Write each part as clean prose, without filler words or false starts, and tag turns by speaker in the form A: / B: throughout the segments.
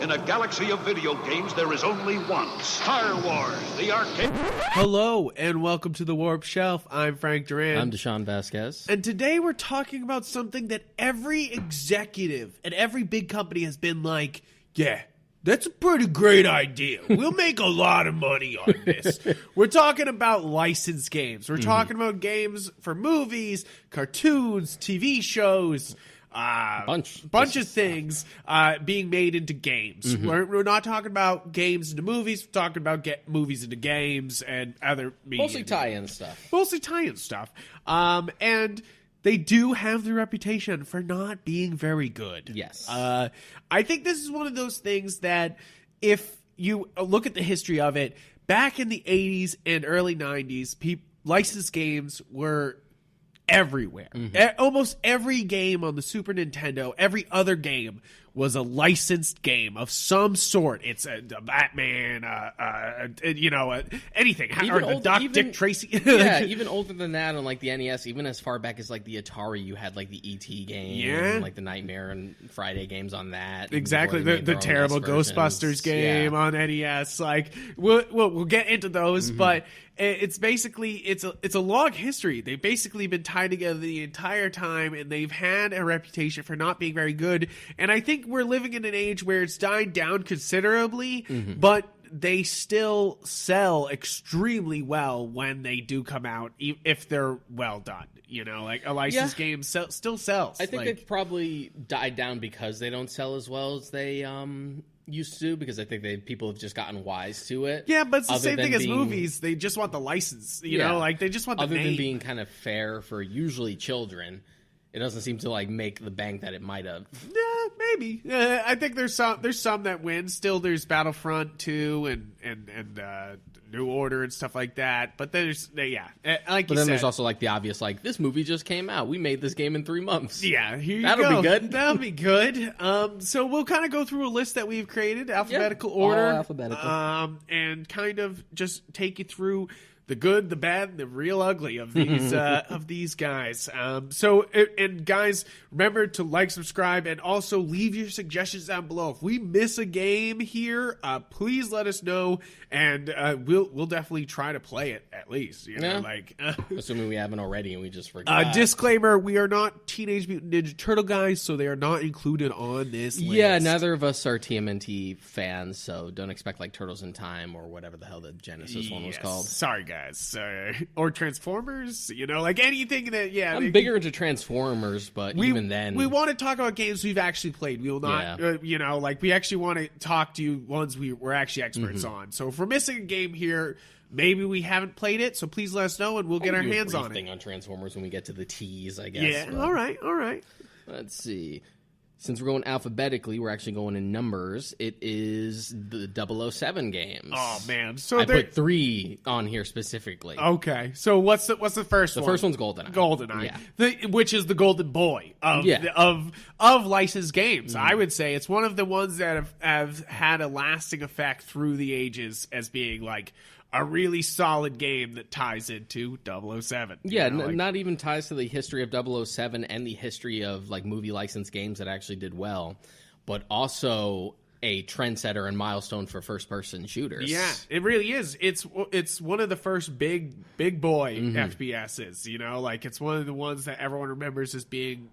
A: In a galaxy of video games, there is only one. Star Wars, the arcade.
B: Hello, and welcome to the Warp Shelf. I'm Frank Duran.
C: I'm Deshaun Vasquez.
B: And today we're talking about something that every executive at every big company has been like, yeah, that's a pretty great idea. We'll make a lot of money on this. We're talking about licensed games. We're talking about games for movies, cartoons, TV shows, bunch of things being made into games. We're not talking about games into movies. We're talking about movies into games and other media.
C: Mostly tie-in stuff.
B: And they do have the reputation for not being very good.
C: Yes.
B: I think this is one of those things that if you look at the history of it, back in the 80s and early 90s, licensed games were everywhere. Almost every game on the Super Nintendo, every other game was a licensed game of some sort. It's a Batman, anything. Dick Tracy.
C: Yeah, even older than that on like the NES, even as far back as like the Atari, you had like the E.T. game, and like the Nightmare and Friday games on that.
B: Exactly, the terrible Ghostbusters game on NES. Like we'll get into those, but it's basically it's a long history. They've basically been tied together the entire time, and they've had a reputation for not being very good. And I think we're living in an age where it's died down considerably, but they still sell extremely well when they do come out, if they're well done. You know, like a licensed game still sells.
C: I think they've probably died down because they don't sell as well as they used to, because I think people have just gotten wise to it.
B: Yeah, but it's the same thing as movies. They just want the license, you know, like they just want the name.
C: Other than being kind of fair for usually children, it doesn't seem to like make the bank that it might have.
B: Yeah, maybe. I think there's some that win. Still, there's Battlefront 2 and New Order and stuff like that. But there's like you said.
C: But then there's also like the obvious, like, this movie just came out. We made this game in 3 months.
B: Yeah, here you
C: That'll
B: go.
C: be good.
B: That'll be good. So we'll kind of go through a list that we've created, alphabetical order,
C: all alphabetical,
B: and kind of just take you through the good, the bad, and the real ugly of these guys. And guys, remember to like, subscribe, and also leave your suggestions down below. If we miss a game here, please let us know, and we'll definitely try to play it at least. You know,
C: assuming we haven't already and we just forgot.
B: Disclaimer: we are not Teenage Mutant Ninja Turtle guys, so they are not included on this list.
C: Yeah, neither of us are TMNT fans, so don't expect like Turtles in Time or whatever the hell the Genesis one was called.
B: Sorry, guys. Or Transformers, you know, like anything that,
C: I'm bigger into Transformers, but even then.
B: We want to talk about games we've actually played. We will not, we actually want to talk to you ones we're actually experts on. So if we're missing a game here, maybe we haven't played it, so please let us know and we'll get our hands on it.
C: Thing on Transformers when we get to the T's, I guess.
B: Yeah,
C: but,
B: all right.
C: Let's see. Since we're going alphabetically, we're actually going in numbers. It is the 007 games.
B: Oh man! So
C: I put 3 on here specifically.
B: Okay, so what's the first one?
C: The first one's GoldenEye.
B: GoldenEye, which is the golden boy of licensed games. I would say it's one of the ones that have had a lasting effect through the ages as being like a really solid game that ties into 007.
C: Yeah, not even ties to the history of 007 and the history of like movie licensed games that actually did well, but also a trendsetter and milestone for first-person shooters.
B: Yeah, it really is. It's one of the first big boy FPSs. You know, like it's one of the ones that everyone remembers as being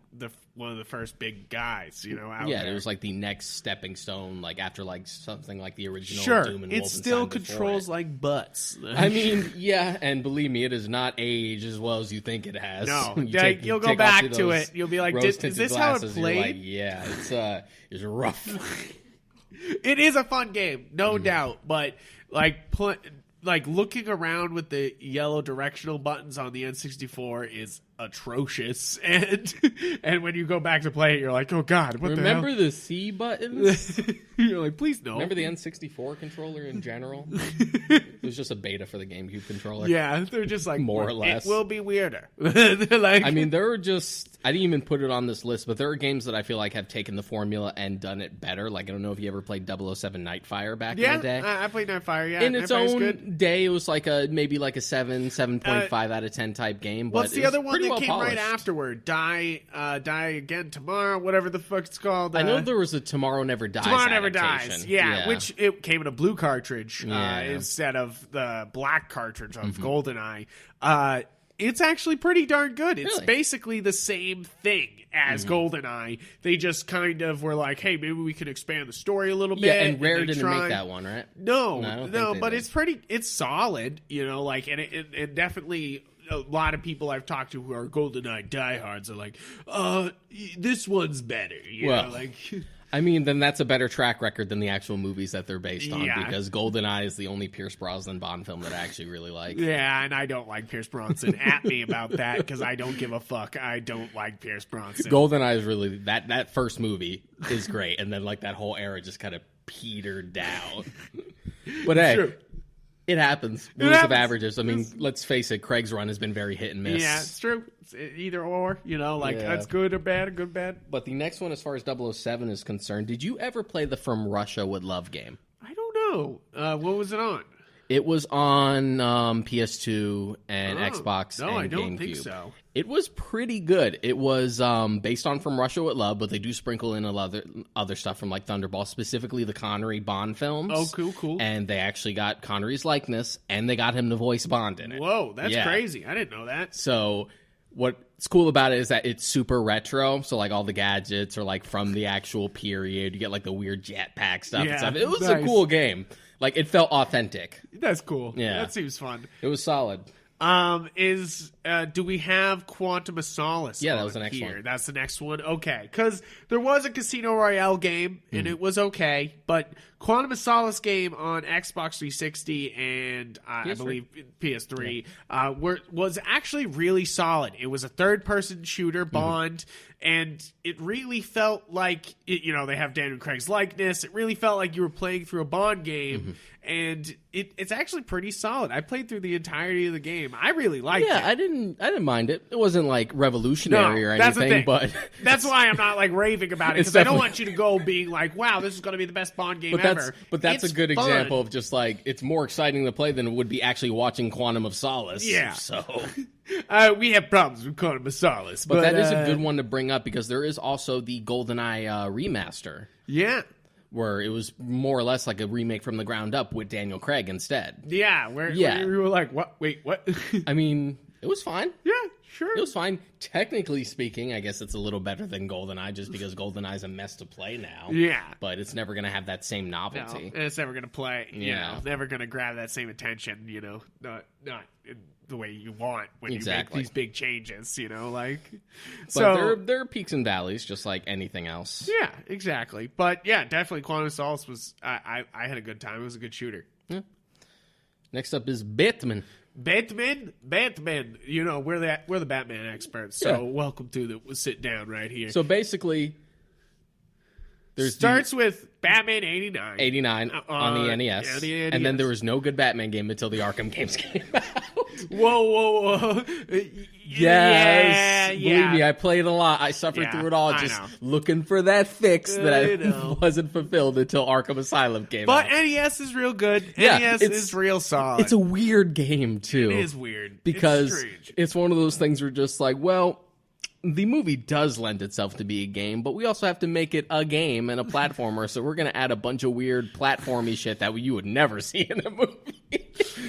B: one of the first big guys. You know, out there.
C: It was like the next stepping stone, like after like something like the original Doom and Wolfenstein.
B: It still controls like butts.
C: I mean, yeah, and believe me, it has not aged as well as you think it has.
B: No, you'll go back to it. You'll be like, is this how it played?
C: Like, yeah, it's rough.
B: It is a fun game, no doubt, but like looking around with the yellow directional buttons on the N64 is atrocious, and when you go back to play it, you're like, oh god, what
C: remember
B: the hell?
C: The C buttons?
B: You're like, please no.
C: Remember the N64 controller in general? It was just a beta for the GameCube controller.
B: Yeah, they're just like,
C: more or less.
B: It will be weirder.
C: Like, I mean, there are just, I didn't even put it on this list, but there are games that I feel like have taken the formula and done it better. Like, I don't know if you ever played 007 Nightfire back in the day.
B: I played Nightfire, yeah.
C: In its own day, it was like maybe like a 7.5 out of 10 type game. But
B: what's the other one that came
C: polished.
B: right afterward. Die Again Tomorrow, whatever the fuck it's called.
C: I know there was a Tomorrow Never Dies adaptation.
B: Yeah, which it came in a blue cartridge
C: Yeah.
B: instead of the black cartridge of GoldenEye. It's actually pretty darn good. It's
C: Really?
B: basically the same thing as GoldenEye. They just kind of were like, hey, maybe we could expand the story a little bit.
C: Yeah, and Rare
B: they
C: didn't
B: tried.
C: make that one, right?
B: No,
C: I don't think they
B: but
C: did.
B: it's solid, you know, like, and it definitely, a lot of people I've talked to who are GoldenEye diehards are like, this one's better, you know, like...
C: I mean, then that's a better track record than the actual movies that they're based on,
B: Yeah.
C: because GoldenEye is the only Pierce Brosnan Bond film that I actually really like.
B: Yeah, and I don't like Pierce Bronson. At me about that, because I don't give a fuck. I don't like Pierce Bronson.
C: GoldenEye is really, that first movie is great, and then like that whole era just kind of petered down. But hey,
B: True.
C: it happens. Rules of averages. I mean, let's face it, Craig's run has been very hit and miss.
B: Yeah, it's true. It's either or, you know, like,
C: Yeah.
B: that's good or bad, good, bad.
C: But the next one, as far as 007 is concerned, did you ever play the From Russia with Love game?
B: I don't know. What was it on?
C: It was on PS2 and
B: Oh,
C: Xbox
B: no,
C: and
B: I don't
C: GameCube.
B: think so.
C: It was pretty good. It was based on From Russia with Love, but they do sprinkle in other stuff from like Thunderball, specifically the Connery Bond films.
B: Oh, cool.
C: And they actually got Connery's likeness, and they got him to voice Bond in it.
B: Whoa, that's
C: Yeah.
B: crazy. I didn't know that.
C: So what's cool about it is that it's super retro. So like all the gadgets are like from the actual period. You get like the weird jetpack stuff
B: Yeah,
C: and stuff. It was
B: nice.
C: a cool game. Like it felt authentic.
B: That's cool.
C: Yeah.
B: That seems fun.
C: It was solid.
B: Do we have Quantum of Solace?
C: Yeah, that
B: on
C: was the next
B: here?
C: one.
B: That's the next one. Okay, because there was a Casino Royale game and it was okay, but Quantum of Solace game on Xbox 360 and I
C: PS3.
B: believe PS3 was actually really solid. It was a third-person shooter, Bond, and it really felt like you know, they have Daniel Craig's likeness. It really felt like you were playing through a Bond game, and it's actually pretty solid. I played through the entirety of the game. I really liked it.
C: Yeah, I didn't mind it. It wasn't like revolutionary or
B: that's the
C: anything,
B: thing.
C: but
B: That's why I'm not like raving about it,
C: It's
B: because I don't
C: definitely-
B: want you to go being like, "Wow, this is going to be the best Bond game ever."
C: That's
B: It's
C: a good
B: fun.
C: example of just like it's more exciting to play than it would be actually watching Quantum of Solace.
B: Yeah.
C: So,
B: We have problems with Quantum of Solace,
C: but that is a good one to bring up because there is also the GoldenEye remaster
B: Yeah,
C: where it was more or less like a remake from the ground up with Daniel Craig instead.
B: yeah. Where
C: Yeah.
B: we were like, "What? Wait, what?"
C: I mean, it was fine.
B: Yeah, sure.
C: It was fine. Technically speaking, I guess it's a little better than GoldenEye just because GoldenEye's a mess to play now.
B: Yeah.
C: But it's never going to have that same
B: No,
C: novelty.
B: and it's never going to play. You
C: Yeah.
B: know, never going to grab that same attention. You know, not in the way you want when
C: Exactly.
B: you make these big changes. You know, like
C: But
B: so.
C: there are peaks and valleys, just like anything else.
B: Yeah, exactly. But yeah, definitely Quantum of Solace was. I had a good time. It was a good shooter.
C: Next up is Batman.
B: Batman. You know, we're the Batman experts. So
C: Yeah.
B: welcome to sit down right here.
C: So basically, there's
B: starts with Batman 89.
C: 89 on the NES,
B: yeah, the
C: and then
B: NES.
C: there was no good Batman game until the Arkham games came out.
B: Whoa.
C: Yes,
B: Yeah.
C: believe me, I played a lot. I suffered
B: Yeah,
C: through it all,
B: I
C: just
B: know.
C: looking for that fix
B: I
C: that
B: know.
C: wasn't fulfilled until Arkham Asylum came
B: But
C: out.
B: NES is real good.
C: Yeah,
B: NES
C: it's-
B: is real solid.
C: It's a weird game too.
B: It is weird.
C: because
B: it's strange.
C: it's one of those things where just like, well, the movie does lend itself to be a game, but we also have to make it a game and a platformer, so we're going to add a bunch of weird platformy shit that you would never see in a movie.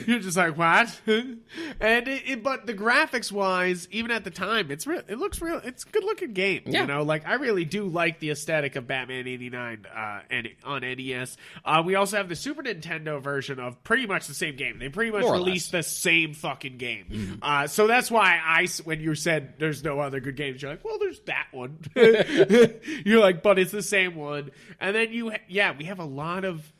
B: You're just like, what? And but the graphics wise, even at the time, it's real. It looks real. It's a good looking game.
C: Yeah.
B: You know, like I really do like the aesthetic of Batman '89 and on NES. We also have the Super Nintendo version of pretty much the same game. They pretty much
C: More or
B: released the same fucking game. So that's why when you said there's no other good games, you're like, well, there's that one. You're like, but it's the same one. And then we have a lot of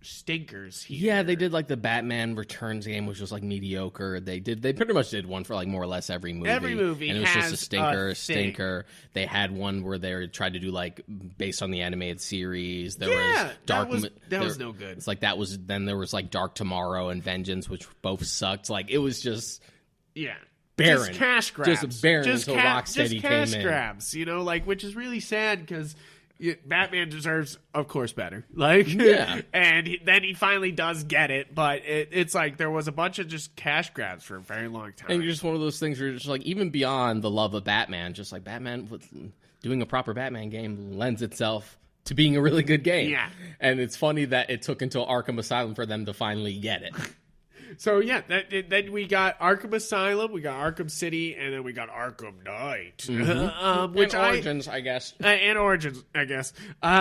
B: stinkers here.
C: Yeah, they did like the Batman Returns game, which was like mediocre. They pretty much did one for like more or less every movie.
B: Every movie
C: and it was just
B: has
C: a
B: a
C: stinker. They had one where they tried to do like based on the animated series. There
B: Yeah,
C: was Dark.
B: that was no good.
C: It's like that was then there was like Dark Tomorrow and Vengeance, which both sucked. Like it was just
B: Yeah.
C: barren.
B: Just cash grabs.
C: Just barren until Rocksteady
B: just cash
C: came in.
B: grabs, you know, like, which is really sad because Batman deserves, of course, better. Like,
C: Yeah.
B: And then he finally does get it, but it's like there was a bunch of just cash grabs for a very long time.
C: And you're just one of those things where you're just like, even beyond the love of Batman, just like Batman, doing a proper Batman game lends itself to being a really good game.
B: Yeah.
C: And it's funny that it took until Arkham Asylum for them to finally get it.
B: So yeah, then we got Arkham Asylum, we got Arkham City, and then we got Arkham Knight, which
C: And Origins, I guess.
B: And Origins, I guess,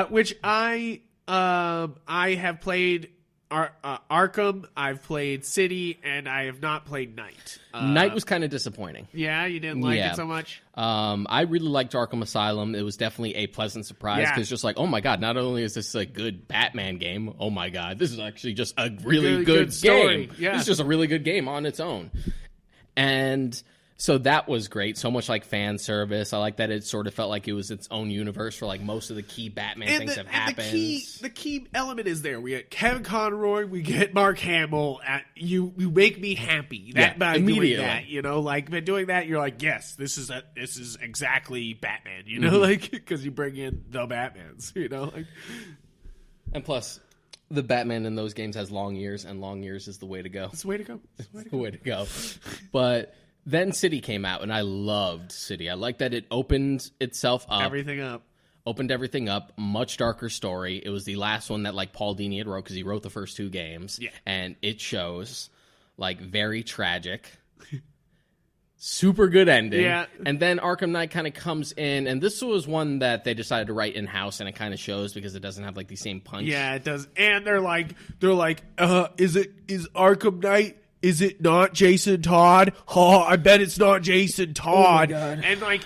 B: which I have played Arkham, I've played City, and I have not played Knight.
C: Knight was kind of disappointing.
B: Yeah, you didn't like it so much?
C: I really liked Arkham Asylum. It was definitely a pleasant surprise because just like, oh my god, not only is this a good Batman game, oh my god, this is actually just a really good
B: story.
C: game.
B: Yeah.
C: It's just a really good game on its own. And so that was great. So much like fan service. I like that it sort of felt like it was its own universe for like most of the key Batman things have happened.
B: The key element is there. We get Kevin Conroy, we get Mark Hamill. You make me happy. By
C: immediately.
B: Doing that, like by doing that, you're like, yes, this is exactly Batman. Like because you bring in the Batmans. Like.
C: And plus, the Batman in those games has long ears, and long ears is the way to go.
B: It's the way to go.
C: It's the way to go. But then City came out, and I loved City. I like that it opened itself up. Opened everything up. Much darker story. It was the last one that like Paul Dini had wrote because he wrote the first two games.
B: Yeah.
C: And it shows like very tragic. Super good ending.
B: Yeah.
C: And then Arkham Knight kind of comes in, and this was one that they decided to write in-house, and it kind of shows because it doesn't have like the same punch.
B: Yeah, it does. And they're like, is Arkham Knight? Is it not Jason Todd? Oh, I bet it's not Jason Todd.
C: Oh my God.
B: And like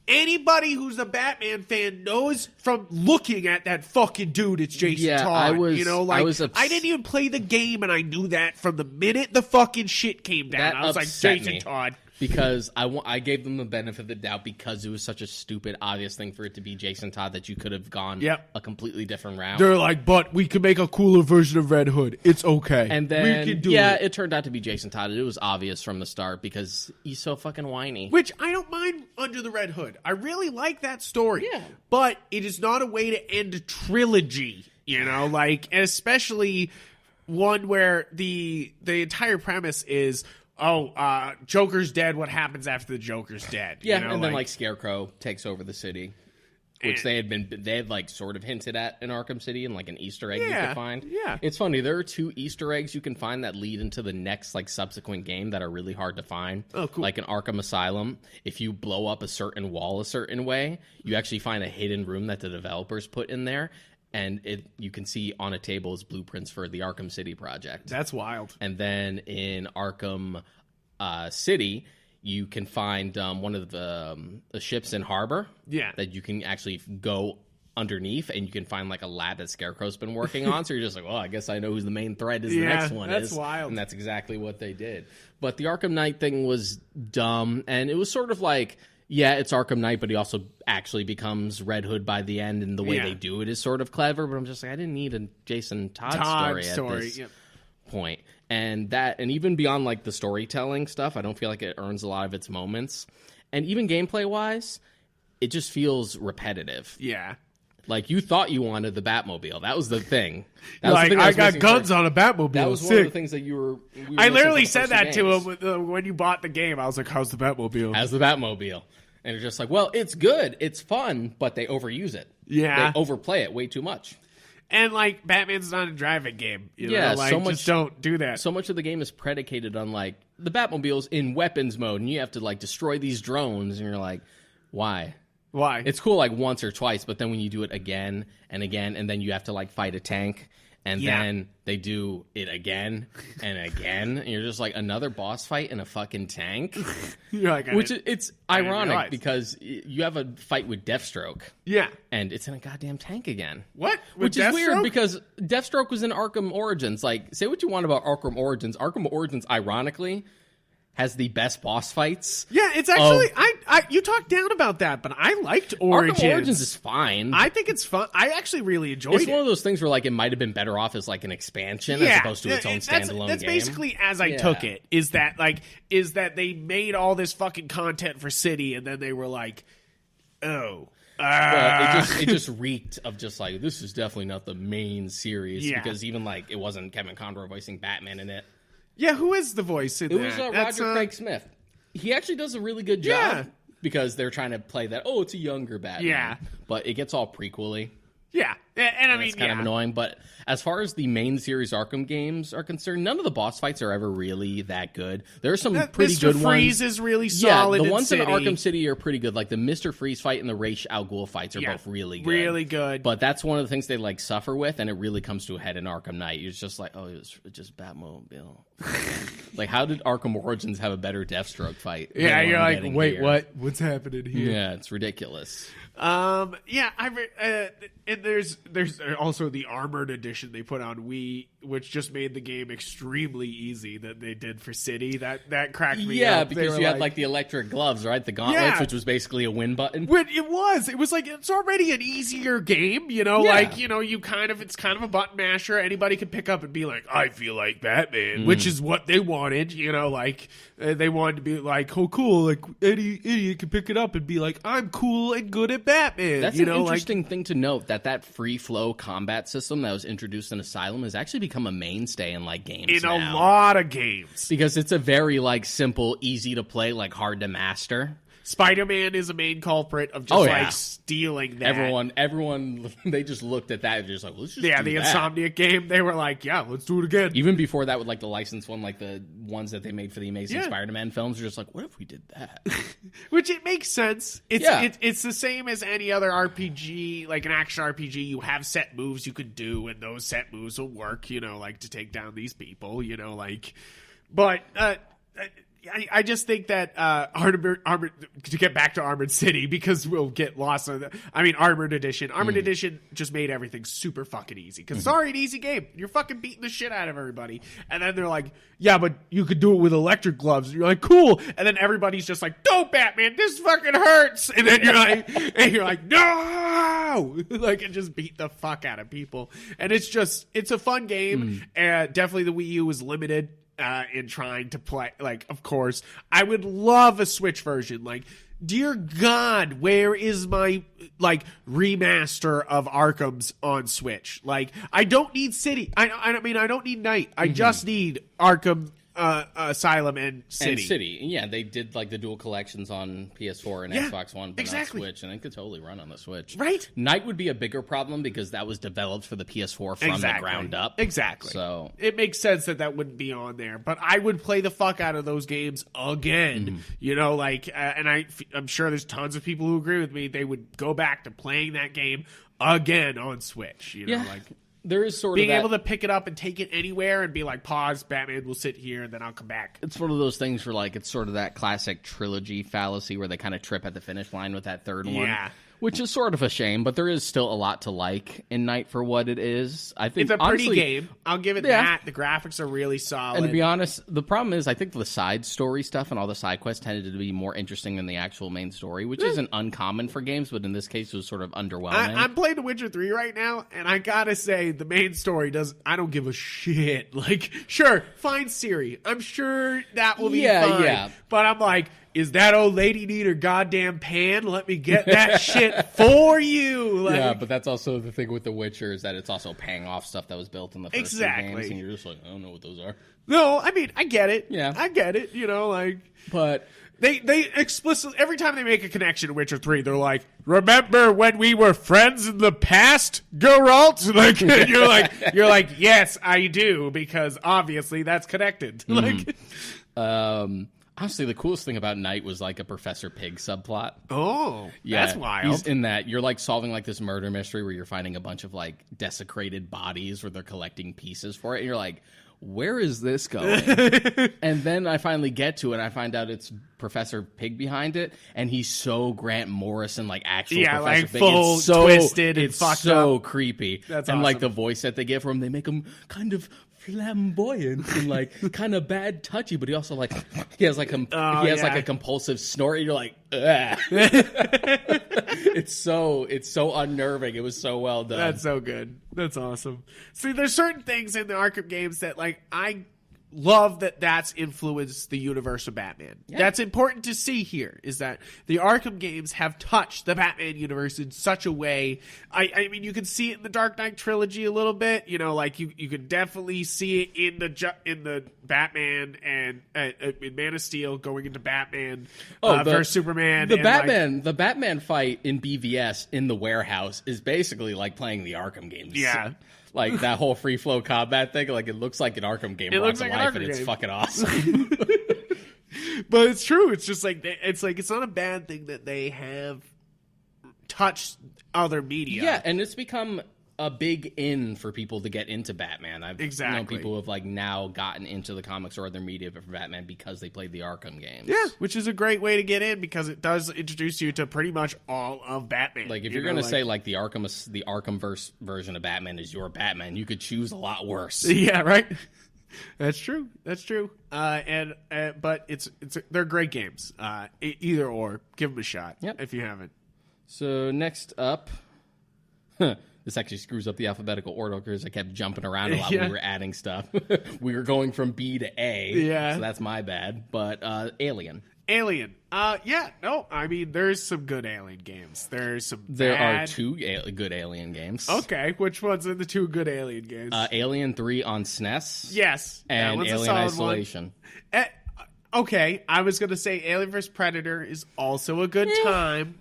B: anybody who's a Batman fan knows from looking at that fucking dude, it's Jason Todd. I didn't even play the game, and I knew that from the minute the fucking shit came down. I was like, Jason Todd.
C: Because I gave them the benefit of the doubt because it was such a stupid, obvious thing for it to be Jason Todd that you could have gone a completely different route.
B: They're like, but we can make a cooler version of Red Hood. It's okay.
C: And then,
B: we can do
C: it turned out to be Jason Todd. It was obvious from the start because he's so fucking whiny.
B: Which I don't mind Under the Red Hood. I really like that story.
C: Yeah.
B: But it is not a way to end a trilogy, and especially one where the entire premise is, Joker's dead. What happens after the Joker's dead?
C: Yeah, and then like Scarecrow takes over the city, which they had like sort of hinted at in Arkham City and like an Easter egg you could find.
B: Yeah,
C: it's funny. There are 2 Easter eggs you can find that lead into the next like subsequent game that are really hard to find.
B: Oh, cool.
C: Like in Arkham Asylum, if you blow up a certain wall a certain way, you actually find a hidden room that the developers put in there. And you can see on a table is blueprints for the Arkham City project.
B: That's wild.
C: And then in Arkham City, you can find one of the ships in harbor.
B: Yeah.
C: That you can actually go underneath, and you can find like a lab that Scarecrow's been working on. So you're just like, well, I guess I know who's the main threat is the next one.
B: That's wild.
C: And that's exactly what they did. But the Arkham Knight thing was dumb, and it was sort of like, yeah, it's Arkham Knight, but he also actually becomes Red Hood by the end, and the way they do it is sort of clever. But I'm just like, I didn't need a Jason Todd story at this point. And even beyond like the storytelling stuff, I don't feel like it earns a lot of its moments. And even gameplay-wise, it just feels repetitive.
B: Yeah.
C: Like, you thought you wanted the Batmobile. That was the thing.
B: I got guns on a Batmobile.
C: That was one of the things that we were
B: I literally said that to him when you bought the game. I was like, how's the Batmobile?
C: How's the Batmobile? And it's just like, well, it's good. It's fun, but they overuse it.
B: Yeah.
C: They overplay it way too much.
B: And, like, Batman's not a driving game. Just don't do that.
C: So much of the game is predicated on, like, the Batmobile's in weapons mode, and you have to, like, destroy these drones, and you're like, why?
B: Why?
C: It's cool, like, once or twice, but then when you do it again and again, and then you have to, like, fight a tank, and then they do it again and again, and you're just like, another boss fight in a fucking tank?
B: You're like,
C: it's ironic because you have a fight with Deathstroke.
B: Yeah.
C: And it's in a goddamn tank again.
B: What?
C: Which is weird because Deathstroke was in Arkham Origins. Like, say what you want about Arkham Origins. Arkham Origins, ironically, has the best boss fights.
B: Yeah, it's actually you talked down about that, but I liked Origins.
C: Arkham Origins is fine.
B: I think it's fun. I actually really enjoyed it.
C: It's one of those things where like it might have been better off as like an expansion as opposed to its own standalone game.
B: That's basically as I took it. Is that they made all this fucking content for City, and then they were like, oh.
C: But it just reeked of just like, this is definitely not the main series, because even like it wasn't Kevin Conroy voicing Batman in it.
B: Yeah, who is the voice in that?
C: It was Roger Craig Smith. He actually does a really good job because they're trying to play that, it's a younger Batman.
B: Yeah.
C: But it gets all prequel-y.
B: Yeah, and I mean,
C: it's kind of annoying. But as far as the main series Arkham games are concerned, none of the boss fights are ever really that good. There are some pretty
B: Mr.
C: good ones.
B: Mr. Freeze is really solid.
C: Yeah, the ones
B: in
C: Arkham City are pretty good. Like the Mr. Freeze fight and the Ra's al Ghul fights are both really good.
B: Really good.
C: But that's one of the things they like suffer with, and it really comes to a head in Arkham Knight. You're just like, it was just Batmobile. Like, how did Arkham Origins have a better Deathstroke fight?
B: Yeah, you're like, wait, what? What's happening here?
C: Yeah, it's ridiculous.
B: And there's also the armored edition they put on Wii, which just made the game extremely easy that they did for City. That cracked me up.
C: Yeah, because you had like the electric gloves, right? The gauntlets, which was basically a win button.
B: It was like, it's already an easier game, it's kind of a button masher. Anybody can pick up and be like, I feel like Batman, which is what they wanted, they wanted to be like, oh, cool, like any idiot can pick it up and be like, I'm cool and good at Batman.
C: That's an interesting thing to note, that free flow combat system that was introduced in Asylum has actually become a mainstay in like games
B: in
C: now.
B: A lot of games,
C: because it's a very like simple, easy to play, like hard to master.
B: Spider-Man is a main culprit of just stealing that.
C: Everyone, they just looked at that and just like, let's just do
B: the
C: that.
B: Insomniac game, they were like, yeah, let's do it again.
C: Even before that, with like the licensed one, like the ones that they made for the Amazing Spider-Man films, are just like, what if we did that?
B: Which it makes sense. It's the same as any other RPG, like an action RPG. You have set moves you could do, and those set moves will work, like to take down these people, but I just think that Armored to get back to Armored City, because we'll get lost on Armored Edition. Armored Edition just made everything super fucking easy, because it's already an easy game. You're fucking beating the shit out of everybody, and then they're like, yeah, but you could do it with electric gloves. And you're like, cool, and then everybody's just like, no, Batman, this fucking hurts, and then you're like, no, like, and just beat the fuck out of people, and it's a fun game. Definitely the Wii U was limited in trying to play, like, of course, I would love a Switch version. Like, dear God, where is my, like, remaster of Arkham's on Switch? Like, I don't need City. I don't need Knight. I just need Arkham Asylum and City.
C: Yeah, they did like the dual collections on PS4 and Xbox One, but not Switch, and it could totally run on the Switch.
B: Right?
C: Knight would be a bigger problem because that was developed for the PS4 from the ground up.
B: Exactly.
C: So
B: it makes sense that wouldn't be on there, but I would play the fuck out of those games again. And I'm sure there's tons of people who agree with me. They would go back to playing that game again on Switch.
C: There is sort
B: being
C: of
B: able to pick it up and take it anywhere and be like, pause, Batman will sit here, and then I'll come back.
C: It's one of those things where, like, it's sort of that classic trilogy fallacy where they kind of trip at the finish line with that third one.
B: Yeah.
C: Which is sort of a shame, but there is still a lot to like in Knight for what it is. I think
B: it's a pretty game. I'll give it that. The graphics are really solid.
C: And to be honest, the problem is I think the side story stuff and all the side quests tended to be more interesting than the actual main story, which isn't uncommon for games, but in this case it was sort of underwhelming.
B: I'm playing The Witcher 3 right now, and I gotta say, the main story I don't give a shit. Like, sure, find Ciri. I'm sure that will be fine. Yeah. But I'm like, is that old lady need her goddamn pan? Let me get that shit for you. Like,
C: yeah, but that's also the thing with The Witcher is that it's also paying off stuff that was built in the first two games, and you're just like, I don't know what those are.
B: No, I get it.
C: Yeah.
B: I get it,
C: But
B: They explicitly, every time they make a connection to Witcher 3, they're like, remember when we were friends in the past, Geralt? Like, you're like, yes, I do, because obviously that's connected.
C: Honestly, the coolest thing about Knight was like a Professor Pig subplot.
B: Oh, yeah, that's wild.
C: He's in that. You're like solving like this murder mystery where you're finding a bunch of like desecrated bodies where they're collecting pieces for it. And you're like, where is this going? And then I finally get to it and I find out it's Professor Pig behind it. And he's so Grant Morrison, like actual Professor
B: like
C: Pig.
B: Full
C: it's so
B: twisted and fucked
C: so
B: up.
C: creepy.
B: That's
C: and
B: awesome.
C: Like the voice that they give for him, they make him kind of flamboyant and like kind of bad touchy, but he also like he has like a compulsive snort. And you're like, it's so unnerving. It was so well done.
B: That's so good. That's awesome. See, there's certain things in the Arkham games that like I love that that's influenced the universe of Batman. Yeah. That's important to see here, is that the Arkham games have touched the Batman universe in such a way. I mean, you can see it in the Dark Knight trilogy a little bit. You know, like you can definitely see it in the Batman and in Man of Steel going into Batman versus Superman.
C: The Batman fight in BVS in the warehouse is basically like playing the Arkham games.
B: Yeah.
C: Like that whole free flow combat thing, like it looks like an Arkham game brought to life, and it's fucking awesome.
B: But it's true. It's just like it's not a bad thing that they have touched other media.
C: Yeah, and it's become a big in for people to get into Batman. I've known people who have like now gotten into the comics or other media for Batman because they played the Arkham games.
B: Yeah, which is a great way to get in because it does introduce you to pretty much all of Batman.
C: Like if you're going to say like the Arkhamverse version of Batman is your Batman, you could choose a lot worse.
B: Yeah, right. That's true. But they're great games. Either or, give them a shot.
C: Yep.
B: If you haven't.
C: So next up. This actually screws up the alphabetical order because I kept jumping around a lot when we were adding stuff. We were going from B to A, so that's my bad. But Alien.
B: I mean, there's some good Alien games. There
C: are two good Alien games.
B: Okay, which ones are the two good Alien games?
C: Alien 3 on SNES.
B: Yes.
C: And Alien Isolation.
B: Okay, I was going to say Alien vs. Predator is also a good time.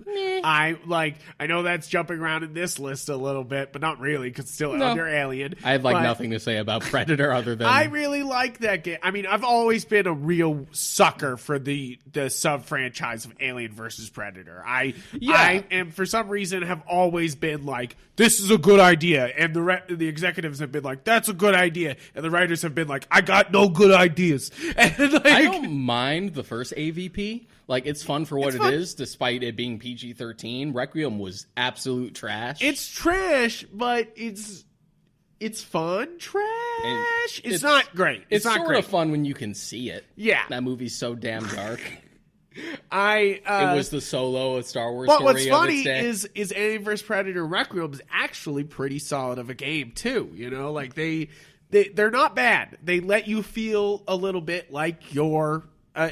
B: I know that's jumping around in this list a little bit, but not really, because it's still under Alien.
C: I have nothing to say about Predator other than...
B: I really like that game. I mean, I've always been a real sucker for the sub-franchise of Alien vs. Predator. I am, for some reason, have always been like, this is a good idea, and the executives have been like, that's a good idea, and the writers have been like, I got no good ideas. And
C: I don't mind the first AVP. Like, it's fun for what it is, despite it being PG-13. Requiem was absolute trash.
B: It's trash, but it's fun trash. It's not great. It's not
C: sort
B: great.
C: of fun when you can see it.
B: Yeah.
C: That movie's so damn dark.
B: It
C: was the Solo Star Wars story.
B: But what's funny is Alien vs. Predator Requiem is actually pretty solid of a game, too. You know, like they're not bad. They let you feel a little bit like you're...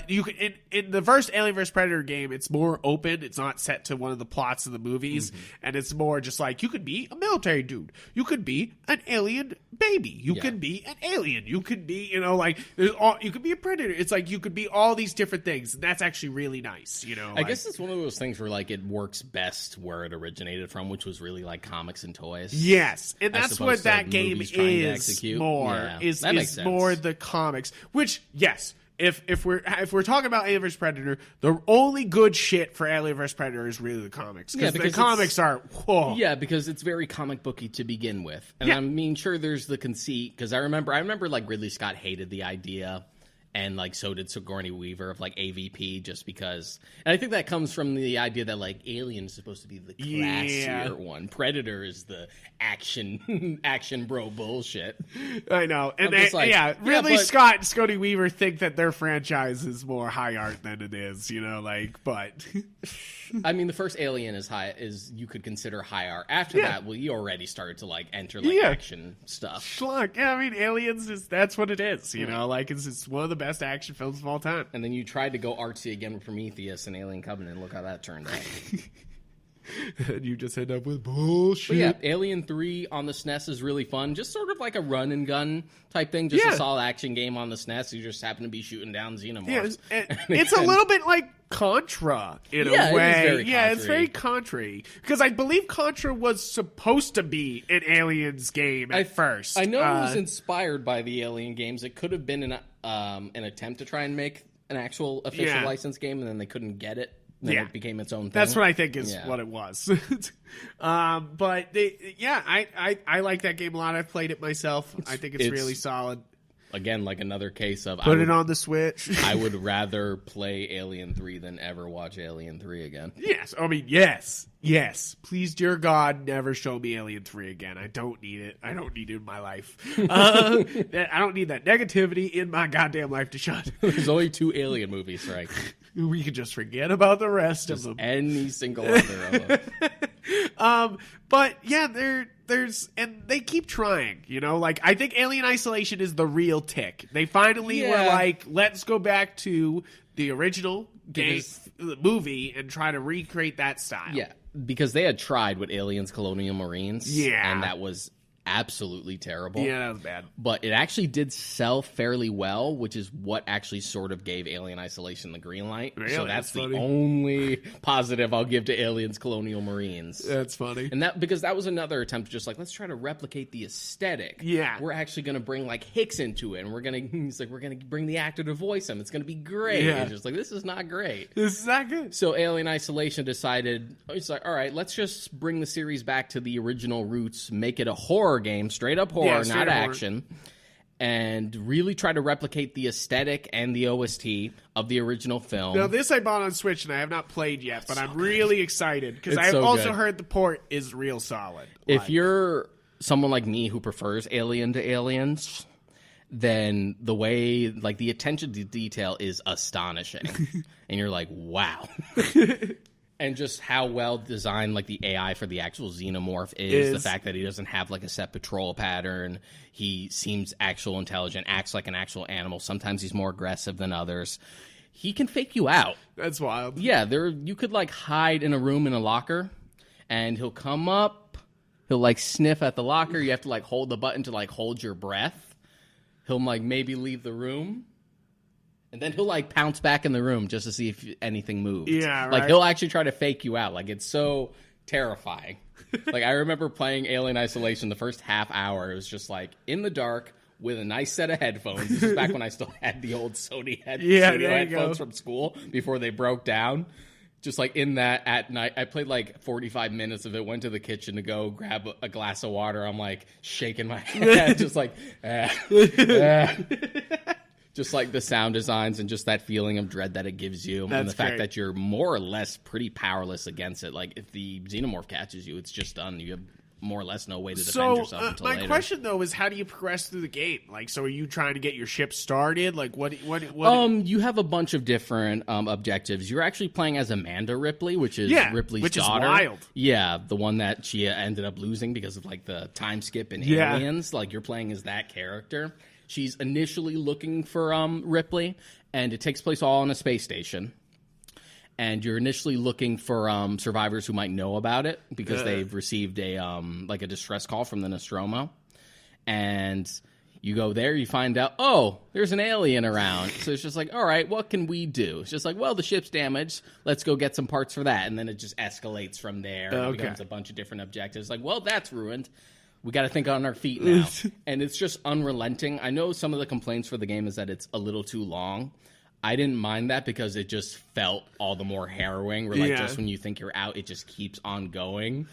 B: you can in the first Alien vs. Predator game, it's more open. It's not set to one of the plots of the movies, and it's more just like you could be a military dude, you could be an alien baby, you could be an alien, you could be you could be a predator. It's like you could be all these different things, and that's actually really nice. You know,
C: I guess it's one of those things where like it works best where it originated from, which was really like comics and toys.
B: Yes, and that's what that game is more.
C: Yeah,
B: is more the comics. Which If we're talking about Alien vs. Predator, the only good shit for Alien vs. Predator is really the comics. Because the comics are, whoa.
C: Yeah, because it's very comic booky to begin with. And I mean, sure, there's the conceit, because I remember like Ridley Scott hated the idea, and like so did Sigourney Weaver of like AVP, just because. And I think that comes from the idea that like Alien is supposed to be the classier one. Predator is the action bro bullshit.
B: I know, and Ridley Scott and Sigourney Weaver think that their franchise is more high art than it is. You know, like, but.
C: I mean, the first Alien is you could consider high art. After that, you already started to like enter like action stuff.
B: Schlock. Yeah, I mean, Aliens that's what it is. You know, like it's one of the best action films of all time.
C: And then you tried to go artsy again with Prometheus and Alien Covenant. Look how that turned out.
B: And you just end up with bullshit.
C: But yeah, Alien 3 on the SNES is really fun. Just sort of like a run and gun type thing. Just a solid action game on the SNES. You just happen to be shooting down xenomorphs.
B: Yeah, it's a little bit like Contra in a way. It's very Contra. Because I believe Contra was supposed to be an Aliens game at first.
C: I know it was inspired by the Alien games. It could have been an attempt to try and make an actual official licensed game, and then they couldn't get it. Then it became its own thing.
B: That's what I think is what it was. But I like that game a lot. I've played it myself. I think it's really solid.
C: Again, like another case of...
B: Put it on the Switch.
C: I would rather play Alien 3 than ever watch Alien 3 again.
B: Yes. I mean, yes. Please, dear God, never show me Alien 3 again. I don't need it. I don't need it in my life. I don't need that negativity in my goddamn life to shut.
C: There's only 2 Alien movies, right?
B: We could just forget about the rest of them.
C: Any single other of them.
B: But yeah, and they keep trying, you know, like I think Alien Isolation is the real tick. They finally were like, let's go back to the original game, the movie, and try to recreate that style.
C: Yeah, because they had tried with Aliens Colonial Marines.
B: Yeah.
C: And that was absolutely terrible.
B: Yeah, that was bad.
C: But it actually did sell fairly well, which is what actually sort of gave Alien Isolation the green light.
B: Really?
C: So that's the
B: funny.
C: only positive I'll give to Aliens Colonial Marines.
B: That's funny.
C: And that because that was another attempt to just like, let's try to replicate the aesthetic.
B: Yeah.
C: We're actually going to bring like Hicks into it, and we're going to bring the actor to voice him. It's going to be great.
B: Yeah.
C: It's just like, this is not great.
B: This is not good.
C: So Alien Isolation decided, it's like, all right, let's just bring the series back to the original roots, make it a horror game, straight up horror, not action, and really try to replicate the aesthetic and the OST of the original film.
B: Now, this I bought on Switch, and I have not played yet, but I'm really excited, because I've
C: so
B: also
C: good.
B: heard the port is real solid.
C: If you're someone like me who prefers Alien to Aliens, then the way, like, the attention to detail is astonishing. And you're like, wow. And just how well designed, like, the AI for the actual xenomorph is. The fact that he doesn't have, like, a set patrol pattern. He seems actual intelligent, acts like an actual animal. Sometimes he's more aggressive than others. He can fake you out.
B: That's wild.
C: Yeah, you could, like, hide in a room in a locker, and he'll come up. He'll, like, sniff at the locker. You have to, like, hold the button to, like, hold your breath. He'll, like, maybe leave the room. And then he'll, like, pounce back in the room just to see if anything moves.
B: Yeah, right.
C: Like, he'll actually try to fake you out. Like, it's so terrifying. Like, I remember playing Alien Isolation the first half hour. It was just, like, in the dark with a nice set of headphones. This was back when I still had the old Sony headphones from school before they broke down. Just, like, in that at night. I played, like, 45 minutes of it, went to the kitchen to go grab a glass of water. I'm, like, shaking my head, just like, Just like the sound designs and just that feeling of dread that it gives you. And the fact that you're more or less pretty powerless against it. Like, if the xenomorph catches you, it's just done. You have more or less no way to defend yourself until later.
B: My question, though, is how do you progress through the game? Like, so are you trying to get your ship started? Like, what
C: you have a bunch of different objectives. You're actually playing as Amanda Ripley, which is Ripley's daughter.
B: Is wild.
C: Yeah, the one that she ended up losing because of, like, the time skip in Aliens. Like, you're playing as that character. She's initially looking for Ripley, and it takes place all on a space station. And you're initially looking for survivors who might know about it because they've received a distress call from the Nostromo. And you go there, you find out, oh, there's an alien around. So it's just like, all right, what can we do? It's just like, well, the ship's damaged. Let's go get some parts for that. And then it just escalates from there. It becomes a bunch of different objectives. Like, well, that's ruined. We got to think on our feet now. And it's just unrelenting. I know some of the complaints for the game is that it's a little too long. I didn't mind that because it just felt all the more harrowing. Where, like, just when you think you're out, it just keeps on going.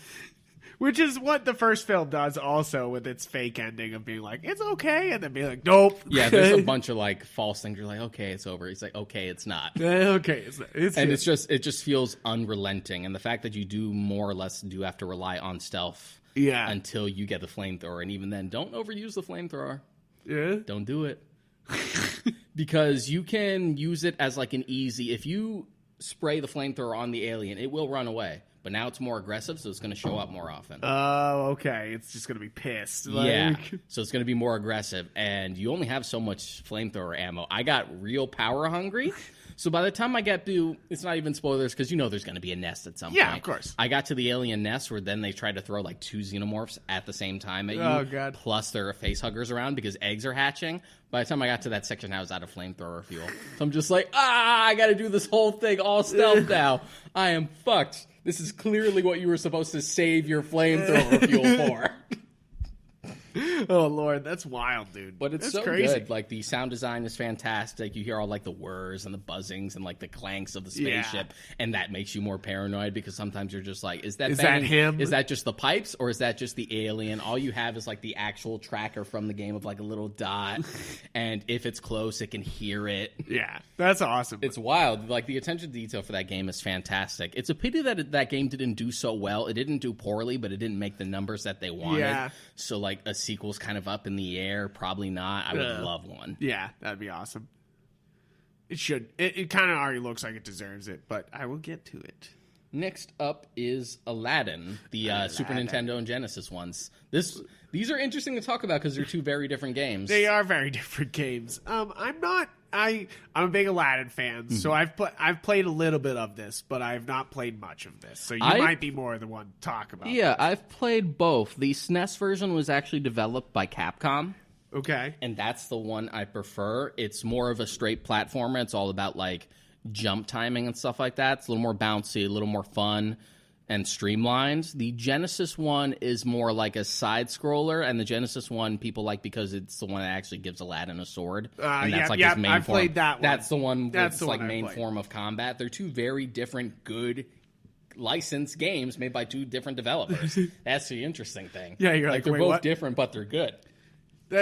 B: Which is what the first film does also with its fake ending of being like, it's okay, and then being like, nope.
C: Yeah, there's a bunch of, like, false things. You're like, okay, it's over. He's like, okay, it's not.
B: Okay, it's not.
C: It just feels unrelenting. And the fact that you do more or less do have to rely on stealth.
B: Yeah.
C: Until you get the flamethrower. And even then, don't overuse the flamethrower.
B: Yeah.
C: Don't do it. Because you can use it as, like, an easy... If you spray the flamethrower on the alien, it will run away. But now it's more aggressive, so it's going to show up more often.
B: Oh, okay. It's just going to be pissed.
C: Yeah. So it's going to be more aggressive. And you only have so much flamethrower ammo. I got real power hungry. So by the time I get to, it's not even spoilers because you know there's going to be a nest at some point.
B: Yeah, of course.
C: I got to the alien nest where then they tried to throw like 2 xenomorphs at the same time at you.
B: Oh, God.
C: Plus there are face huggers around because eggs are hatching. By the time I got to that section, I was out of flamethrower fuel. So I'm just like, I got to do this whole thing all stealth now. I am fucked. This is clearly what you were supposed to save your flamethrower fuel for.
B: Oh, Lord, that's wild, dude.
C: But it's so
B: crazy.
C: good. Like, the sound design is fantastic. You hear all, like, the whirs and the buzzings and, like, the clanks of the spaceship. And that makes you more paranoid because sometimes you're just like, is that
B: him?
C: Is that just the pipes or is that just the alien? All you have is, like, the actual tracker from the game of, like, a little dot. And if it's close, it can hear it.
B: Yeah, that's awesome.
C: It's wild. Like, the attention to detail for that game is fantastic. It's a pity that that game didn't do so well. It didn't do poorly, but it didn't make the numbers that they wanted. Yeah. So, like, a sequel's kind of up in the air. Probably not. I would love one.
B: Yeah, that'd be awesome. It should. It kind of already looks like it deserves it, but I will get to it.
C: Next up is Aladdin, the Super Nintendo and Genesis ones. These are interesting to talk about because they're two very different games.
B: They are very different games. I'm a big Aladdin fan, so I've played a little bit of this, but I've not played much of this. So you might be more the one to talk about.
C: Yeah, I've played both. The SNES version was actually developed by Capcom.
B: Okay.
C: And that's the one I prefer. It's more of a straight platformer. It's all about, like, jump timing and stuff like that. It's a little more bouncy, a little more fun and streamlined. The Genesis one is more like a side-scroller, and the Genesis one people like because it's the one that actually gives Aladdin a sword. And that's his main
B: I've
C: form.
B: played that one.
C: That's the one
B: that's
C: like main form of combat. They're two very different, good licensed games made by two different developers. That's the interesting thing.
B: Yeah, you're like
C: they're
B: wait,
C: both
B: what?
C: different, but they're good.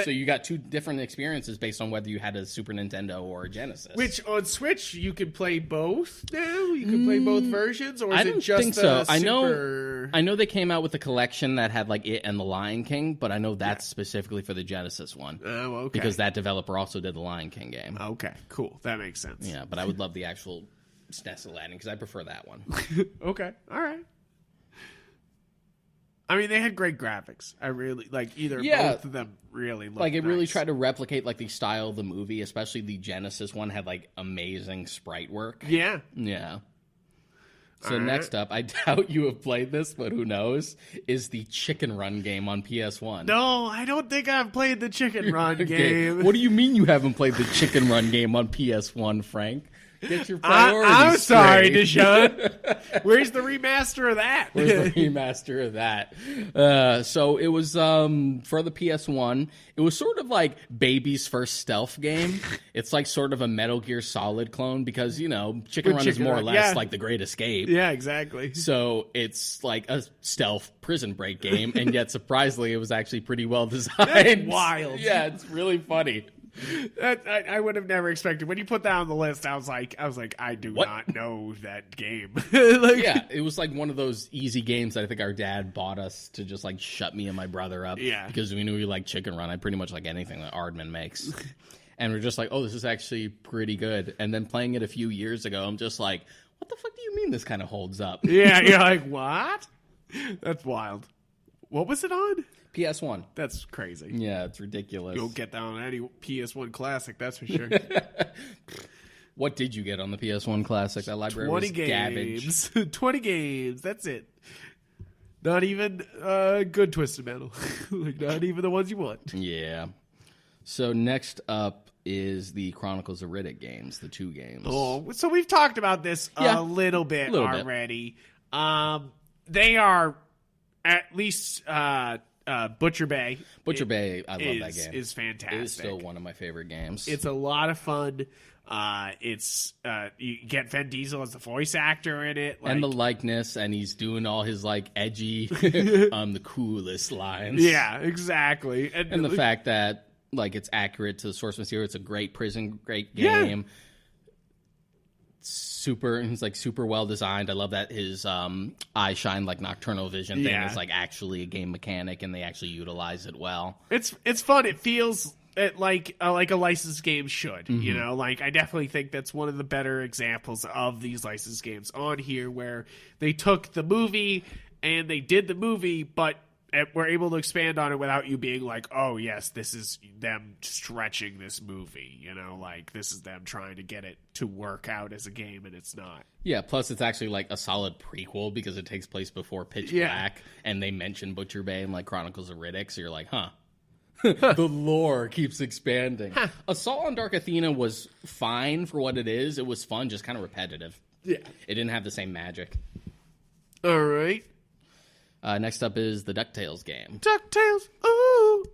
C: So you got two different experiences based on whether you had a Super Nintendo or a Genesis.
B: Which on Switch you can play both now. You can play both versions, or is
C: I
B: it
C: don't
B: just
C: think so.
B: I
C: know they came out with a collection that had like it and the Lion King, but I know that's specifically for the Genesis one.
B: Oh, okay.
C: Because that developer also did the Lion King game.
B: Okay, cool. That makes sense.
C: Yeah, but I would love the actual SNES Aladdin because I prefer that one.
B: Okay, all right. I mean, they had great graphics. I really both of them really looked
C: like it really
B: nice.
C: tried to replicate like the style of the movie, especially the Genesis one had like amazing sprite work.
B: Yeah.
C: Yeah. So next up, I doubt you have played this, but who knows, is the Chicken Run game on PS1.
B: No, I don't think I've played the Chicken Run game.
C: What do you mean you haven't played the Chicken Run game on PS1 Frank? Get your priorities
B: I'm sorry,
C: straight.
B: Deshaun. Where's the remaster of that?
C: Where's the remaster of that? So it was for the PS1. It was sort of like baby's first stealth game. It's like sort of a Metal Gear Solid clone because, Chicken Run is more or less like the Great Escape.
B: Yeah, exactly.
C: So it's like a stealth prison break game, and yet surprisingly, it was actually pretty well designed.
B: That's wild.
C: Yeah, it's really funny.
B: I would have never expected when you put that on the list. I was like, I do not know that game.
C: Yeah, it was like one of those easy games that I think our dad bought us to just like shut me and my brother up.
B: Yeah,
C: because we knew we liked Chicken Run. I pretty much like anything that Aardman makes, and we're just like, oh, this is actually pretty good. And then playing it a few years ago, I'm just like, what the fuck do you mean this kind of holds up?
B: Yeah, you're like, what? That's wild. What was it on?
C: PS1.
B: That's crazy.
C: Yeah, it's ridiculous.
B: You'll get that on any PS1 classic, that's for sure.
C: What did you get on the PS1 classic? That library
B: 20
C: was
B: games.
C: garbage.
B: 20 games. That's it. Not even good Twisted Metal. Like, not even the ones you want.
C: Yeah. So next up is the Chronicles of Riddick games, the two games.
B: Oh, so we've talked about this a little bit already. They are at least Butcher Bay.
C: Butcher Bay, I love that game.
B: Is fantastic.
C: It is still one of my favorite games.
B: It's a lot of fun. It's you get Vin Diesel as the voice actor in it,
C: and the likeness, and he's doing all his like edgy, the coolest lines.
B: Yeah, exactly.
C: And the fact that like it's accurate to the source material. It's a great great game. Yeah. He's like super well designed. I love that his eye shine like nocturnal vision thing is like actually a game mechanic, and they actually utilize it well.
B: It's fun. It feels like a licensed game should.
C: Mm-hmm.
B: Like I definitely think that's one of the better examples of these licensed games on here, where they took the movie and they did the movie, but we're able to expand on it without you being like, oh yes, this is them stretching this movie, like this is them trying to get it to work out as a game, and it's not.
C: Yeah, plus it's actually like a solid prequel because it takes place before Pitch Black, and they mention Butcher Bay and like Chronicles of Riddick, so you're like, huh. The lore keeps expanding. Assault on Dark Athena was fine for what it is. It was fun, just kind of repetitive.
B: Yeah.
C: It didn't have the same magic.
B: All right.
C: Next up is the DuckTales game.
B: DuckTales, ooh!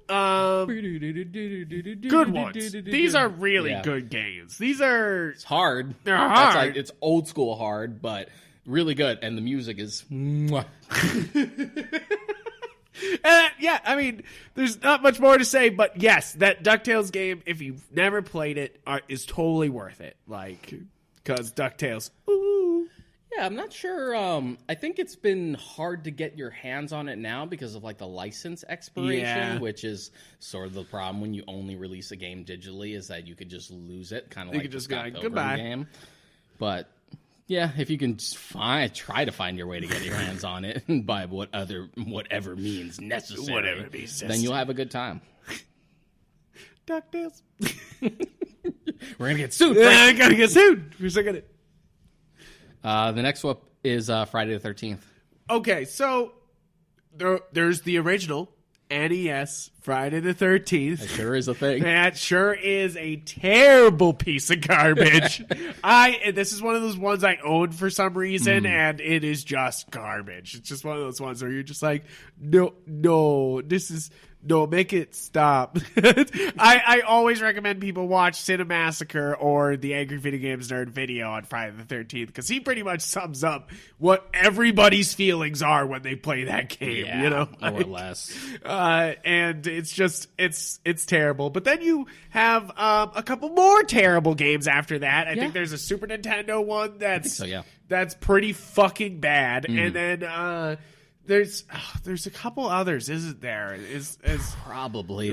B: Good ones. These are really good games. These are...
C: It's hard.
B: They're hard.
C: It's old school hard, but really good. And the music is...
B: Yeah, I mean, there's not much more to say, but yes, that DuckTales game, if you've never played it, is totally worth it. Like, because DuckTales, ooh...
C: Yeah, I'm not sure. I think it's been hard to get your hands on it now because of like the license expiration, which is sort of the problem when you only release a game digitally, is that you could just lose it, kind of like the Scott Pilgrim game. But Yeah, if you can just try to find your way to get your hands on it by whatever means necessary, then you'll have a good time.
B: DuckTales.
C: We're gonna get sued.
B: Yeah, I gotta get sued. We're still gonna.
C: The next one is Friday the 13th.
B: Okay, so there's the original NES Friday the 13th.
C: It sure is a thing.
B: That sure is a terrible piece of garbage. This is one of those ones I own for some reason, and it is just garbage. It's just one of those ones where you're just like, no, make it stop. I always recommend people watch Cinemassacre or the Angry Video Games Nerd video on Friday the 13th, because he pretty much sums up what everybody's feelings are when they play that game,
C: yeah,
B: you know?
C: More or less.
B: And it's just, it's terrible. But then you have a couple more terrible games after that. I think there's a Super Nintendo one that's pretty fucking bad. And then there's a couple others, isn't there? Is
C: Probably.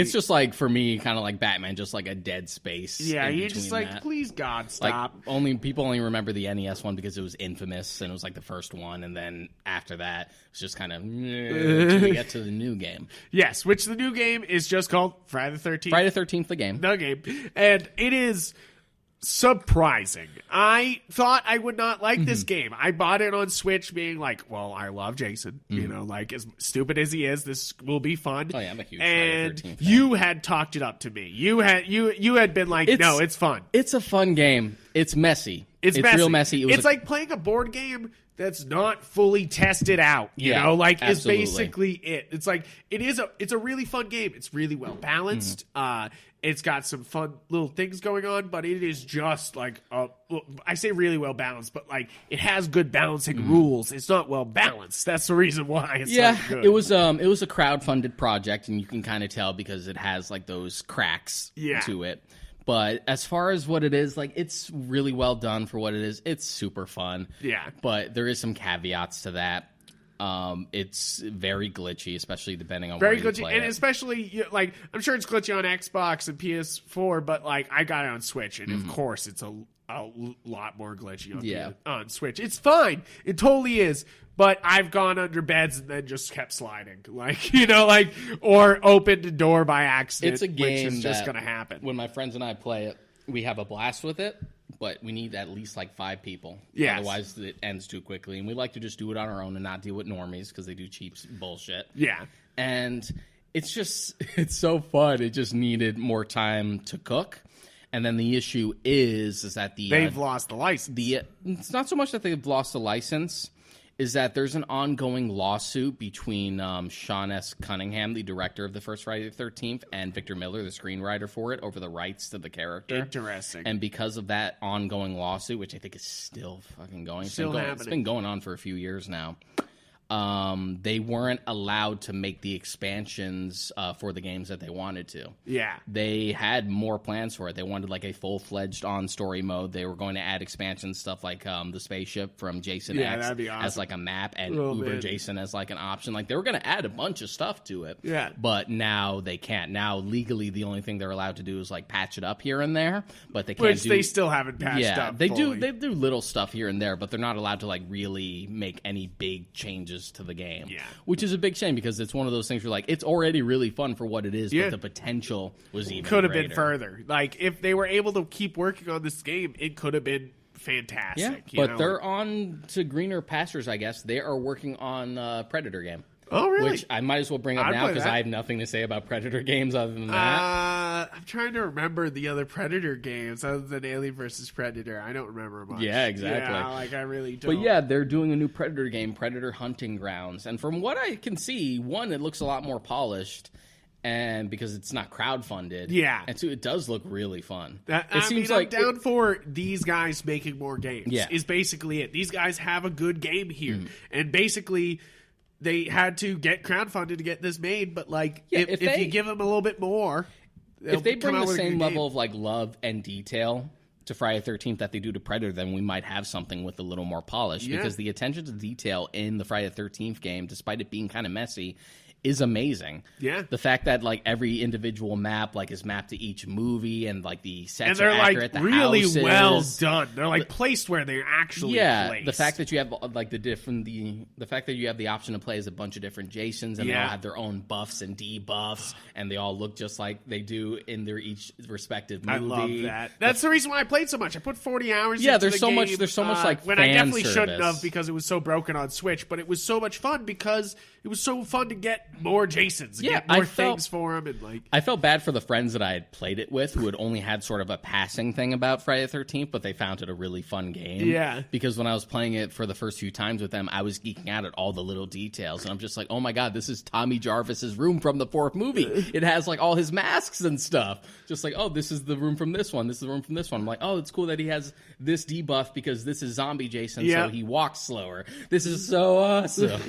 C: It's just like, for me, kind of like Batman, just like a dead space.
B: Yeah, you're just like,
C: that.
B: Please God, stop.
C: People only remember the NES one because it was infamous and it was like the first one, and then after that it's just kind of until we get to the new game.
B: Yes, which the new game is just called Friday the 13th.
C: Friday the 13th, the game.
B: The game. And it is surprising. I thought I would not like this game. I bought it on Switch being like, well, I love Jason. You know, like, as stupid as he is, this will be fun.
C: Oh yeah, I'm a huge
B: and
C: Friday the 13th fan.
B: You had talked it up to me. You had been like, no, it's fun.
C: It's a fun game. It's messy.
B: It's
C: messy.
B: real messy. It's like playing a board game that's not fully tested out. You know, like, absolutely. It's basically it. It's like it's a really fun game. It's really well balanced. It's got some fun little things going on, but it is just like I say really well balanced, but like it has good balancing rules. It's not well balanced. That's the reason why it's not good.
C: It was a crowdfunded project, and you can kind of tell because it has like those cracks to it. But as far as what it is, like, it's really well done for what it is. It's super fun. Yeah. But there is some caveats to that. It's very glitchy, especially depending on where you play it.
B: And especially, like, I'm sure it's glitchy on Xbox and PS4, but, like, I got it on Switch, and of course it's a lot more glitchy on Switch. It's fine. It totally is. But I've gone under beds and then just kept sliding. Like, you know, like, or opened a door by accident.
C: It's a game
B: which is just going to happen.
C: When my friends and I play it, we have a blast with it, but we need at least like 5 people.
B: Yes.
C: Otherwise, it ends too quickly. And we like to just do it on our own and not deal with normies because they do cheap bullshit.
B: Yeah.
C: And it's so fun. It just needed more time to cook. And then the issue is that
B: they've lost the license.
C: It's not so much that they've lost the license, is that there's an ongoing lawsuit between Sean S. Cunningham, the director of the first Friday the 13th, and Victor Miller, the screenwriter for it, over the rights to the character.
B: Interesting.
C: And because of that ongoing lawsuit, which I think is still fucking going, it's been going on for a few years now, they weren't allowed to make the expansions for the games that they wanted to. Yeah. They had more plans for it. They wanted like a full-fledged on-story mode. They were going to add expansion stuff like the spaceship from Jason X
B: that'd be awesome.
C: as like a map, and Uber Jason as like an option. Like, they were going to add a bunch of stuff to it. Yeah. But now they can't. Now, legally, the only thing they're allowed to do is like patch it up here and there, but they can't
B: Which they still haven't patched up
C: they
B: fully.
C: do little stuff here and there, but they're not allowed to like really make any big changes to the game, which is a big shame because it's one of those things where like it's already really fun for what it is, but the potential was even
B: could have
C: greater.
B: been further. Like, if they were able to keep working on this game, it could have been fantastic.
C: But they're on to greener pastures, I guess. They are working on Predator game.
B: Oh, really?
C: Which I might as well bring up now because I have nothing to say about Predator games other than that.
B: I'm trying to remember the other Predator games other than Alien vs. Predator. I don't remember much.
C: Yeah, exactly.
B: Yeah, like, I really don't.
C: But yeah, they're doing a new Predator game, Predator Hunting Grounds. And from what I can see, one, it looks a lot more polished. And because it's not crowdfunded. Yeah. And two, it does look really fun.
B: I'm down for these guys making more games. Yeah. Is basically it. These guys have a good game here. And basically, they had to get crowdfunded to get this made, but like if you give them a little bit more,
C: if they bring the same level of like love and detail to Friday the 13th that they do to Predator, then we might have something with a little more polish. Because the attention to detail in the Friday the 13th game, despite it being kind of messy, is amazing.
B: Yeah.
C: The fact that like every individual map like is mapped to each movie and like the sets
B: and
C: are
B: they're
C: accurate.
B: like
C: the
B: really
C: houses.
B: well done. They're like placed where they're actually placed.
C: The fact that you have like the fact that you have the option to play as a bunch of different Jasons and they all have their own buffs and debuffs and they all look just like they do in their each respective movie.
B: I love that. That's the reason why I played so much. I put 40 hours.
C: Yeah,
B: into
C: there's
B: the
C: so
B: game,
C: much. There's so much like
B: when
C: fan
B: I definitely
C: service.
B: shouldn't have because it was so broken on Switch. But it was so much fun because it was so fun to get more Jasons. And get more things for him and like.
C: I felt bad for the friends that I had played it with who had only had sort of a passing thing about Friday the 13th, but they found it a really fun game.
B: Yeah.
C: Because when I was playing it for the first few times with them, I was geeking out at all the little details, and I'm just like, oh my god, this is Tommy Jarvis's room from the 4th movie. It has like all his masks and stuff. Just like, oh, this is the room from this one. This is the room from this one. I'm like, oh, it's cool that he has this debuff because this is zombie Jason, so he walks slower. This is so awesome.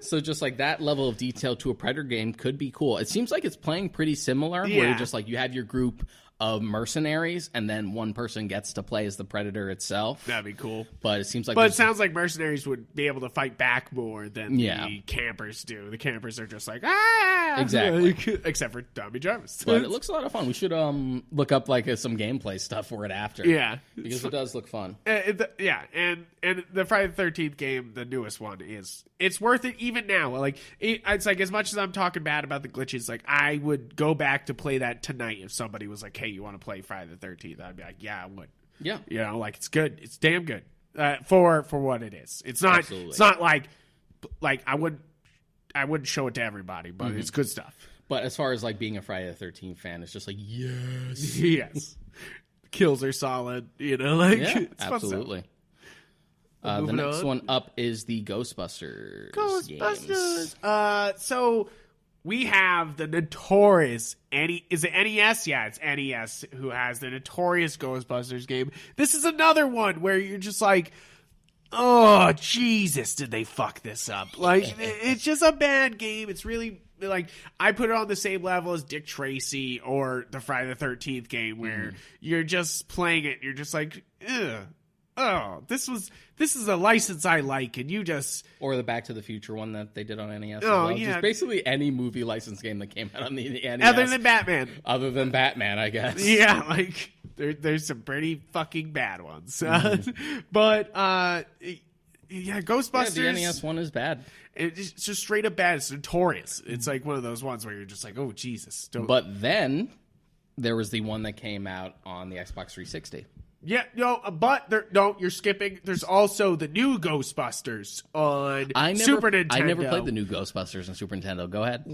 C: So just like that level of detail to a Predator game could be cool. It seems like it's playing pretty similar, where you're just like you have your group of mercenaries, and then one person gets to play as the Predator itself.
B: That'd be cool.
C: But it seems like,
B: it sounds like mercenaries would be able to fight back more than
C: Yeah.
B: the campers do. The campers are just like
C: Exactly.
B: except for Tommy Jarvis.
C: But it looks a lot of fun. We should look up like some gameplay stuff for it after.
B: Yeah,
C: because it does look fun.
B: and the Friday the 13th game, the newest one, it's worth it even now. Like it's like as much as I'm talking bad about the glitches, like I would go back to play that tonight if somebody was like, "Hey, you want to play Friday the 13th?" I'd be like, "Yeah, I would."
C: Yeah,
B: you know, like it's good. It's damn good for what it is. It's not.
C: Absolutely.
B: It's not like I wouldn't show it to everybody, but it's good stuff.
C: But as far as like being a Friday the 13th fan, it's just like yes,
B: yes. Kills are solid. You know, like it's
C: absolutely. The next one up is the Ghostbusters. Games.
B: So we have the notorious is it NES? Yeah, it's NES who has the notorious Ghostbusters game. This is another one where you're just like, oh Jesus, did they fuck this up? Like it's just a bad game. It's really like I put it on the same level as Dick Tracy or the Friday the 13th game where you're just playing it. And you're just like, ugh. Oh, this is a license I like, and you just
C: or the Back to the Future one that they did on NES.
B: Oh,
C: as well.
B: yeah,
C: Just basically any movie license game that came out on the NES,
B: other than Batman,
C: I guess.
B: Yeah, like there's some pretty fucking bad ones, but yeah, Ghostbusters.
C: Yeah, the NES one is bad.
B: It's just straight up bad. It's notorious. It's like one of those ones where you're just like, oh Jesus.
C: But then there was the one that came out on the Xbox 360.
B: Yeah, you're skipping. There's also the new Ghostbusters on Super Nintendo.
C: I never played the new Ghostbusters on Super Nintendo. Go ahead.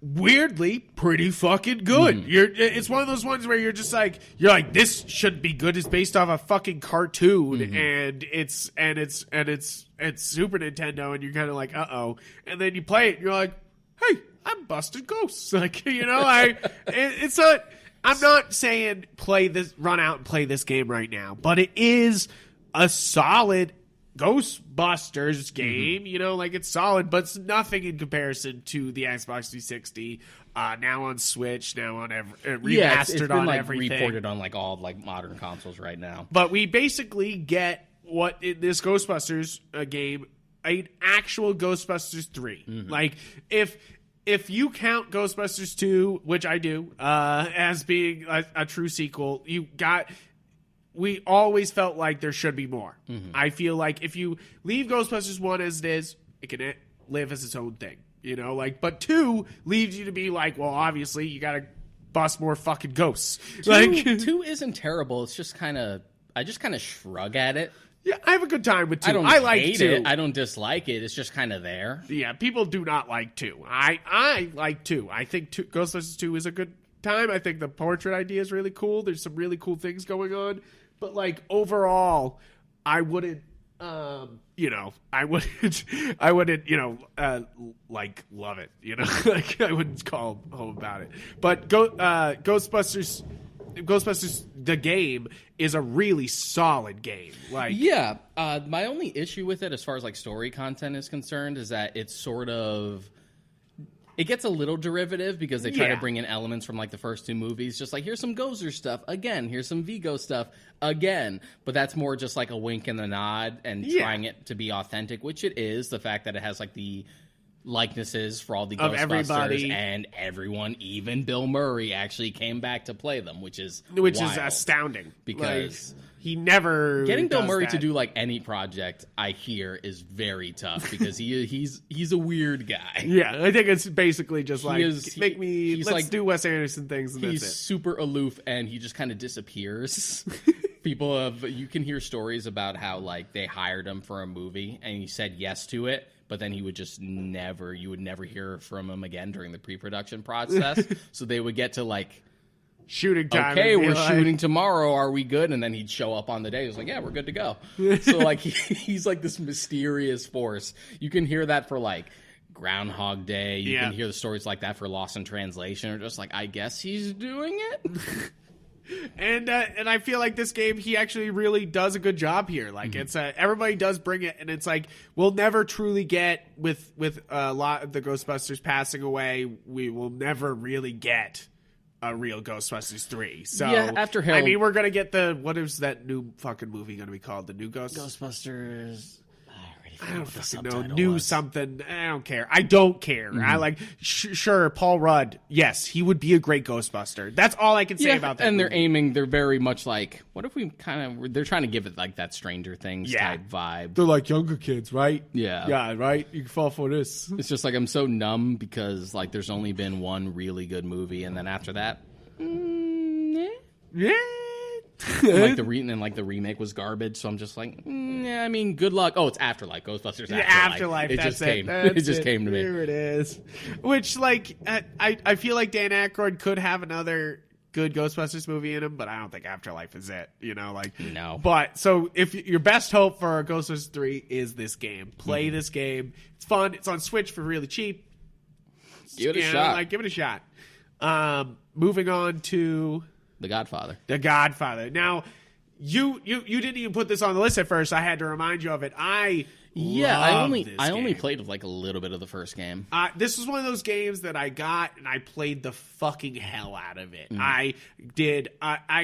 B: Weirdly, pretty fucking good. It's one of those ones where you're like, this should be good. It's based off a fucking cartoon, and it's Super Nintendo, and you're kind of like, uh-oh. And then you play it, and you're like, hey, I'm busting ghosts. Like, I'm not saying run out and play this game right now, but it is a solid Ghostbusters game. It's solid, but it's nothing in comparison to the Xbox 360. Now on Switch, now on remastered
C: it's been,
B: on everything,
C: reported on all modern consoles right now.
B: But we basically get what in this Ghostbusters game, an actual Ghostbusters 3. Like if you count Ghostbusters 2, which I do, as being a true sequel, we always felt like there should be more. I feel like if you leave Ghostbusters 1 as it is, it can live as its own thing. But 2 leaves you to be like, well, obviously you got to bust more fucking ghosts.
C: 2 isn't terrible. It's just I just kind of shrug at it.
B: Yeah, I have a good time with 2.
C: I
B: like
C: hate
B: 2.
C: it. I don't dislike it. It's just kind of there.
B: Yeah, people do not like 2. I like 2. I think Ghostbusters 2 is a good time. I think the portrait idea is really cool. There's some really cool things going on. But overall, I wouldn't I wouldn't love it. I wouldn't call home about it. But Ghostbusters the game is a really solid game.
C: My only issue with it as far as story content is concerned is that it's It gets a little derivative because they try
B: Yeah.
C: to bring in elements from like the first two movies, just like here's some Gozer stuff again, here's some Vigo stuff again, but that's more just like a wink and a nod and trying it to be authentic, which it is. The fact that it has like the likenesses for all the
B: Of
C: Ghostbusters
B: everybody.
C: and everyone, even Bill Murray actually came back to play them, which is
B: Which
C: wild.
B: is astounding.
C: Because
B: Like, he never
C: getting Bill
B: does
C: Murray
B: that.
C: to do like any project, I hear, is very tough because he's a weird guy.
B: Yeah, I think it's basically just like
C: he's
B: let's
C: like-
B: do Wes Anderson things and
C: He's
B: that's it.
C: super aloof and he just kind of disappears. You can hear stories about how like they hired him for a movie and he said yes to it, but then he would just you would never hear from him again during the pre-production process. So they would get to like,
B: Shooting time.
C: okay,
B: and be
C: we're
B: like,
C: shooting tomorrow. Are we good? And then he'd show up on the day. He was like, yeah, we're good to go. So like he's like this mysterious force. You can hear that for like Groundhog Day. You can hear the stories like that for Lost in Translation. Or just like, I guess he's doing it.
B: And I feel like this game, he actually really does a good job here. Like it's everybody does bring it, and it's like we'll never truly get with a lot of the Ghostbusters passing away. We will never really get a real Ghostbusters 3. So
C: Yeah, after Hell-
B: I mean, we're gonna get what is that new fucking movie gonna be called? The new
C: Ghostbusters.
B: I don't fucking know. New something. I don't care. I don't care. I like sure Paul Rudd. Yes, he would be a great Ghostbuster. That's all I can say about that.
C: And
B: movie.
C: they're very much like, what if we they're trying to give it like that Stranger Things type vibe.
B: They're like younger kids, right?
C: Yeah.
B: Yeah, right? You can fall for this.
C: It's just like I'm so numb because like there's only been one really good movie, and then after that,
B: Yeah.
C: like the remake was garbage. So I'm just like, yeah. I mean, good luck. Oh, it's Afterlife. Ghostbusters Afterlife. It
B: that's
C: just came.
B: That's
C: it just came to me.
B: Here it is. Which, like, I feel like Dan Aykroyd could have another good Ghostbusters movie in him, but I don't think Afterlife is it. You know, like
C: No.
B: But so if your best hope for Ghostbusters 3 is this game, play this game. It's fun. It's on Switch for really cheap.
C: Give it a
B: You know,
C: shot.
B: like, give it a shot. Moving on to
C: The Godfather.
B: The Godfather. Now, you didn't even put this on the list at first. I had to remind you of it. I
C: only played like a little bit of the first game.
B: This was one of those games that I got and I played the fucking hell out of it. I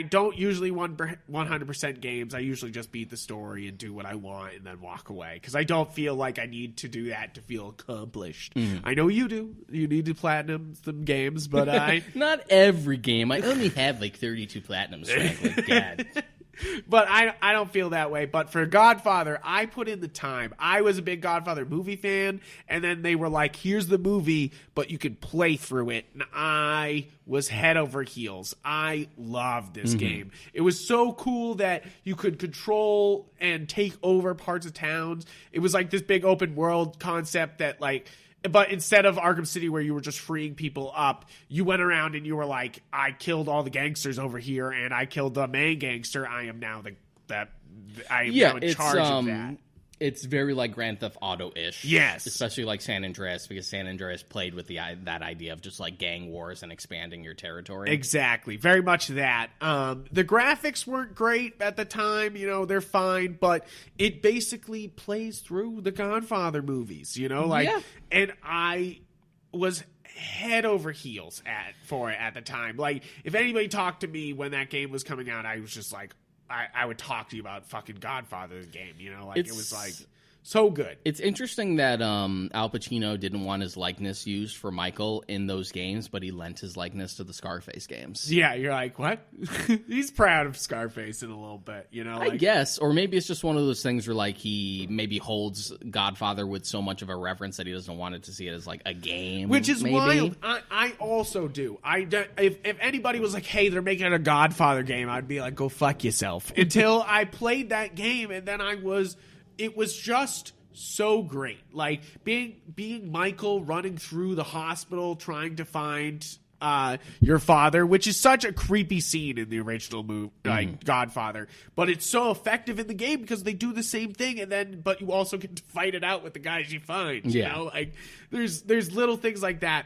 B: don't usually 100% games. I usually just beat the story and do what I want and then walk away because I don't feel like I need to do that to feel accomplished. I know you do. You need to platinum some games, but I
C: Not every game. I only have like 32 platinums, frankly. God.
B: But I don't feel that way. But for Godfather, I put in the time. I was a big Godfather movie fan, and then they were like, here's the movie, but you can play through it. And I was head over heels. I loved this game. It was so cool that you could control and take over parts of towns. It was like this big open world concept that like... But instead of Arkham City where you were just freeing people up, you went around and you were like, I killed all the gangsters over here and I killed the main gangster. I am now now in charge of that.
C: It's very like Grand Theft Auto-ish.
B: Yes.
C: Especially like San Andreas, because San Andreas played with that idea of just like gang wars and expanding your territory.
B: Exactly. Very much that. The graphics weren't great at the time, you know, they're fine, but it basically plays through the Godfather movies, you know, like, and I was head over heels for it at the time. Like, if anybody talked to me when that game was coming out, I was just like, I would talk to you about fucking Godfather the game, you know, like it was like so good.
C: It's interesting that Al Pacino didn't want his likeness used for Michael in those games, but he lent his likeness to the Scarface games.
B: Yeah, you're like, what? He's proud of Scarface in a little bit, you know?
C: I guess, or maybe it's just one of those things where like he maybe holds Godfather with so much of a reverence that he doesn't want it to see it as like a game,
B: which is
C: maybe.
B: wild. I also do. If anybody was like, hey, they're making a Godfather game, I'd be like, go fuck yourself. Until I played that game, and then it was just so great. Like being Michael running through the hospital trying to find your father, which is such a creepy scene in the original movie, like Godfather, but it's so effective in the game because they do the same thing, but you also get to fight it out with the guys you find. You know, like there's little things like that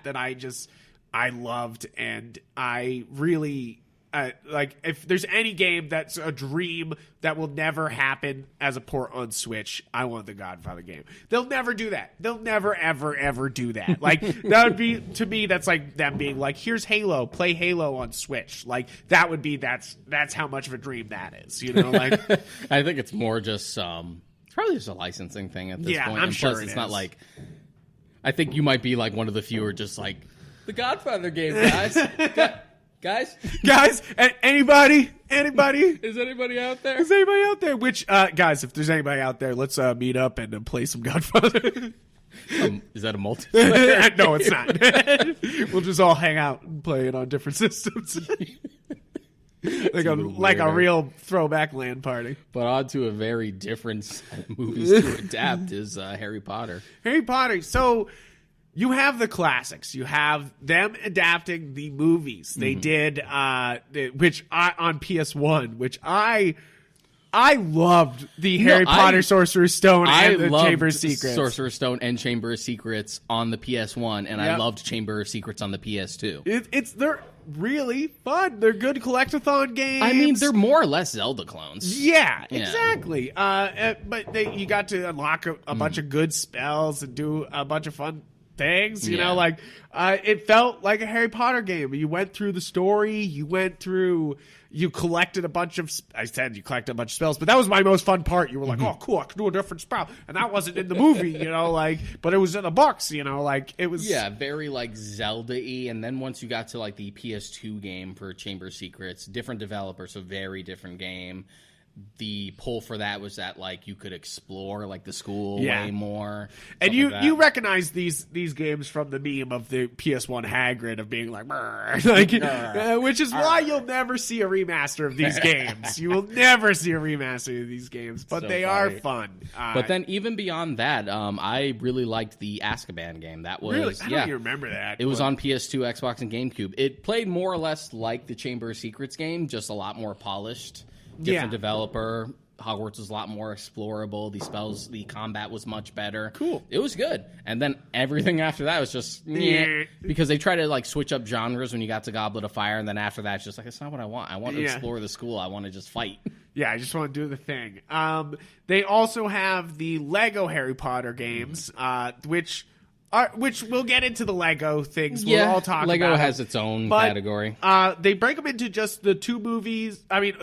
B: I loved, and I really like if there's any game that's a dream that will never happen as a port on Switch, I want the Godfather game. They'll never do that. They'll never, ever, ever do that. Like, that would be, to me, that's like them being like, here's Halo, play Halo on Switch. Like, that would be, that's how much of a dream that is, you know? Like,
C: I think it's more just, it's probably just a licensing thing at this point.
B: I'm
C: and
B: sure
C: plus, it's not like, I think you might be like one of the few who are just like, the Godfather game, guys. Guys,
B: anybody?
C: Is anybody out there?
B: Is anybody out there? Which, guys, if there's anybody out there, let's meet up and play some Godfather.
C: Is that a multiplayer?
B: No, it's not. We'll just all hang out and play it on different systems. like a real throwback LAN party.
C: But on to a very different set of movies to adapt is Harry Potter.
B: Harry Potter. So you have the classics. You have them adapting the movies. They did, on PS1, which I loved the Harry Potter Sorcerer's Stone and the Chamber of Secrets.
C: Sorcerer's Stone and Chamber of Secrets on the PS1, and I loved Chamber of Secrets on the PS2.
B: They're really fun. They're good collectathon games.
C: I mean, they're more or less Zelda clones.
B: Yeah, exactly. But you got to unlock a bunch of good spells and do a bunch of fun things, you know, like it felt like a Harry Potter game. You went through the story, you collected a bunch of spells, but that was my most fun part. You were like, oh cool, I can do a different spell, and that wasn't in the movie, you know, like, but it was in the books, you know, like it was
C: very like Zelda-y. And then once you got to like the PS2 game for Chamber of Secrets, different developers, so very different game. The pull for that was that like you could explore like the school way more,
B: and you recognize these games from the meme of the PS1 Hagrid of being like, which is why you'll never see a remaster of these games. You will never see a remaster of these games, but they are fun.
C: But then even beyond that, I really liked the Azkaban game. That was
B: really? I don't even remember that.
C: It was on PS2, Xbox, and GameCube. It played more or less like the Chamber of Secrets game, just a lot more polished. Different developer. Hogwarts was a lot more explorable. The combat was much better.
B: Cool.
C: It was good. And then everything after that was just because they try to like switch up genres when you got to Goblet of Fire, and then after that it's just like, it's not what I want. I want to explore the school. I want to just fight.
B: Yeah, I just want to do the thing. They also have the Lego Harry Potter games, which we'll get into the Lego things. We'll all talk
C: Lego
B: about
C: has its own category.
B: They break them into just the two movies. I mean,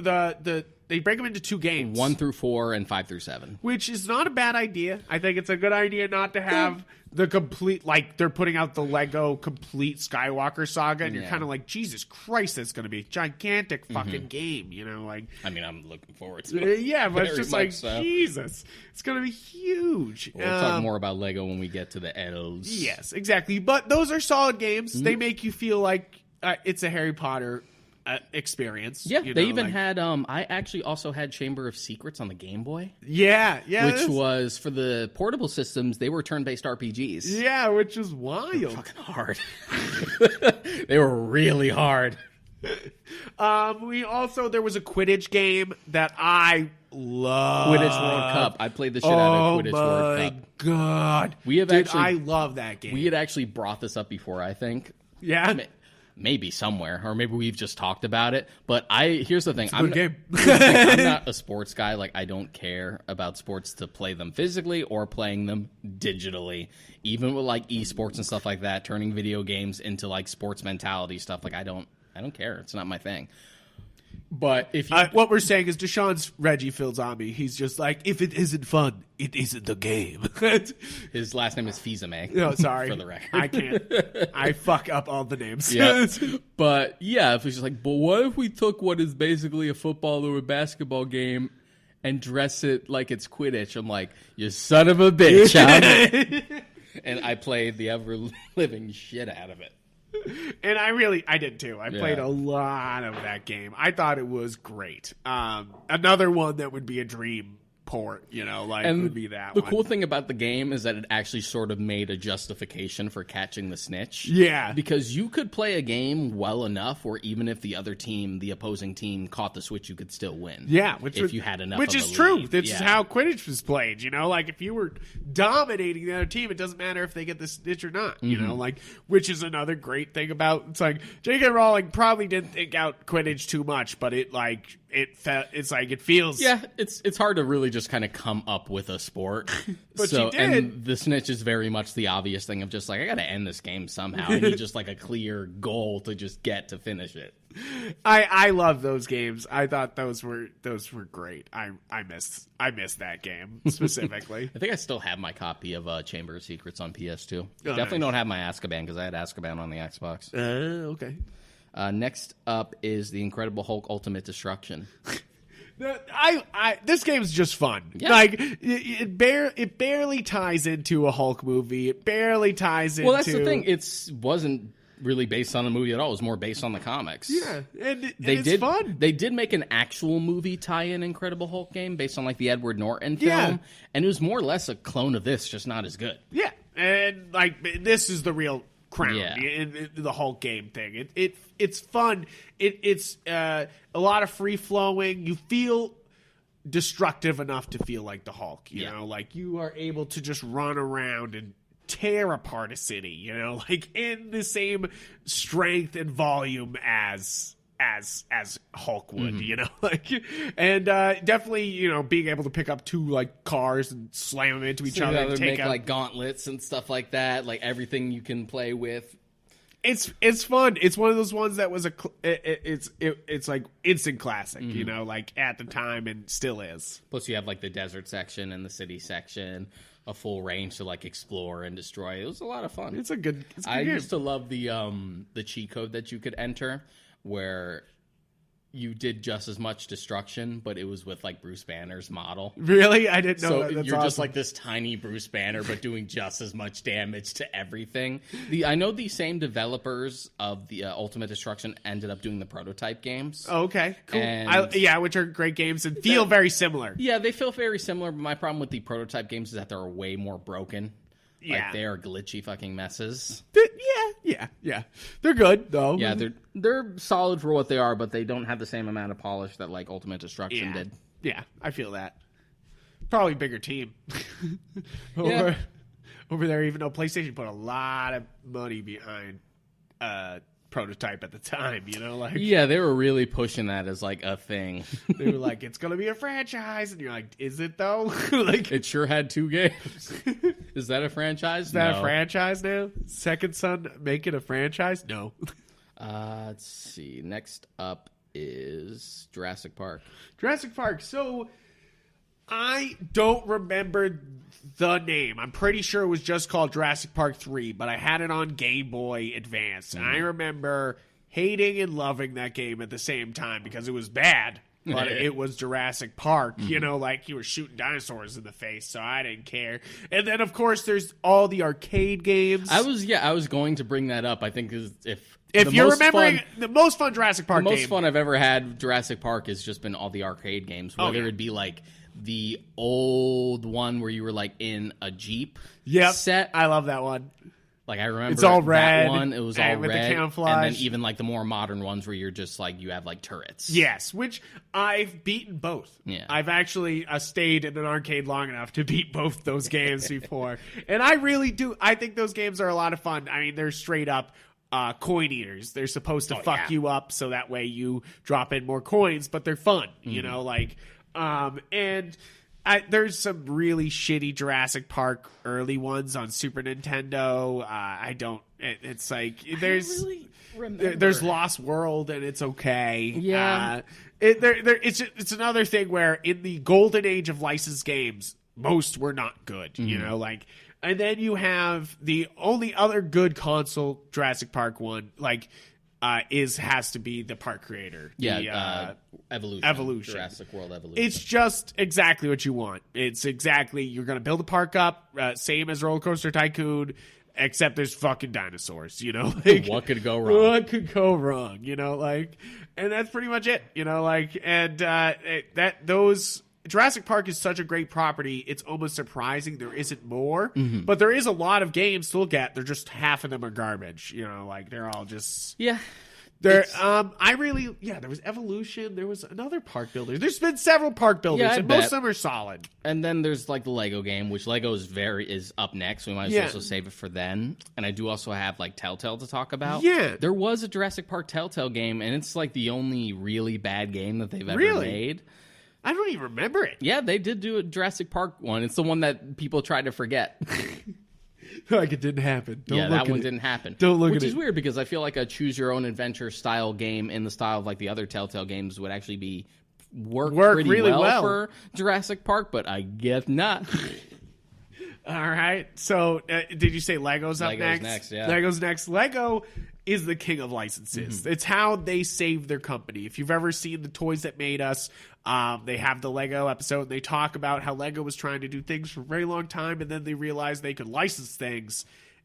B: they break them into two games.
C: 1 through 4 and 5 through 7.
B: Which is not a bad idea. I think it's a good idea not to have the complete, like, they're putting out the Lego complete Skywalker saga, and you're kind of like, Jesus Christ, that's going to be a gigantic fucking game, you know? Like,
C: I mean, I'm looking forward to it.
B: Yeah, but it's just like, Jesus, it's going to be huge.
C: We'll talk more about Lego when we get to the elves.
B: Yes, exactly. But those are solid games. They make you feel like it's a Harry Potter experience.
C: Yeah, they even had I actually also had Chamber of Secrets on the Game Boy.
B: Yeah,
C: which was for the portable systems. They were turn-based RPGs.
B: Yeah, which is wild.
C: They were fucking hard. They were really hard.
B: There was a Quidditch game that I love.
C: Quidditch World Cup. I played the shit out of Quidditch World Cup.
B: Oh my god, I love that game.
C: We had actually brought this up before, I think.
B: Yeah.
C: Maybe somewhere, or maybe we've just talked about it. But here's the thing:
B: I'm
C: not a sports guy. Like, I don't care about sports to play them physically or playing them digitally. Even with like esports and stuff like that, turning video games into like sports mentality stuff. Like, I don't care. It's not my thing. But if you,
B: what we're saying is Deshaun's Reggie Fils-Aimé. He's just like, if it isn't fun, it isn't the game.
C: His last name is Fils-Aimé.
B: No, sorry.
C: For the record.
B: I can't. I fuck up all the names.
C: Yeah. But yeah, if it's just like, but what if we took what is basically a football or a basketball game and dress it like it's Quidditch? I'm like, you son of a bitch. And I played the ever-living shit out of it.
B: And I did too. I played a lot of that game. I thought it was great. Another one that would be a dream port, like
C: And
B: would be that
C: the
B: one.
C: cool thing about the game is that it actually sort of made a justification for catching the snitch.
B: Yeah.
C: Because you could play a game well enough where even if the opposing team caught the switch, you could still win.
B: Yeah,
C: if you had enough
B: which
C: of
B: is
C: a
B: true.
C: lead.
B: This is how Quidditch was played, like if you were dominating the other team, it doesn't matter if they get the snitch or not, like, which is another great thing about, it's like, J.K. Rowling probably didn't think out Quidditch too much, but it feels...
C: Yeah, it's hard to really just kind of come up with a sport.
B: But she did.
C: And the snitch is very much the obvious thing of just like, I gotta end this game somehow. I need just like a clear goal to just get to finish it.
B: I love those games. I thought those were great. I miss that game specifically.
C: I think I still have my copy of Chamber of Secrets on PS2.
B: Oh,
C: Definitely
B: nice.
C: don't have my Azkaban because I had Azkaban on the Xbox.
B: Okay.
C: Next up is the Incredible Hulk Ultimate Destruction.
B: This game's just fun.
C: Yeah.
B: Like it barely ties into a Hulk movie. It barely ties into.
C: Well, that's the thing. It wasn't really based on the movie at all. It was more based on the comics.
B: Yeah, and
C: They
B: it's
C: did
B: fun.
C: They did make an actual movie tie-in Incredible Hulk game based on like the Edward Norton film,
B: Yeah.
C: and it was more or less a clone of this, just not as good.
B: Yeah, and like this is the real crown,
C: Yeah.
B: in the Hulk game thing. It's fun. It's a lot of free flowing. You feel destructive enough to feel like the Hulk. You know, like you are able to just run around and tear apart a city. Like in the same strength and volume as Hulk would, like, and definitely, being able to pick up two like cars and slam them into each other and take
C: make
B: out
C: like gauntlets and stuff like that, like everything you can play with.
B: It's fun. It's one of those ones that was it's like instant classic, like at the time and still is.
C: Plus, you have like the desert section and the city section, a full range to like explore and destroy. It was a lot of fun.
B: It's a good
C: I
B: game.
C: used to love the cheat code that you could enter, where you did just as much destruction, but it was with like Bruce Banner's model.
B: Really? I didn't know
C: So
B: that. That's
C: you're just
B: awesome.
C: like this tiny Bruce Banner, but doing just as much damage to everything. I know the same developers of the Ultimate Destruction ended up doing the prototype games.
B: Oh, okay, cool.
C: And-
B: Which are great games and feel very similar.
C: Yeah, they feel very similar, but my problem with the prototype games is that they're way more broken.
B: Yeah.
C: Like, they are glitchy fucking messes.
B: Yeah. They're good though.
C: Yeah, they're solid for what they are, but they don't have the same amount of polish that, like, Ultimate Destruction did.
B: Yeah, I feel that. Probably bigger team.
C: Yeah.
B: Over there, even though PlayStation put a lot of money behind prototype at the time, like
C: Yeah, they were really pushing that as, like, a thing.
B: they were like, it's gonna be a franchise, and you're like, is it though? Like,
C: It sure had 2 games. Is that a franchise?
B: is that a franchise now? Second Son make it a franchise? No.
C: Let's see. Next up is Jurassic Park.
B: Jurassic Park. So I don't remember the name. I'm pretty sure it was just called Jurassic Park 3, but I had it on Game Boy Advance. And I remember hating and loving that game at the same time because it was bad, but it was Jurassic Park. Like you were shooting dinosaurs in the face, so I didn't care. And then, of course, there's all the arcade games.
C: I was going to bring that up. I think if
B: you're remembering the most fun Jurassic Park
C: the
B: game.
C: most fun I've ever had with Jurassic Park has just been all the arcade games, whether it be like the old one where you were like in a Jeep set.
B: I love that one.
C: Like, I remember
B: It's all
C: that
B: red,
C: one. It was all
B: and with the
C: red.
B: camouflage.
C: And then even like the more modern ones where you're just like, you have like turrets.
B: Yes, which I've beaten both.
C: Yeah.
B: I've actually stayed in an arcade long enough to beat both those games before. And I really do. I think those games are a lot of fun. I mean, they're straight up coin eaters. They're supposed to fuck you up so that way you drop in more coins, but they're fun, and there's some really shitty Jurassic Park early ones on Super Nintendo. It's like there's Lost World and it's okay.
C: Yeah.
B: It's another thing where in the golden age of licensed games, most were not good, and then you have the only other good console Jurassic Park one, has to be the park creator. Evolution.
C: Jurassic World Evolution.
B: It's just exactly what you want. It's exactly, you're going to build a park up, same as Roller Coaster Tycoon, except there's fucking dinosaurs,
C: What could go wrong?
B: What could go wrong, and that's pretty much it, Jurassic Park is such a great property, it's almost surprising there isn't more. But there is a lot of games to look at. They're just half of them are garbage. You know, like they're all just There was Evolution. There was another park builder. There's been several park builders, and most of them are solid.
C: And then there's like the Lego game, which Lego is up next. So we might as well also save it for then. And I do also have like Telltale to talk about. Yeah, there was a Jurassic Park Telltale game, and it's like the only really bad game that they've ever made.
B: I don't even remember it.
C: Yeah, they did do a Jurassic Park one. It's the one that people try to forget.
B: Like it didn't happen.
C: That one didn't happen.
B: Don't look at it.
C: Which is weird because I feel like a choose-your-own-adventure style game in the style of like the other Telltale games would actually work pretty really well for Jurassic Park, but I guess not.
B: All right. So did you say Lego's up next? Lego's next. Lego is the king of licenses. It's how they save their company. If you've ever seen The Toys That Made Us, they have the Lego episode, and they talk about how Lego was trying to do things for a very long time, and then they realized they could license things.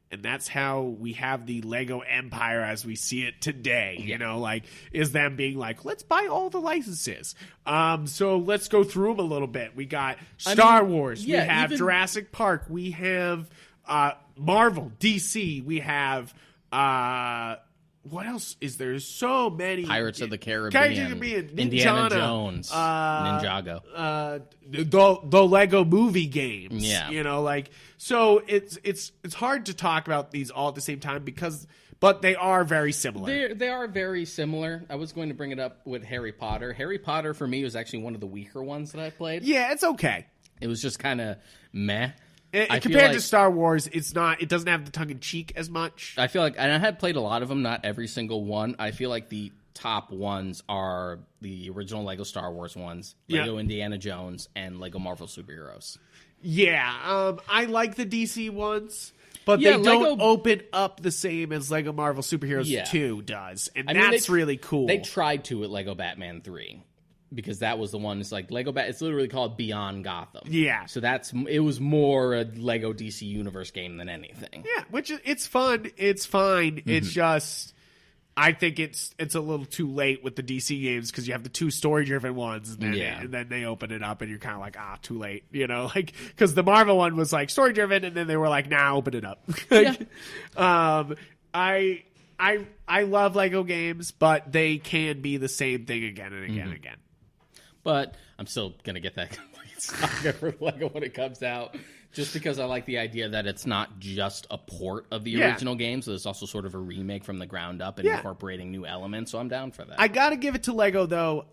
B: And that's how we have the Lego empire as we see it today. You know, like, is them being like, let's buy all the licenses. So let's go through them a little bit. We got Star Wars. We have Jurassic Park. We have Marvel, DC. We have... what else is there? So many.
C: Pirates of the Caribbean. Indiana Jones. Ninjago.
B: The Lego movie games. Yeah. You know, like, so it's hard to talk about these all at the same time but they are very similar.
C: They are very similar. I was going to bring it up with Harry Potter. Harry Potter for me was actually one of the weaker ones that I played.
B: Yeah, it's okay.
C: It was just kind of meh.
B: Compared to Star Wars, it doesn't have the tongue-in-cheek as much.
C: I feel like, and I had played a lot of them, not every single one. I feel like the top ones are the original Lego Star Wars ones, Lego Indiana Jones, and Lego Marvel Superheroes.
B: Yeah, I like the DC ones, but they don't open up the same as Lego Marvel Superheroes 2 does, and that's really cool.
C: They tried to with Lego Batman 3. Because that was the one. It's like Lego it's literally called Beyond Gotham. Yeah. So it was more a Lego DC Universe game than anything.
B: Yeah, which it's fun. It's fine. It's just, I think it's a little too late with the DC games because you have the two story-driven ones, and then they open it up, and you're kind of like, too late. You know, like, because the Marvel one was like story-driven, and then they were like, open it up. I love Lego games, but they can be the same thing again and again and again.
C: But I'm still going to get that complete saga for Lego when it comes out, just because I like the idea that it's not just a port of the original game, so it's also sort of a remake from the ground up and incorporating new elements, so I'm down for that.
B: I got to give it to Lego, though.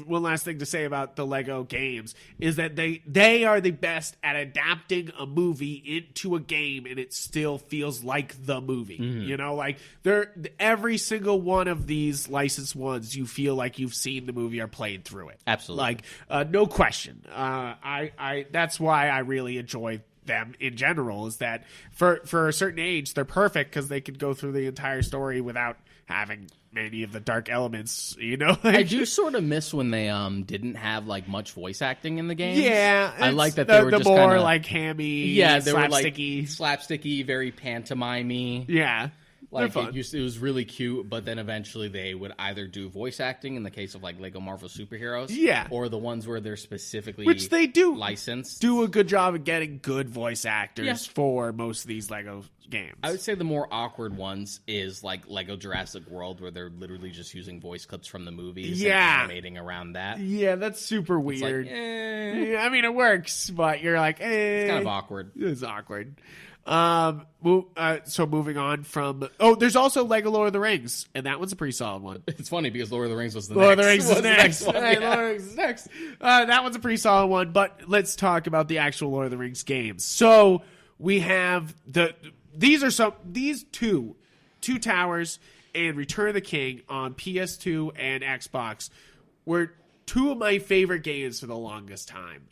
B: One last thing to say about the Lego games is that they are the best at adapting a movie into a game, and it still feels like the movie. You know, like every single one of these licensed ones, you feel like you've seen the movie or played through it.
C: Absolutely.
B: Like, no question. That's why I really enjoy them in general, is that for a certain age they're perfect because they could go through the entire story without having many of the dark elements, you know.
C: I do sort of miss when they didn't have like much voice acting in the game. I like that
B: they
C: were just
B: more
C: kinda,
B: like hammy,
C: they
B: slapsticky.
C: were like slapsticky, very pantomime-y.
B: Yeah.
C: Like it was really cute, but then eventually they would either do voice acting in the case of like Lego Marvel Superheroes, or the ones where they're specifically
B: which they do
C: licensed.
B: Do a good job of getting good voice actors for most of these Lego games.
C: I would say the more awkward ones is like Lego Jurassic World, where they're literally just using voice clips from the movies and animating around that.
B: Yeah, that's super weird.
C: Like,
B: I mean, it works, but you're like,
C: it's kind of awkward.
B: It's awkward. So moving on from there's also Lego Lord of the Rings, and that one's a pretty solid one.
C: It's funny because Lord of the Rings was the
B: Lord
C: next.
B: Lord of the Rings is next.
C: Lord of
B: the Rings is next. That one's a pretty solid one, but let's talk about the actual Lord of the Rings games. So we have these two Towers and Return of the King on PS2 and Xbox were two of my favorite games for the longest time.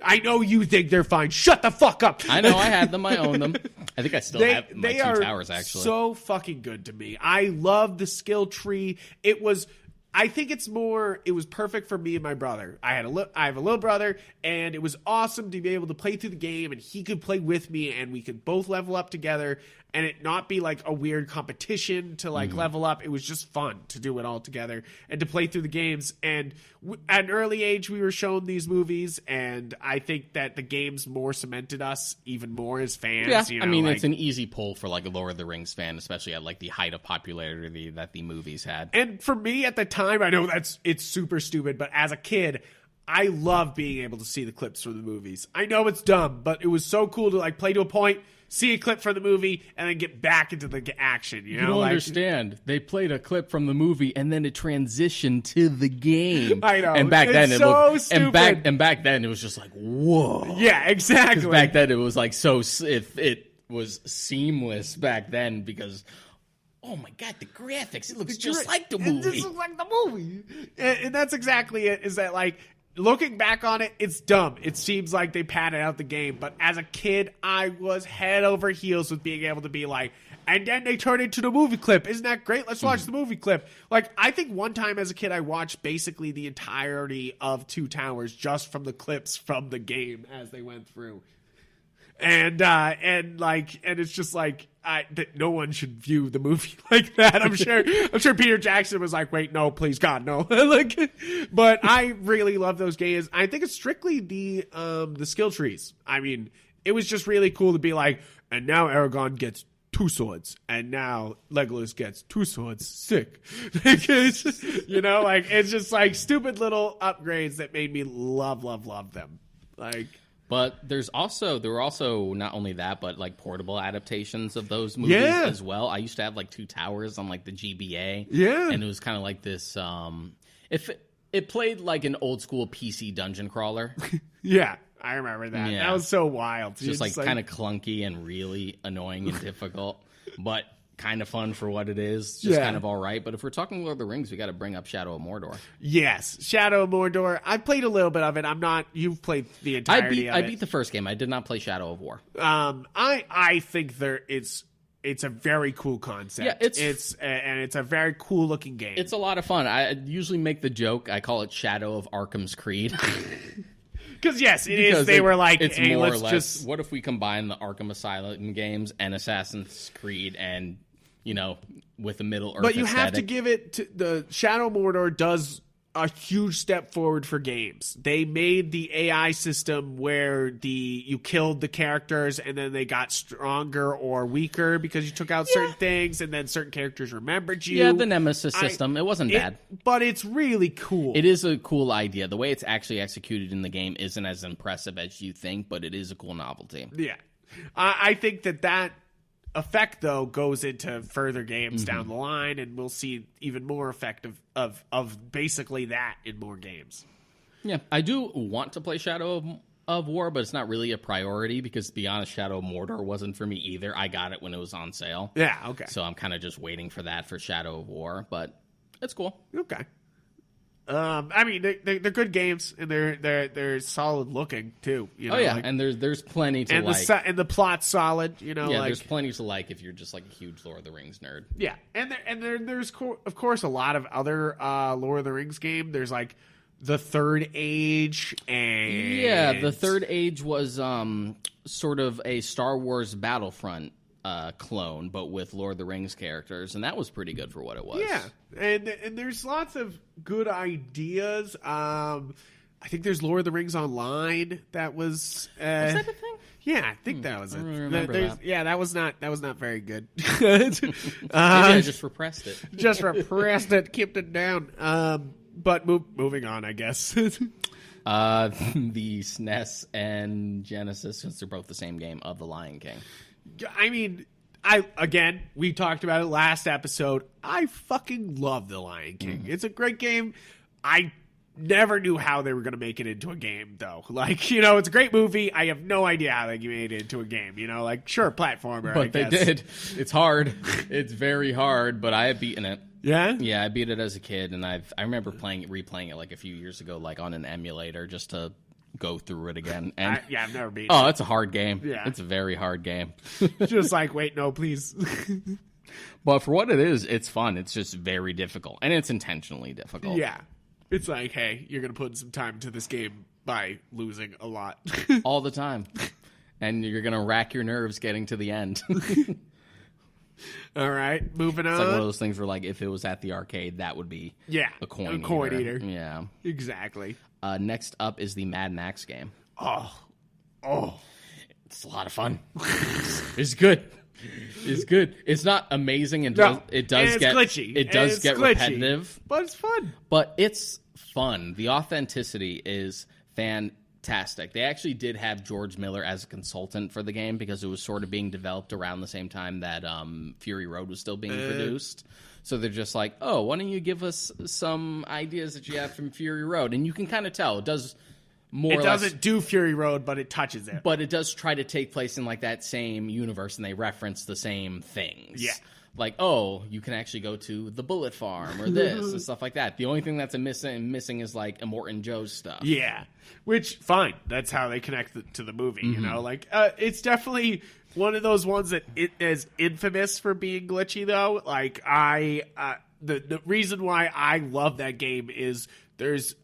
B: I know you think they're fine. Shut the fuck up.
C: I know I had them. I own them. I think I still have my two towers, actually.
B: So fucking good to me. I love the skill tree. It was perfect for me and my brother. I have a little brother, and it was awesome to be able to play through the game, and he could play with me, and we could both level up together. and it not be like a weird competition to like level up. It was just fun to do it all together and to play through the games. And at an early age, we were shown these movies, and I think that the games more cemented us even more as fans.
C: Yeah,
B: you know,
C: I mean,
B: like,
C: it's an easy pull for like a Lord of the Rings fan, especially at like the height of popularity that the movies had.
B: and for me at the time, I know it's super stupid, but as a kid, I love being able to see the clips from the movies. I know it's dumb, but it was so cool to like play to a point, see a clip from the movie, and then get back into the action. You know,
C: don't
B: like,
C: understand. They played a clip from the movie and then it transitioned to the game.
B: I know.
C: And back then
B: It's
C: it
B: so
C: looked,
B: stupid.
C: and back then it was just like, whoa.
B: Yeah, exactly.
C: Because back then it was like it was seamless back then because, oh my god, the graphics, it looks just like the
B: It
C: movie.
B: just looks like the movie. And that's exactly it, is that like, looking back on it, it's dumb. It seems like they padded out the game, but as a kid, I was head over heels with being able to be like, and then they turn into the movie clip. Isn't that great? Let's watch the movie clip. Like, I think one time as a kid, I watched basically the entirety of Two Towers just from the clips from the game as they went through. And it's just like, that no one should view the movie like that. I'm sure Peter Jackson was like, wait, no, please, God, no. But I really love those games. I think it's strictly the skill trees. I mean, it was just really cool to be like, and now Aragorn gets 2 swords, and now Legolas gets 2 swords. Sick. You know, like, it's just like stupid little upgrades that made me love them. Like,
C: But there were also not only that, but like portable adaptations of those movies as well. I used to have like Two Towers on like the GBA.
B: Yeah.
C: And it was kind of like this, if it played like an old school PC dungeon crawler.
B: yeah, I remember that.
C: Yeah.
B: That was so wild.
C: Just like kind of clunky and really annoying and difficult, but kind of fun for what it is. Just kind of all right. But if we're talking Lord of the Rings, we got to bring up Shadow of Mordor.
B: Yes, Shadow of Mordor. I played a little bit of it. You've played the entirety of it.
C: I beat the first game. I did not play Shadow of War.
B: I think it's a very cool concept.
C: Yeah,
B: it's a very cool looking game.
C: It's a lot of fun. I usually make the joke. I call it Shadow of Arkham's Creed.
B: Because yes, it is. They were like,
C: it's
B: hey,
C: more
B: let's
C: or less.
B: just.
C: What if we combine the Arkham Asylum games and Assassin's Creed, and with the Middle Earth?
B: But you have to
C: aesthetic?
B: give it to the Shadow of Mordor does a huge step forward for games. They made the AI system where you killed the characters and then they got stronger or weaker because you took out certain things, and then certain characters remembered you.
C: Yeah, the Nemesis system. It wasn't bad.
B: But it's really cool.
C: It is a cool idea. The way it's actually executed in the game isn't as impressive as you think, but it is a cool novelty.
B: Yeah. I think that effect, though, goes into further games down the line, and we'll see even more effect of basically that in more games.
C: Yeah, I do want to play Shadow of War, but it's not really a priority because, to be honest, Shadow of Mordor wasn't for me either. I got it when it was on sale.
B: Yeah, okay.
C: So I'm kind of just waiting for that for Shadow of War, but it's cool.
B: Okay. I mean, they're good games, and they're solid looking too. You know,
C: and there's plenty to
B: and
C: like.
B: and the plot's solid. You know,
C: there's plenty to like if you're just like a huge Lord of the Rings nerd.
B: Yeah, there's of course a lot of other Lord of the Rings game. There's like the Third Age, and
C: the Third Age was sort of a Star Wars Battlefront clone, but with Lord of the Rings characters, and that was pretty good for what it was.
B: Yeah, and there's lots of good ideas. I think there's Lord of the Rings Online. That was
C: that a thing?
B: Yeah, I think that was it.
C: I don't remember that.
B: Yeah, that was not very good.
C: Maybe I just repressed it.
B: Just repressed it, kept it down. But moving on, I guess.
C: The SNES and Genesis, since they're both the same game, of The Lion King.
B: I mean, we talked about it last episode. I fucking love The Lion King. It's a great game. I never knew how they were going to make it into a game, though. Like, it's a great movie. I have no idea how they made it into a game. Like, sure, platformer.
C: But they did. It's hard. It's very hard, but I have beaten it.
B: Yeah?
C: Yeah, I beat it as a kid, and I remember replaying it like a few years ago, like on an emulator, just to go through it again. And
B: I've never beaten
C: it. It's a hard game.
B: Yeah.
C: It's a very hard game.
B: Just like, wait, no, please.
C: But for what it is, it's fun. It's just very difficult, and it's intentionally difficult.
B: Yeah. It's like, hey, you're going to put some time into this game by losing a lot.
C: All the time. And you're going to rack your nerves getting to the end.
B: All right, moving on.
C: It's like one of those things where, like, if it was at the arcade, that would be a coin eater. Yeah.
B: Exactly.
C: Next up is the Mad Max game.
B: Oh.
C: It's a lot of fun. It's good. It's good. It's not amazing, and it does get
B: glitchy.
C: It does get
B: glitchy,
C: repetitive,
B: but it's fun.
C: But it's fun. The authenticity is fantastic. They actually did have George Miller as a consultant for the game because it was sort of being developed around the same time that Fury Road was still being produced. So they're just like, oh, why don't you give us some ideas that you have from Fury Road? And you can kind of tell it does. It
B: doesn't do Fury Road, but it touches it.
C: But it does try to take place in like that same universe, and they reference the same things.
B: Yeah.
C: Like, oh, you can actually go to the Bullet Farm or this and stuff like that. The only thing that's missing is like Immortan Joe's stuff.
B: Yeah. Which, fine. That's how they connect to the movie, you know? Like, it's definitely one of those ones that it is infamous for being glitchy, though. Like, the reason why I love that game is there's...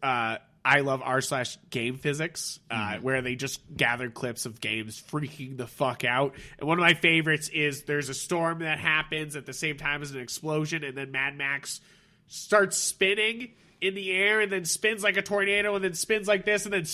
B: I love r/game physics, where they just gather clips of games freaking the fuck out. And one of my favorites is there's a storm that happens at the same time as an explosion, and then Mad Max starts spinning in the air and then spins like a tornado and then spins like this and then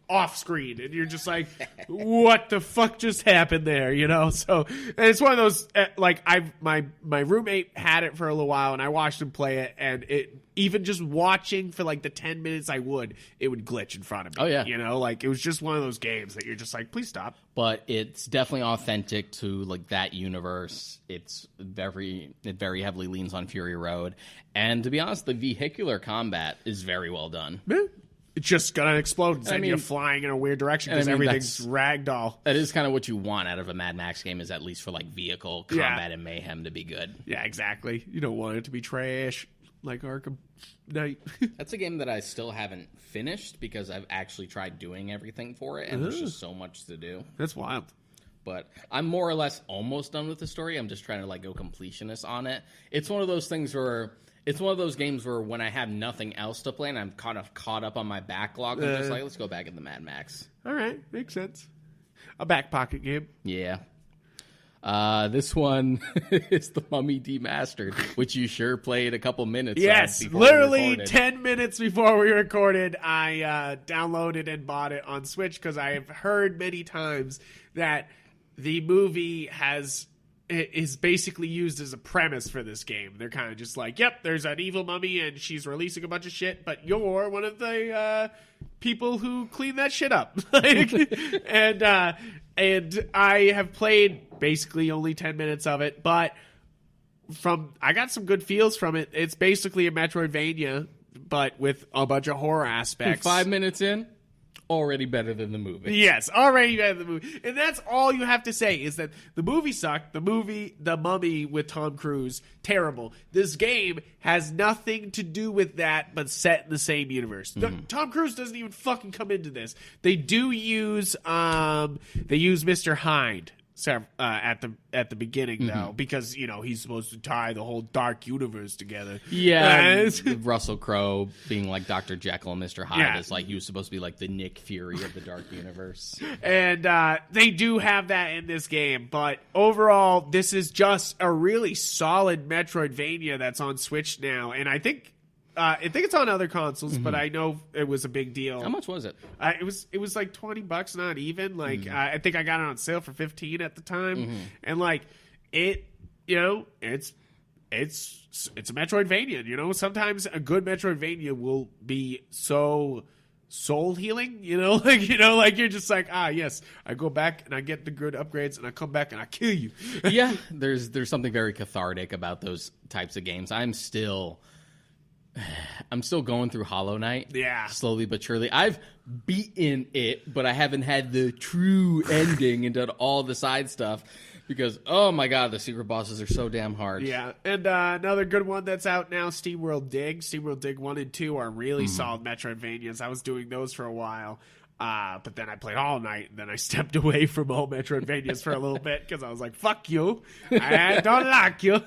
B: off screen. And you're just like, what the fuck just happened there? You know? So, and it's one of those, like, my roommate had it for a little while and I watched him play it, and it, even just watching for like the 10 minutes it would glitch in front of me.
C: Oh, yeah.
B: You know, like it was just one of those games that you're just like, please stop.
C: But it's definitely authentic to like that universe. It very heavily leans on Fury Road. And to be honest, the vehicular combat is very well done.
B: Yeah. It's just gonna explode and send you flying in a weird direction because everything's ragdoll.
C: That is kind of what you want out of a Mad Max game, is at least for like vehicle combat and mayhem to be good.
B: Yeah, exactly. You don't want it to be trash. Like Arkham Knight.
C: That's a game that I still haven't finished because I've actually tried doing everything for it, and there's just so much to do.
B: That's wild.
C: But I'm more or less almost done with the story. I'm just trying to like go completionist on it. It's one of those things where it's one of those games where when I have nothing else to play and I'm kind of caught up on my backlog, I'm just like, let's go back in the Mad Max.
B: All right, makes sense. A back pocket game.
C: Yeah. This one is the Mummy Demastered, which you sure played a couple minutes.
B: Yes, literally 10 minutes before we recorded, I downloaded and bought it on Switch because I have heard many times that the movie is basically used as a premise for this game. They're kind of just like, yep, there's an evil mummy and she's releasing a bunch of shit, but you're one of the people who clean that shit up. And I have played basically only 10 minutes of it, but I got some good feels from it. It's basically a Metroidvania, but with a bunch of horror aspects.
C: 5 minutes in, already better than the movie.
B: Yes, already better than the movie. And that's all you have to say, is that the movie sucked. The Mummy with Tom Cruise, terrible. This game has nothing to do with that, but set in the same universe. Tom Cruise doesn't even fucking come into this. They do use Mr. Hind at the beginning, though, because he's supposed to tie the whole dark universe together.
C: Yeah, Russell Crowe being like Dr. Jekyll and Mr. Hyde is like, he was supposed to be like the Nick Fury of the dark universe. And
B: they do have that in this game, but overall, this is just a really solid Metroidvania that's on Switch now, and I think it's on other consoles, but I know it was a big deal.
C: How much was it?
B: It was like $20, not even. Like I think I got it on sale for $15 at the time, and like it's a Metroidvania. Sometimes a good Metroidvania will be so soul healing. Like you're just like, yes, I go back and I get the good upgrades, and I come back and I kill you.
C: Yeah, there's something very cathartic about those types of games. I'm still going through Hollow Knight.
B: Yeah.
C: Slowly but surely. I've beaten it, but I haven't had the true ending and done all the side stuff because, oh my god, the secret bosses are so damn hard.
B: Yeah. And another good one that's out now, SteamWorld Dig. SteamWorld Dig 1 and 2 are really solid Metroidvanias. I was doing those for a while. But then I played Hollow Knight, and then I stepped away from all Metroidvanias for a little bit because I was like, fuck you. I don't like you.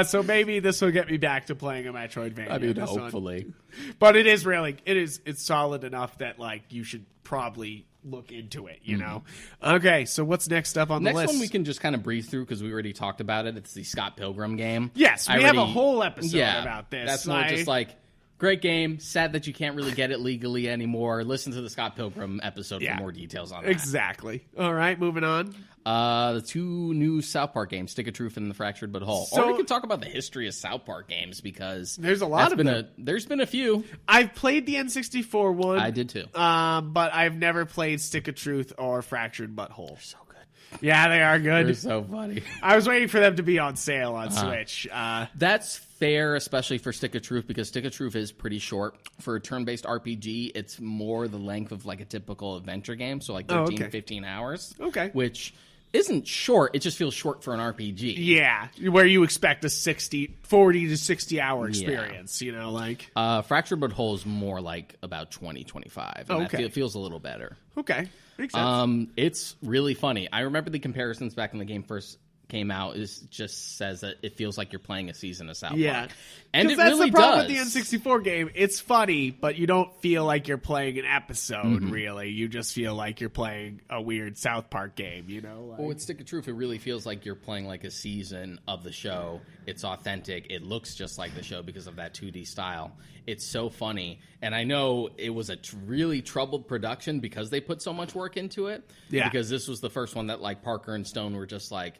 B: So maybe this will get me back to playing a Metroidvania.
C: I mean, hopefully.
B: But it's solid enough that like you should probably look into it, you know? Okay, so what's next up on the list?
C: Next one we can just kind of breeze through because we already talked about it. It's the Scott Pilgrim game.
B: Yes, we have a whole episode about this.
C: That's more just like, great game. Sad that you can't really get it legally anymore. Listen to the Scott Pilgrim episode for more details on that.
B: Exactly. All right, moving on.
C: The 2 new South Park games, Stick of Truth and The Fractured But Whole.
B: So,
C: or we can talk about the history of South Park games because
B: there's a lot of them.
C: There's been a few.
B: I've played the N64 one.
C: I did too.
B: But I've never played Stick of Truth or Fractured But Whole. They're so good. Yeah, they are good.
C: They're so funny.
B: I was waiting for them to be on sale on Switch.
C: That's fair, especially for Stick of Truth, because Stick of Truth is pretty short. For a turn-based RPG, it's more the length of like a typical adventure game, so like 13, 15 hours.
B: Okay.
C: Which isn't short, it just feels short for an RPG.
B: Yeah, where you expect a 40 to 60 hour experience, you know, like...
C: Fractured But Whole is more like about 20, 25. And it feels a little better.
B: Okay, makes sense.
C: It's really funny. I remember the comparisons back when the game first came out. It just says that it feels like you're playing a season of South Park. And it
B: that's
C: really
B: the problem
C: does.
B: with the N64 game. It's funny, but you don't feel like you're playing an episode, really. You just feel like you're playing a weird South Park game, you know? Like...
C: Well, with Stick of Truth, it really feels like you're playing like a season of the show. It's authentic. It looks just like the show because of that 2D style. It's so funny. And I know it was a really troubled production because they put so much work into it.
B: Yeah.
C: Because this was the first one that like Parker and Stone were just like,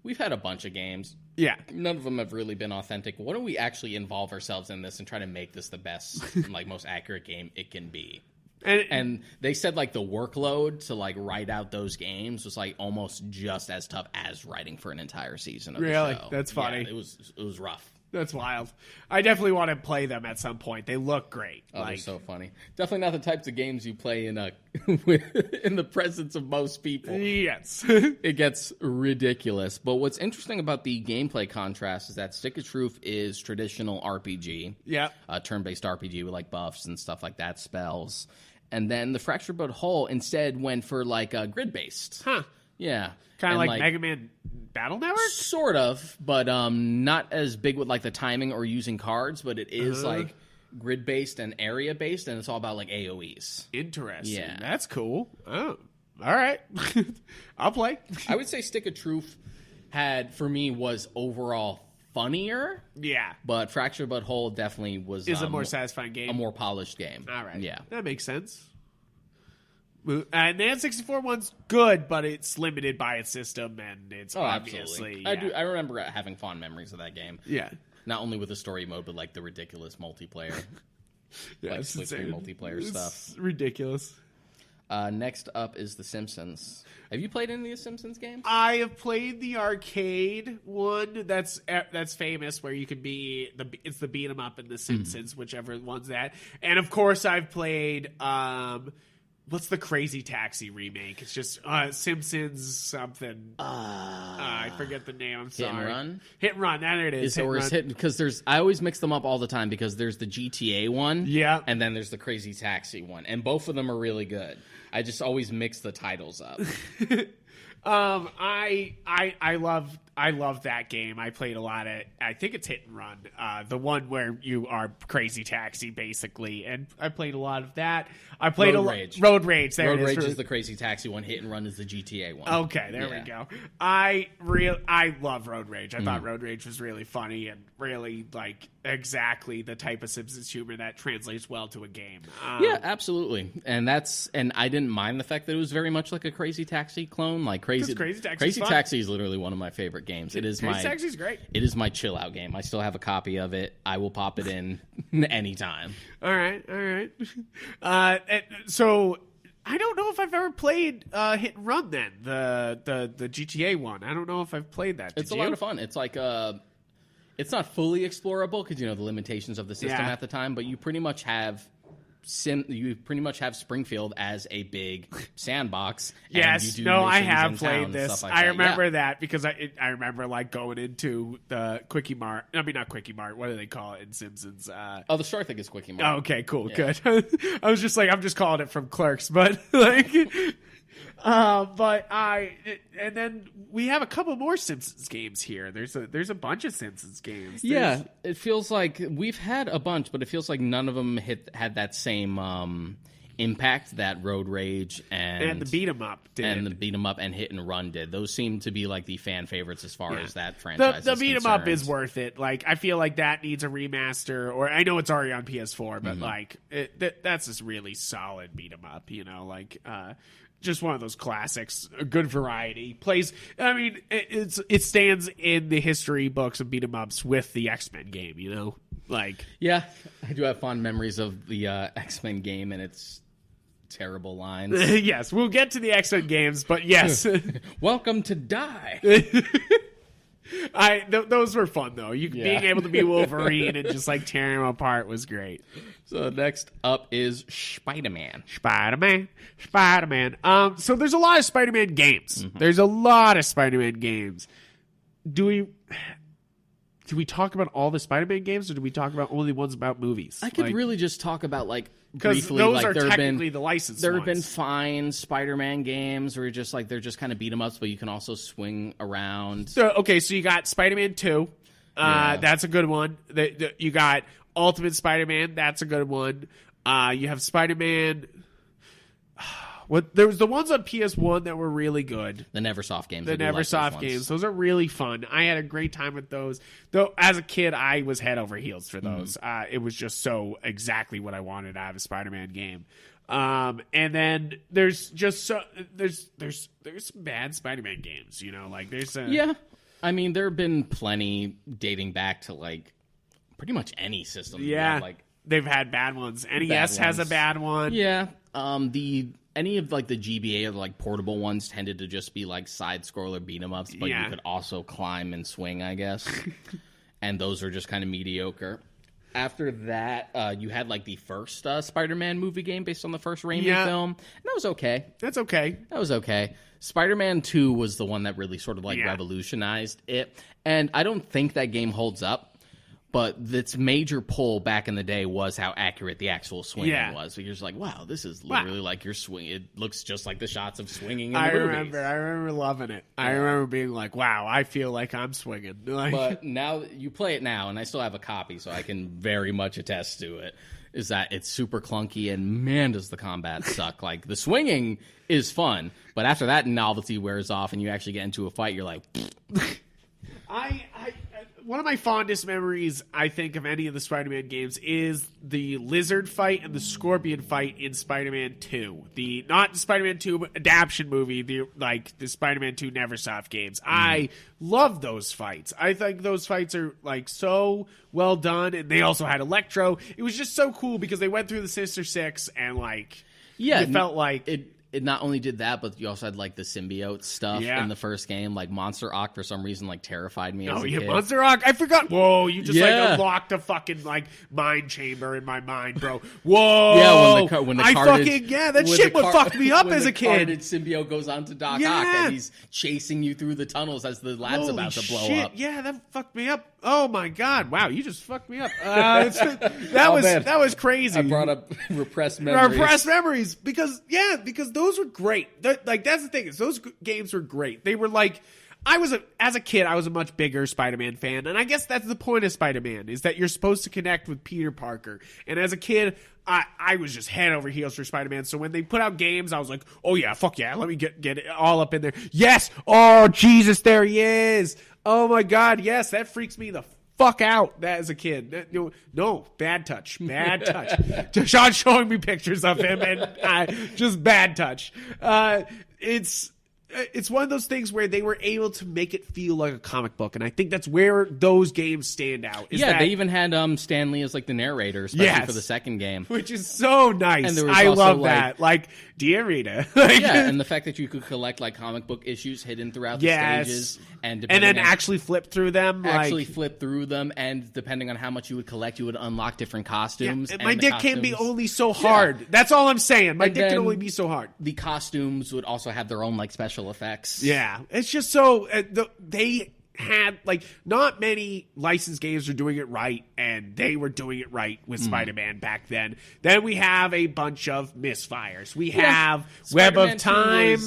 C: we've had a bunch of games.
B: Yeah.
C: None of them have really been authentic. Why don't we actually involve ourselves in this and try to make this the best, like most accurate game it can be? And they said like the workload to like write out those games was like almost just as tough as writing for an entire season of the show.
B: Really? That's funny.
C: Yeah, it was rough.
B: That's wild. I definitely want to play them at some point. They look great.
C: Oh, they're so funny. Definitely not the types of games you play in in the presence of most people.
B: Yes.
C: It gets ridiculous. But what's interesting about the gameplay contrast is that Stick of Truth is traditional RPG.
B: Yeah.
C: Turn-based RPG with like buffs and stuff like that, spells. And then the Fractured But Whole instead went for like grid-based.
B: Huh.
C: Yeah.
B: Kind of like Mega Man Battle Network?
C: Sort of, but not as big with like the timing or using cards, but it is like grid-based and area-based, and it's all about like AoEs.
B: Interesting.
C: Yeah.
B: That's cool. Oh, all right. I'll play.
C: I would say Stick of Truth for me, was overall funnier.
B: Yeah.
C: But Fractured But Whole definitely was...
B: a more satisfying game.
C: A more polished game.
B: All right.
C: Yeah.
B: That makes sense. And the N64 one's good, but it's limited by its system, and it's obviously...
C: Absolutely. I remember having fond memories of that game.
B: Yeah.
C: Not only with the story mode, but like the ridiculous multiplayer.
B: Yeah,
C: like split-screen multiplayer stuff.
B: It's ridiculous.
C: Next up is The Simpsons. Have you played any of the Simpsons games?
B: I have played the arcade one that's famous, where you can be it's the beat 'em up in The Simpsons, whichever one's that. And of course, I've played what's the Crazy Taxi remake? It's just Simpsons something. I forget the name. I'm sorry.
C: Hit and Run.
B: Hit and Run. There it is.
C: Because I always mix them up all the time because there's the GTA one,
B: yeah,
C: and then there's the Crazy Taxi one, and both of them are really good. I just always mix the titles up. I love that game. I played a lot of, I think it's Hit and Run, the one where you are Crazy Taxi basically, and I played a lot of that. I played Road Rage.
B: Road Rage. There
C: Road
B: it is.
C: Rage is the Crazy Taxi one. Hit and Run is the GTA one.
B: Okay, there we go. I love Road Rage. I thought Road Rage was really funny and really like exactly the type of Simpsons humor that translates well to a game.
C: Yeah, absolutely. And I didn't mind the fact that it was very much like a Crazy Taxi clone. Like Crazy Taxi is literally one of my favorite games. It is
B: Crazy Taxi's great.
C: It is my chill out game. I still have a copy of it. I will pop it in anytime.
B: All right. So I don't know if I've ever played Hit and Run. Then the GTA one. I don't know if I've played that.
C: It's a lot of fun. It's like it's not fully explorable because the limitations of the system at the time. But you pretty much have Springfield as a big sandbox.
B: Yes, I have played this. I remember that because I remember like going into the Quickie Mart. I mean, not Quickie Mart. What do they call it in Simpsons?
C: The store thing is Quickie Mart.
B: Oh, okay, cool, good. I was just like, I'm just calling it from Clerks, but like. And then we have a couple more Simpsons games here. There's a bunch of Simpsons games.
C: It feels like we've had a bunch, but it feels like none of them had that same impact that Road Rage
B: and the beat 'em up did.
C: And the beat 'em up and Hit and Run did. Those seem to be like the fan favorites as far as that franchise
B: the
C: is
B: beat 'em
C: concerned.
B: up is worth it. Like, I feel like that needs a remaster, or I know it's already on PS4, but like that's just really solid beat 'em up. You know, like just one of those classics. A good variety plays. I mean, it stands in the history books of beat 'em ups with the X-Men game. You know, like
C: yeah, I do have fond memories of the X-Men game and its terrible lines.
B: Yes, we'll get to the X-Men games, but yes,
C: welcome to Die.
B: Those were fun though. Being able to be Wolverine and just like tearing him apart was great.
C: So next up is Spider-Man.
B: So there's a lot of Spider-Man games. There's a lot of Spider-Man games. Do we talk about all the Spider-Man games, or do we talk about only ones about movies?
C: I could really just talk about like
B: because
C: briefly,
B: those
C: like,
B: are
C: there
B: technically the licensed
C: There
B: ones.
C: have been fine Spider-Man games where just like they're just kind of beat 'em ups, but you can also swing around.
B: So you got Spider-Man 2. That's a good one. You got Ultimate Spider-Man. That's a good one. You have Spider-Man. There was the ones on PS1 that were really good.
C: The Neversoft games.
B: The Neversoft games. Those are really fun. I had a great time with those. Though as a kid, I was head over heels for those. It was just so exactly what I wanted out of a Spider-Man game. And then there's just there's some bad Spider-Man games. You know, like there's
C: yeah. I mean, there have been plenty dating back to like pretty much any system.
B: Yeah,
C: like
B: they've had bad ones. NES has a bad one.
C: Yeah. Any of like the GBA or like portable ones tended to just be like side scroller beat 'em ups, but you could also climb and swing, I guess. And those are just kind of mediocre. After that, you had like the first Spider-Man movie game based on the first Raimi film. And that was okay.
B: That's okay.
C: That was okay. Spider-Man 2 was the one that really sort of like revolutionized it. And I don't think that game holds up. But its major pull back in the day was how accurate the actual swinging was. So you're just like, wow, this is literally like you're swinging. It looks just like the shots of swinging in the movies.
B: I remember loving it. I remember being like, wow, I feel like I'm swinging. Like,
C: but now, you play it now, and I still have a copy, so I can very much attest to it, is that it's super clunky, and man, does the combat suck. Like, the swinging is fun, but after that novelty wears off and you actually get into a fight, you're like...
B: One of my fondest memories, I think, of any of the Spider-Man games is the lizard fight and the scorpion fight in Spider-Man 2. Not the Spider-Man 2 adaptation movie, the Spider-Man 2 Neversoft games. I love those fights. I think those fights are like so well done, and they also had Electro. It was just so cool because they went through the Sinister Six, and like it felt like
C: it not only did that, but you also had like the symbiote stuff in the first game. Like Monster Ock, for some reason, like terrified me as a kid.
B: Monster Ock! I forgot. Whoa, you just like unlocked a fucking like mind chamber in my mind, bro. Whoa!
C: Yeah, when the carnage,
B: that shit would fuck me up as a kid.
C: When the carnage symbiote goes onto Doc Ock and he's chasing you through the tunnels as the lab's about to blow up.
B: Yeah, that fucked me up. Oh my god! Wow, you just fucked me up. That was crazy.
C: I brought up repressed memories.
B: Because those were great. That's the thing, is those games were great. They were like, as a kid, I was a much bigger Spider-Man fan, and I guess that's the point of Spider-Man, is that you're supposed to connect with Peter Parker. And as a kid, I was just head over heels for Spider-Man. So when they put out games, I was like, oh yeah, fuck yeah, let me get it all up in there. Yes! Oh, Jesus, there he is! Oh my god, yes, that freaks me the fuck out that as a kid. No, bad touch. Sean's showing me pictures of him, and just bad touch. It's one of those things where they were able to make it feel like a comic book, and I think that's where those games stand out.
C: They even had Stan Lee as like the narrator, especially for the second game,
B: which is so nice. I love that. Like, Dear Rita,
C: and the fact that you could collect like comic book issues hidden throughout the stages, and then
B: actually flip through them.
C: And depending on how much you would collect, you would unlock different costumes.
B: And my dick can be only so hard. That's all I'm saying. My dick can only be so hard.
C: The costumes would also have their own like special effects.
B: Yeah, it's just so they had like not many licensed games are doing it right, and they were doing it right with Spider-Man back then. Then we have a bunch of misfires. We have Web of Time.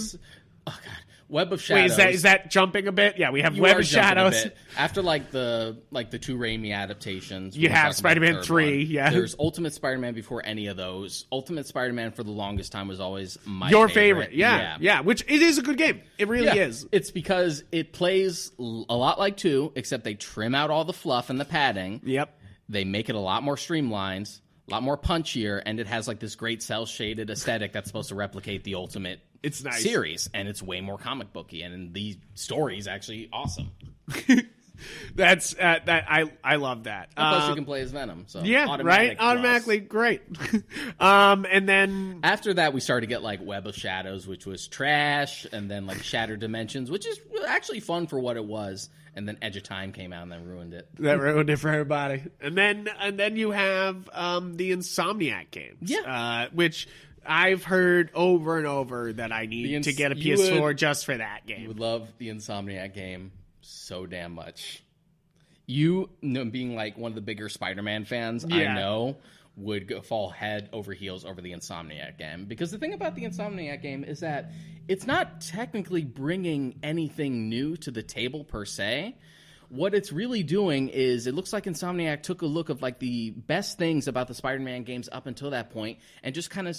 C: Web of Shadows.
B: Wait, is that jumping a bit? Yeah, we have
C: You
B: Web
C: are
B: of
C: jumping a
B: Shadows.
C: bit. After the 2 Raimi adaptations.
B: You
C: we'll
B: have
C: talk about
B: Spider-Man
C: the third
B: 3,
C: one.
B: yeah.
C: There's Ultimate Spider-Man before any of those. Ultimate Spider-Man for the longest time was always
B: Your
C: favorite.
B: favorite. Yeah. Which it is a good game. It really is.
C: It's because it plays a lot like 2, except they trim out all the fluff and the padding.
B: Yep.
C: They make it a lot more streamlined, a lot more punchier, and it has like this great cell-shaded aesthetic that's supposed to replicate the Ultimate
B: It's nice.
C: series, and it's way more comic booky, and the story is actually awesome.
B: That's I love that.
C: And plus, you can play as Venom. So
B: Yeah,
C: automatic
B: right? Automatically, great. And then...
C: After that, we started to get like Web of Shadows, which was trash, and then like Shattered Dimensions, which is actually fun for what it was. And then Edge of Time came out and then ruined it.
B: That ruined it for everybody. And then you have the Insomniac games. Which I've heard over and over that I need to get a PS4 just for that game.
C: You would love the Insomniac game so damn much. You know, being like one of the bigger Spider-Man fans, I know, would fall head over heels over the Insomniac game. Because the thing about the Insomniac game is that it's not technically bringing anything new to the table per se. What it's really doing is it looks like Insomniac took a look of like the best things about the Spider-Man games up until that point and just kind of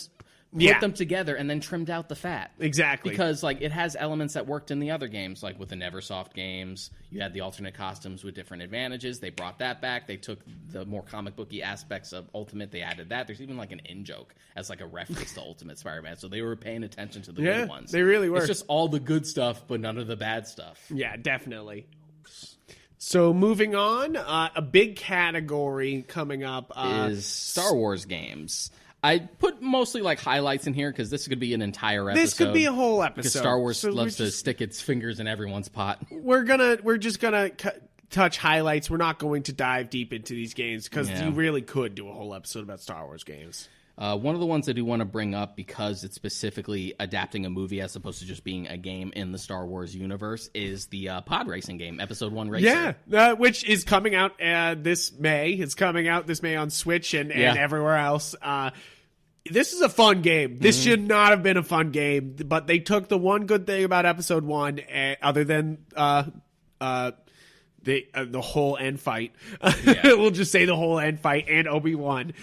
C: put them together and then trimmed out the fat.
B: Exactly.
C: Because like it has elements that worked in the other games, like with the Neversoft games. You had the alternate costumes with different advantages. They brought that back. They took the more comic booky aspects of Ultimate. They added that. There's even like an in-joke as like a reference to Ultimate Spider-Man. So they were paying attention to the good ones.
B: They really were.
C: It's just all the good stuff, but none of the bad stuff.
B: Yeah, definitely. So moving on, a big category coming up
C: is Star Wars games. I put mostly like highlights in here because this could be an entire episode.
B: This could be a whole episode.
C: Because Star Wars loves to stick its fingers in everyone's pot.
B: We're just gonna touch highlights. We're not going to dive deep into these games because you really could do a whole episode about Star Wars games.
C: One of the ones I do want to bring up because it's specifically adapting a movie as opposed to just being a game in the Star Wars universe is the pod racing game, Episode 1 Racer.
B: Yeah, which is coming out this May. It's coming out this May on Switch and everywhere else. This is a fun game. This should not have been a fun game, but they took the one good thing about Episode 1, other than the whole end fight. We'll just say the whole end fight and Obi-Wan.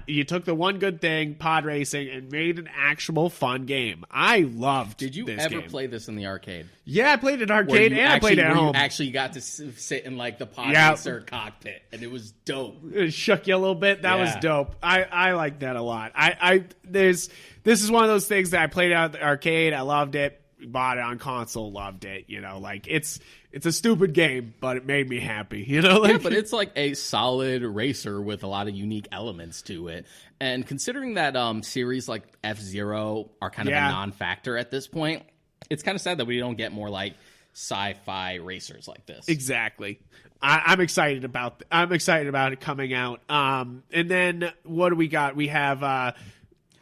B: You took the one good thing, pod racing, and made an actual fun game. I loved this game.
C: Did you ever play this in the arcade?
B: Yeah, I played it arcade and I played it at home.
C: You actually got to sit in like the pod racer cockpit, and it was dope.
B: It shook you a little bit. That was dope. I like that a lot. This is one of those things that I played out at the arcade. I loved it. Bought it on console, loved it. You know, like it's a stupid game, but it made me happy. You know, like,
C: yeah, but it's like a solid racer with a lot of unique elements to it. And considering that series like F-Zero are kind of a non-factor at this point, it's kind of sad that we don't get more like sci-fi racers like this.
B: Exactly. I'm excited about it coming out. And then what do we got? We have.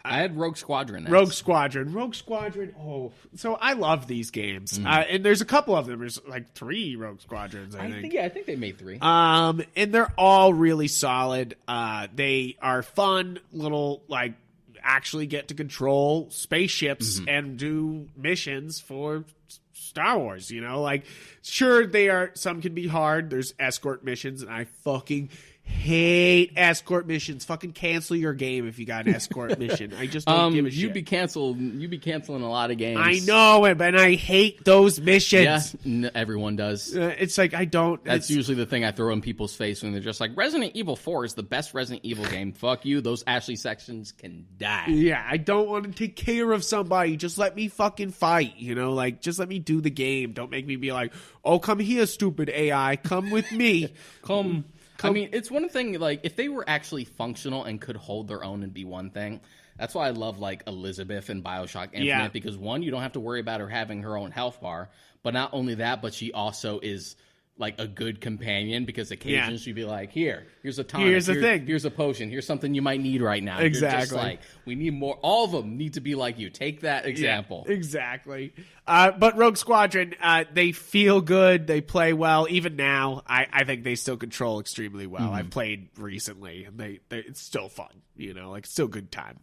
C: I had Rogue Squadron.
B: Rogue Squadron. Oh, so I love these games, and there's a couple of them. There's like 3 Rogue Squadrons. I think.
C: I think they made 3.
B: And they're all really solid. They are fun little like actually get to control spaceships and do missions for Star Wars. You know, like sure some can be hard. There's escort missions, and I fucking hate escort missions. Fucking cancel your game if you got an escort mission. I just don't give a shit.
C: You'd be canceling a lot of games.
B: I know it, but I hate those missions.
C: Yeah, everyone does.
B: It's like I don't.
C: That's usually the thing I throw in people's face when they're just like, Resident Evil 4 is the best Resident Evil game. Fuck you. Those Ashley sections can die.
B: Yeah, I don't want to take care of somebody. Just let me fucking fight. You know, like just let me do the game. Don't make me be like, oh, come here, stupid AI. Come with me.
C: Come. I mean, it's one thing, like, if they were actually functional and could hold their own and be one thing, that's why I love, like, Elizabeth in Bioshock Infinite, because, one, you don't have to worry about her having her own health bar, but not only that, but she also is like a good companion, because occasionally she'd be like, here's a tonic,
B: Here's a thing.
C: Here's a potion, here's something you might need right now.
B: Exactly.
C: You're just like, we need more. All of them need to be like you. Take that example.
B: Yeah, exactly. But Rogue Squadron, they feel good. They play well. Even now, I think they still control extremely well. I've played recently, and it's still fun. Like it's still a good time.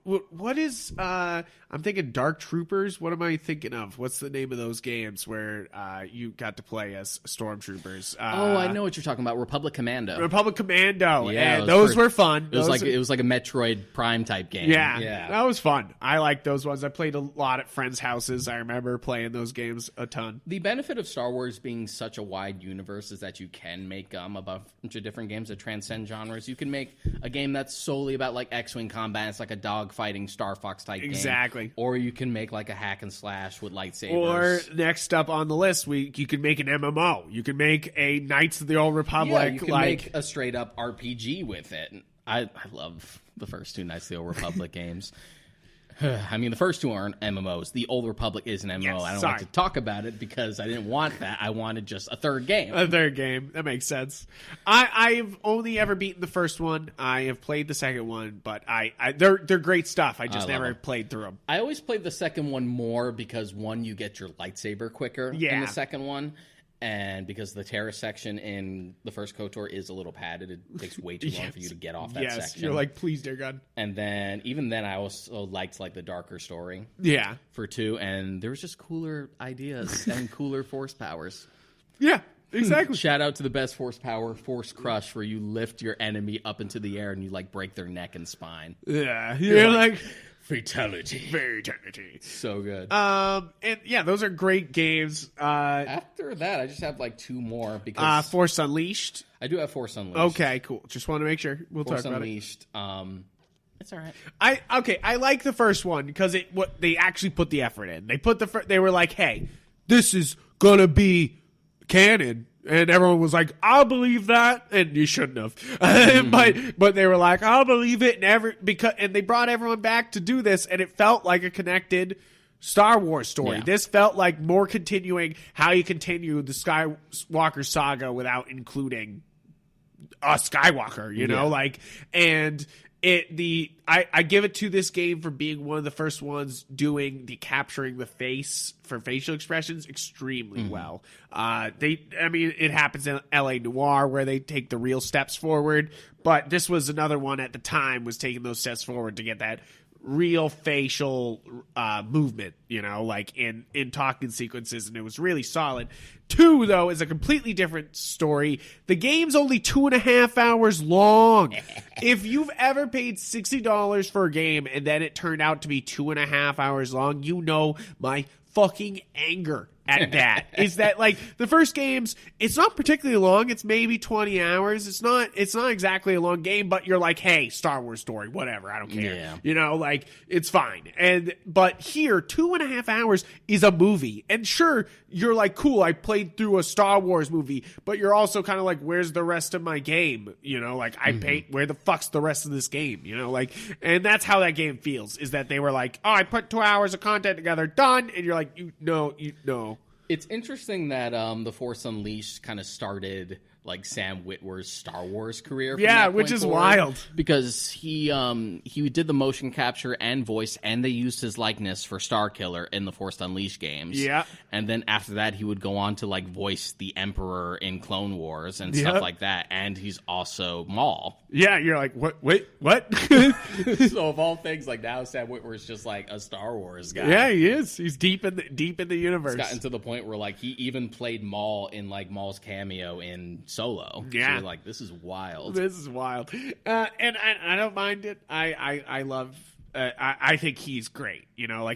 B: What is? I'm thinking Dark Troopers. What am I thinking of? What's the name of those games where you got to play as stormtroopers?
C: I know what you're talking about. Republic Commando.
B: Republic Commando.
C: Yeah,
B: those were fun.
C: It was like a Metroid Prime type game.
B: Yeah, that was fun. I liked those ones. I played a lot at friends' houses. I remember playing those games a ton.
C: The benefit of Star Wars being such a wide universe is that you can make a bunch of different games that transcend genres. You can make a game that's solely about like X-Wing combat. It's like a dog-fighting Star Fox type game.
B: Exactly.
C: Or you can make like a hack and slash with lightsabers.
B: Or next up on the list, you could make an MMO. You could make a Knights of the Old Republic.
C: Yeah, you can make a straight-up RPG with it. I love the first two Knights of the Old Republic games. I mean, the first two aren't MMOs. The Old Republic is an MMO.
B: Yes,
C: I don't like to talk about it because I didn't want that. I wanted just a third game.
B: A third game. That makes sense. I've only ever beaten the first one. I have played the second one, but they're great stuff. I just never played through them.
C: I always played the second one more because, one, you get your lightsaber quicker in the second one. And because the terrace section in the first KOTOR is a little padded, it takes way too long for you to get off that section.
B: You're like, please, dear God.
C: And then, even then, I also liked like the darker story.
B: Yeah.
C: For 2, and there was just cooler ideas and cooler force powers.
B: Yeah, exactly.
C: Shout out to the best force power, Force Crush, where you lift your enemy up into the air and you like break their neck and spine.
B: Yeah, you're like
C: fatality. So good.
B: And yeah, those are great games.
C: After that, I just have like 2 more because
B: Force Unleashed.
C: I do have Force Unleashed.
B: Okay, cool. Just want to make sure we'll
C: Force
B: talk about
C: Unleashed, it. It's all right.
B: I like the first one because they actually put the effort in. They were like, hey, this is gonna be canon. And everyone was like, I'll believe that. And you shouldn't have. But they were like, I'll believe it. And they brought everyone back to do this. And it felt like a connected Star Wars story.
C: Yeah.
B: This felt like more continuing how you continue the Skywalker saga without including a Skywalker, you know? I give it to this game for being one of the first ones doing the capturing the face for facial expressions extremely well. It happens in LA Noire where they take the real steps forward, but this was another one at the time was taking those steps forward to get that real facial movement, like in talking sequences, and it was really solid. 2, though, is a completely different story. The game's only 2.5 hours long. If you've ever paid $60 for a game and then it turned out to be 2.5 hours long, you know my fucking anger at that. Is that like the first games, it's not particularly long, it's maybe 20 hours. It's not exactly a long game, but you're like, hey, Star Wars story, whatever, I don't care.
C: Yeah.
B: It's fine. But here, 2.5 hours is a movie. And sure, you're like, cool, I played through a Star Wars movie, but you're also kind of like, where's the rest of my game? I paid, where the fuck's the rest of this game? And that's how that game feels, is that they were like, oh, I put 2 hours of content together, done. And you're like, no.
C: It's interesting that the Force Unleashed kind of started like Sam Witwer's Star Wars career.
B: Yeah, which is wild
C: because he did the motion capture and voice, and they used his likeness for Starkiller in the Force Unleashed games.
B: Yeah,
C: and then after that, he would go on to like voice the Emperor in Clone Wars and stuff like that. And he's also Maul.
B: Yeah, you're like, what? Wait, what?
C: So of all things, like now Sam Witwer is just like a Star Wars guy.
B: Yeah, he is. He's deep in the universe.
C: It's gotten to the point where like he even played Maul in like Maul's cameo in Solo.
B: Yeah,
C: so you're like, this is wild.
B: This is wild, and I don't mind it. I love. I think he's great.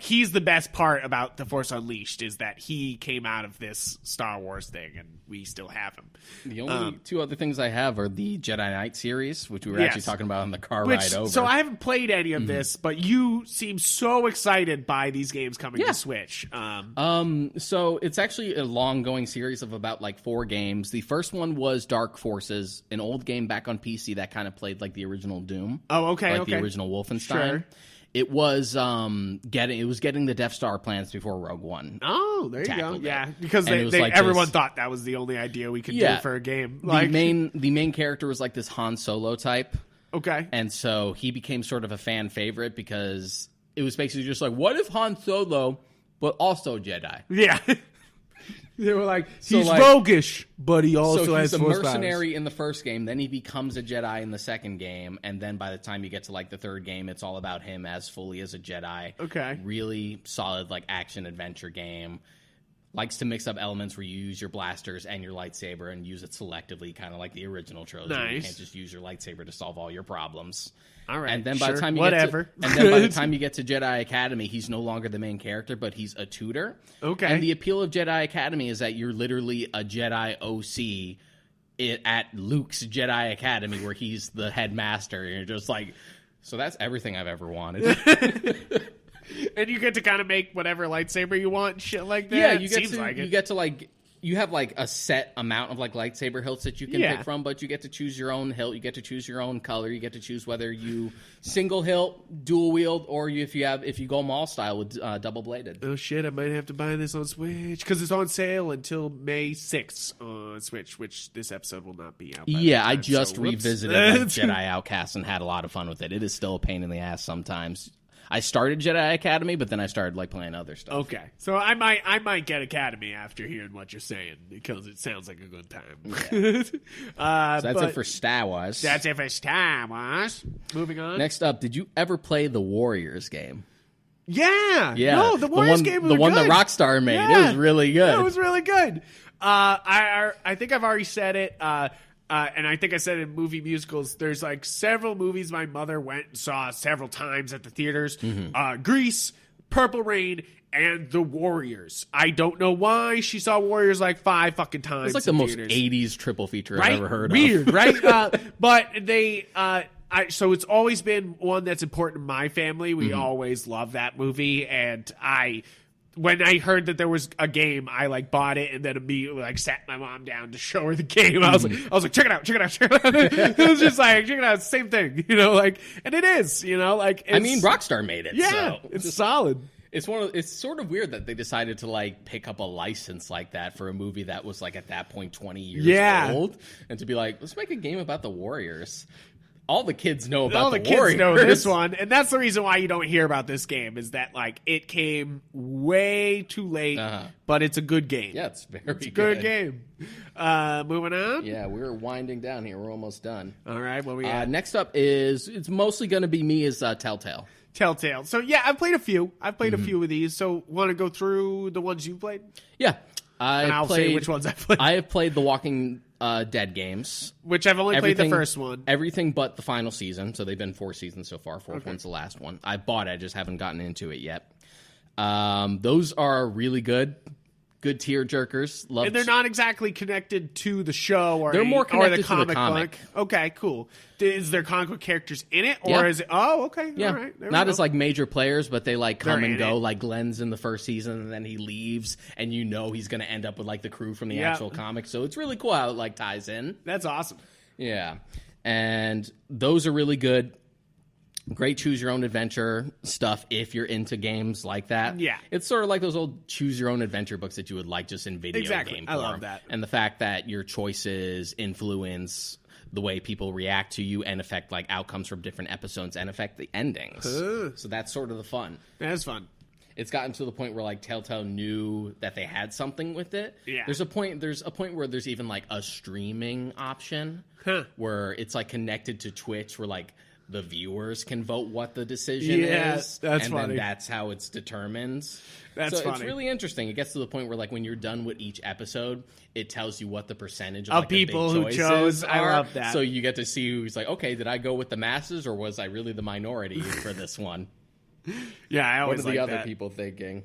B: He's the best part about The Force Unleashed is that he came out of this Star Wars thing, and we still have him.
C: The only 2 other things I have are the Jedi Knight series, which we were actually talking about on the car ride over.
B: So I haven't played any of this, but you seem so excited by these games coming to Switch.
C: So it's actually a long-going series of about like 4 games. The first one was Dark Forces, an old game back on PC that kind of played like the original Doom.
B: Oh, okay,
C: like the original Wolfenstein.
B: Sure.
C: It was getting the Death Star plans before Rogue One.
B: Oh, there you go.
C: It.
B: Yeah, because
C: like
B: everyone thought that was the only idea we could do for a game. Like
C: the main character was like this Han Solo type.
B: Okay.
C: And so he became sort of a fan favorite because it was basically just like, what if Han Solo, but also Jedi?
B: Yeah. They were like, he's roguish, but he also has
C: he's a
B: Force
C: mercenary
B: powers.
C: in the first game, then he becomes a Jedi in the second game, and then by the time you get to like the third game, it's all about him as fully as a Jedi.
B: Okay.
C: Really solid like action adventure game. Likes to mix up elements where you use your blasters and your lightsaber and use it selectively, kind of like the original trilogy.
B: Nice.
C: You can't just use your lightsaber to solve all your problems.
B: All right.
C: And then by the time you get to Jedi Academy, he's no longer the main character, but he's a tutor.
B: Okay.
C: And the appeal of Jedi Academy is that you're literally a Jedi OC at Luke's Jedi Academy, where he's the headmaster. And you're just like, so that's everything I've ever wanted.
B: And you get to kind of make whatever lightsaber you want and shit like that.
C: Yeah, you have like a set amount of like lightsaber hilts that you can pick from, but you get to choose your own hilt, you get to choose your own color, you get to choose whether you single hilt, dual wield, or if you go Maul style with double bladed.
B: Oh shit, I might have to buy this on Switch because it's on sale until May 6th on Switch, which this episode will not be out.
C: Yeah, I just revisited like, Jedi Outcast and had a lot of fun with it. It is still a pain in the ass sometimes. I started Jedi Academy, but then I started like playing other stuff.
B: Okay, so I might get Academy after hearing what you're saying because it sounds like a good time.
C: Yeah. So that's it for Star Wars.
B: That's it for Star Wars. Moving on.
C: Next up, did you ever play the Warriors game?
B: Yeah.
C: Yeah.
B: No, the Warriors game was
C: the one
B: good.
C: that Rockstar made.
B: Yeah.
C: It was really good.
B: It was really good. I think I've already said it. And I think I said in movie musicals, there's like several movies my mother went and saw several times at the theaters.
C: Mm-hmm.
B: Grease, Purple Rain, and The Warriors. I don't know why she saw Warriors like 5 fucking times.
C: It's like the most 80s triple feature
B: right?
C: I've ever heard
B: Weird,
C: of.
B: Weird, right? But they... so it's always been one that's important in my family. We always love that movie, and when I heard that there was a game, I like bought it and then immediately like sat my mom down to show her the game. I was like, check it out. It was just like, check it out, same thing, like, and it is, like.
C: I mean, Rockstar made it.
B: Yeah,
C: so.
B: it's solid.
C: It's sort of weird that they decided to like pick up a license like that for a movie that was like at that point 20 years old, and to be like, let's make a game about the Warriors. All the kids know about
B: all the kids
C: Warriors.
B: know this one, and that's the reason why you don't hear about this game is that like it came way too late, but it's a good game.
C: Yeah, it's a
B: good game. Moving on.
C: Yeah, we're winding down here. We're almost done.
B: All right, what we got?
C: Next up it's mostly going to be me as Telltale.
B: Telltale. So yeah, I've played a few. I've played a few of these. So want to go through the ones you played?
C: Yeah,
B: I'll say which ones I've played.
C: I have played the Walking Dead games,
B: which I've only played the first one.
C: Everything but the final season. So they've been 4 seasons so far. Fourth one's the last one. I bought it. I just haven't gotten into it yet. Those are really good. Good tear jerkers.
B: And they're not exactly connected to the show or
C: they're more connected
B: the comic
C: to the comic.
B: Book. Okay, cool. Is there comic book characters in it, or is it? Oh, okay.
C: Yeah.
B: All right.
C: Not as like major players, but they like come and go.
B: It.
C: Like Glenn's in the first season, and then he leaves, and he's going to end up with like the crew from the actual comic. So it's really cool how it like ties in.
B: That's awesome.
C: Yeah, and those are really good. Great choose your own adventure stuff if you're into games like that.
B: Yeah.
C: It's sort of like those old choose your own adventure books that you would like just in video game form.
B: I love that.
C: And the fact that your choices influence the way people react to you and affect like outcomes from different episodes and affect the endings. So that's sort of the fun.
B: That's fun.
C: It's gotten to the point where like Telltale knew that they had something with it.
B: Yeah.
C: There's a point where there's even like a streaming option where it's like connected to Twitch where like the viewers can vote what the decision is.
B: That's
C: and
B: funny.
C: then that's how it's determined.
B: That's funny.
C: It's really interesting. It gets to the point where like when you're done with each episode, it tells you what the percentage of like,
B: people
C: the big
B: who
C: choices
B: chose.
C: are.
B: I love that.
C: So you get to see who's like, okay, did I go with the masses or was I really the minority for this one?
B: Yeah, I always
C: what are the other
B: that.
C: people thinking?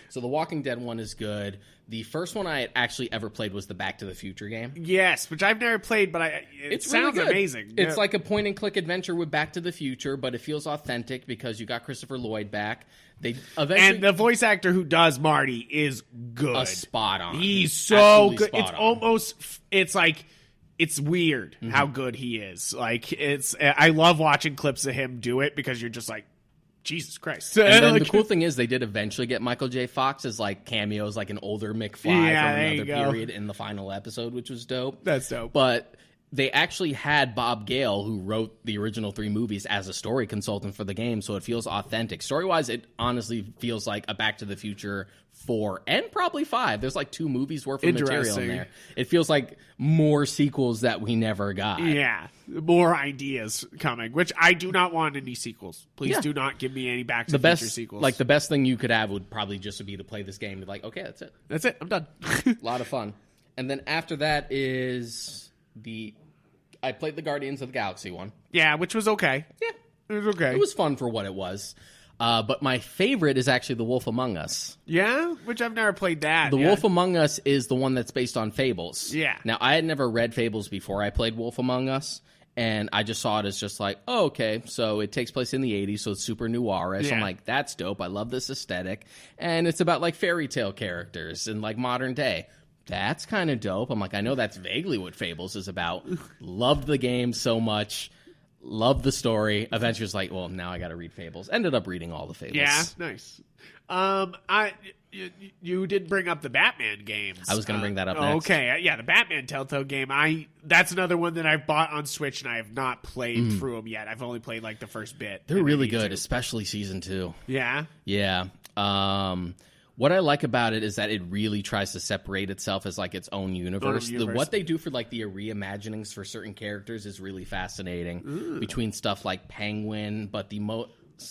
C: So the Walking Dead one is good. The first one I had actually ever played was the Back to the Future game.
B: Yes, which I've never played, but it sounds
C: really
B: amazing.
C: It's like a point-and-click adventure with Back to the Future, but it feels authentic because you got Christopher Lloyd back. They eventually
B: and the voice actor who does Marty is good.
C: Spot on.
B: He's so good. It's
C: on.
B: almost. It's like. It's weird how good he is. Like I love watching clips of him do it because you're just like, Jesus Christ.
C: And then the cool thing is they did eventually get Michael J. Fox as like cameos, like an older McFly from another period in the final episode, which was dope.
B: That's dope.
C: But they actually had Bob Gale, who wrote the original 3 movies, as a story consultant for the game, so it feels authentic. Story-wise, it honestly feels like a Back to the Future 4 and probably 5. There's like 2 movies worth of material in there. It feels like more sequels that we never got.
B: Yeah, more ideas coming, which I do not want any sequels. Please do not give me any Back to the Future sequels.
C: Like, the best thing you could have would probably just be to play this game and be like, okay, that's it.
B: That's it. I'm done.
C: A lot of fun. And then after that is I played the Guardians of the Galaxy one.
B: Yeah, which was okay.
C: Yeah.
B: It was okay.
C: It was fun for what it was. But my favorite is actually The Wolf Among Us.
B: Yeah? Which I've never played that.
C: The Wolf Among Us is the one that's based on Fables.
B: Yeah.
C: Now, I had never read Fables before I played Wolf Among Us, and I just saw it as just like, oh, okay, so it takes place in the 80s, so it's super noir-ish.
B: Yeah.
C: I'm like, that's dope. I love this aesthetic. And it's about, like, fairy tale characters in, like, modern day. That's kind of dope. I'm like, I know that's vaguely what Fables is about. Loved the game so much. Loved the story. Eventually was like, well, now I got to read Fables. Ended up reading all the Fables.
B: Yeah, nice. You did bring up the Batman games.
C: I was going to bring that up next.
B: Okay, yeah, the Batman Telltale game. That's another one that I've bought on Switch, and I have not played through them yet. I've only played like the first bit.
C: They're really good, especially Season 2.
B: Yeah?
C: Yeah. What I like about it is that it really tries to separate itself as like its own universe. What they do for like the reimaginings for certain characters is really fascinating. Between stuff like Penguin,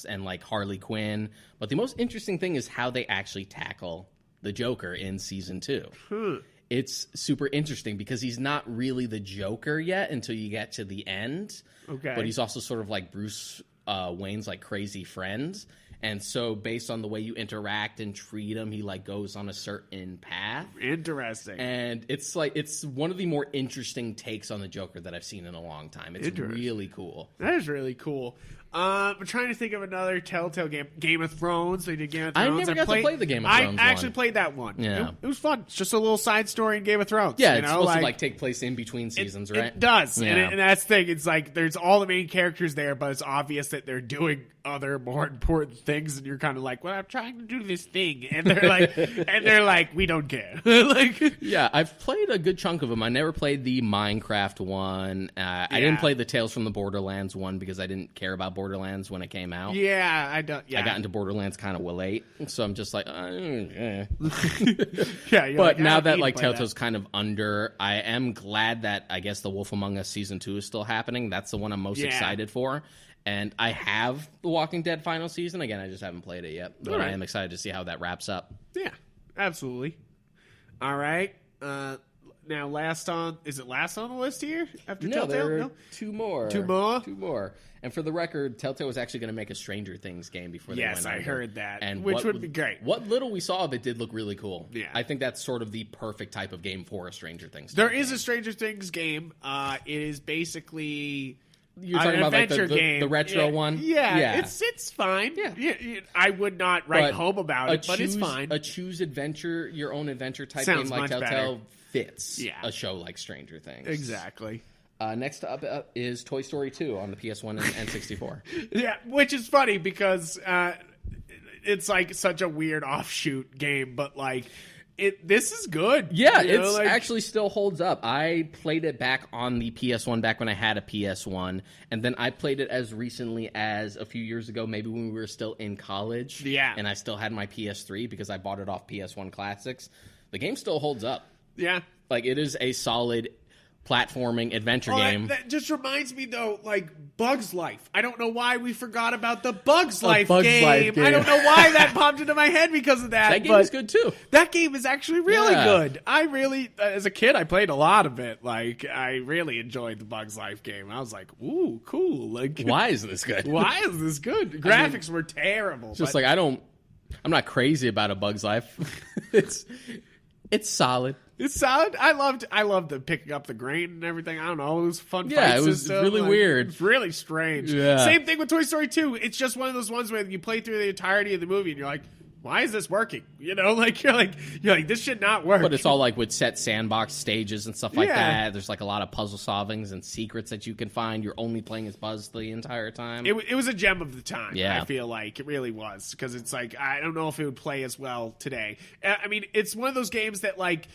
C: and like Harley Quinn. But the most interesting thing is how they actually tackle the Joker in Season 2. It's super interesting because he's not really the Joker yet until you get to the end.
B: Okay.
C: But he's also sort of like Bruce Wayne's like crazy friend. And so based on the way you interact and treat him, he like goes on a certain path.
B: Interesting.
C: And it's like, it's one of the more interesting takes on the Joker that I've seen in a long time. It's really cool.
B: That is really cool. I'm trying to think of another Telltale game. Game of Thrones. They did Game of Thrones.
C: I never got to play the Game of Thrones
B: I actually played that one.
C: Yeah.
B: It was fun. It's just a little side story in Game of Thrones.
C: Yeah, it's supposed to like take place in between seasons, right?
B: It does.
C: Yeah.
B: And that's the thing. It's like there's all the main characters there, but it's obvious that they're doing other more important things, and you're kind of like, well, I'm trying to do this thing. And they're like, we don't care.
C: Yeah, I've played a good chunk of them. I never played the Minecraft one. I didn't play the Tales from the Borderlands one because I didn't care about Borderlands when it came out.
B: Yeah, I don't. Yeah.
C: I got into Borderlands kind of late, so I'm just like,
B: Yeah,
C: but now that like Telltale's kind of under, I am glad that I guess the Wolf Among Us Season 2 is still happening. That's the one I'm most excited for. And I have The Walking Dead final season. Again, I just haven't played it yet, but I am excited to see how that wraps up.
B: Yeah, absolutely. All right. Now, last on the list here after Telltale?
C: There are two more.
B: Two more?
C: Two more. And for the record, Telltale was actually going to make a Stranger Things game before they went under.
B: Yes, I heard that,
C: and
B: which would be great.
C: What little we saw of it did look really cool.
B: Yeah.
C: I think that's sort of the perfect type of game for a Stranger Things.
B: There is a Stranger Things game. It is basically...
C: You're talking about like the retro one?
B: Yeah, it's fine. Yeah. I would not write home about it, but it's fine.
C: A choose adventure, your own adventure type
B: Sounds
C: game like Telltale fits
B: Yeah.
C: a show like Stranger Things.
B: Exactly.
C: Next up is Toy Story 2 on the PS1 and N64.
B: Yeah, which is funny because it's like such a weird offshoot game, but like... This is good.
C: Yeah, it actually still holds up. I played it back on the PS1 back when I had a PS1, and then I played it as recently as a few years ago, maybe when we were still in college.
B: Yeah.
C: And I still had my PS3 because I bought it off PS1 Classics. The game still holds up.
B: Yeah.
C: Like, it is a solid platforming adventure game.
B: That just reminds me, though, like, Bug's Life. I don't know why we forgot about the Bug's Life game. I don't know why that popped into my head because of that.
C: That game is good, too.
B: That game is actually really good. I really, as a kid, I played a lot of it. Like, I really enjoyed the Bug's Life game. I was like, ooh, cool. Like,
C: why is this good?
B: Why is this good? The graphics were terrible.
C: Just like, I'm not crazy about a Bug's Life. It's solid.
B: It's solid. I loved the picking up the grain and everything. I don't know. It was a fun.
C: Yeah,
B: fight
C: it was
B: system.
C: really weird.
B: It's really strange.
C: Yeah.
B: Same thing with Toy Story 2. It's just one of those ones where you play through the entirety of the movie and you're like, why is this working? You know, like you're like this should not work.
C: But it's all like with set sandbox stages and stuff like that. There's like a lot of puzzle solvings and secrets that you can find. You're only playing as Buzz the entire time.
B: It was a gem of the time.
C: Yeah.
B: I feel like it really was, because it's like I don't know if it would play as well today. I mean, it's one of those games that like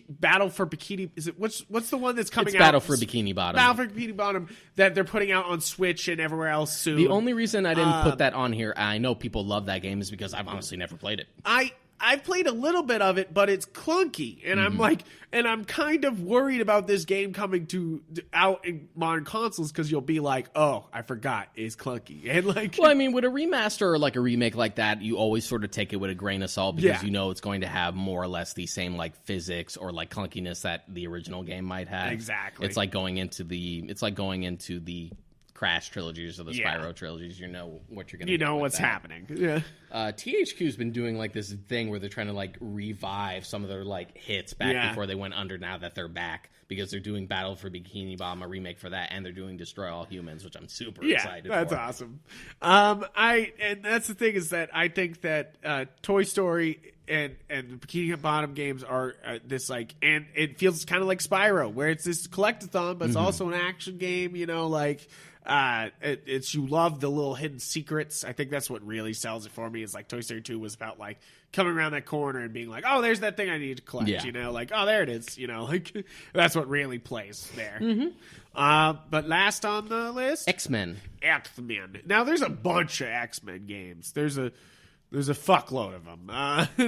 B: Battle for Bikini. Is it what's the one that's coming out?
C: Battle for Bikini Bottom.
B: Battle for Bikini Bottom that they're putting out on Switch and everywhere else soon.
C: The only reason I didn't put that on here, I know people love that game, is because I've honestly never played it.
B: I've played a little bit of it, but it's clunky, and I'm kind of worried about this game coming out in modern consoles, because you'll be like, oh, I forgot, it's clunky, and like.
C: Well, I mean, with a remaster or like a remake like that, you always sort of take it with a grain of salt, because you know it's going to have more or less the same like physics or like clunkiness that the original game might have.
B: Exactly.
C: It's like going into the Crash trilogies or the Spyro trilogies. You know what you're going to get. You know
B: what's happening. Yeah.
C: THQ's been doing like this thing where they're trying to like revive some of their like hits back before they went under, now that they're back, because they're doing Battle for Bikini Bottom, a remake for that, and they're doing Destroy All Humans, which I'm super excited for.
B: That's awesome. And that's the thing, is that I think that Toy Story and the Bikini Bottom games are this like, and it feels kind of like Spyro, where it's this collectathon, but it's also an action game, you know, like. It's you love the little hidden secrets. I think that's what really sells it for me. Is like Toy Story 2 was about like coming around that corner and being like, oh, there's that thing I need to collect. You know, like, oh, there it is. You know, like that's what really plays there. But last on the list,
C: X-Men.
B: Now there's a bunch of X-Men games. There's a fuckload of them,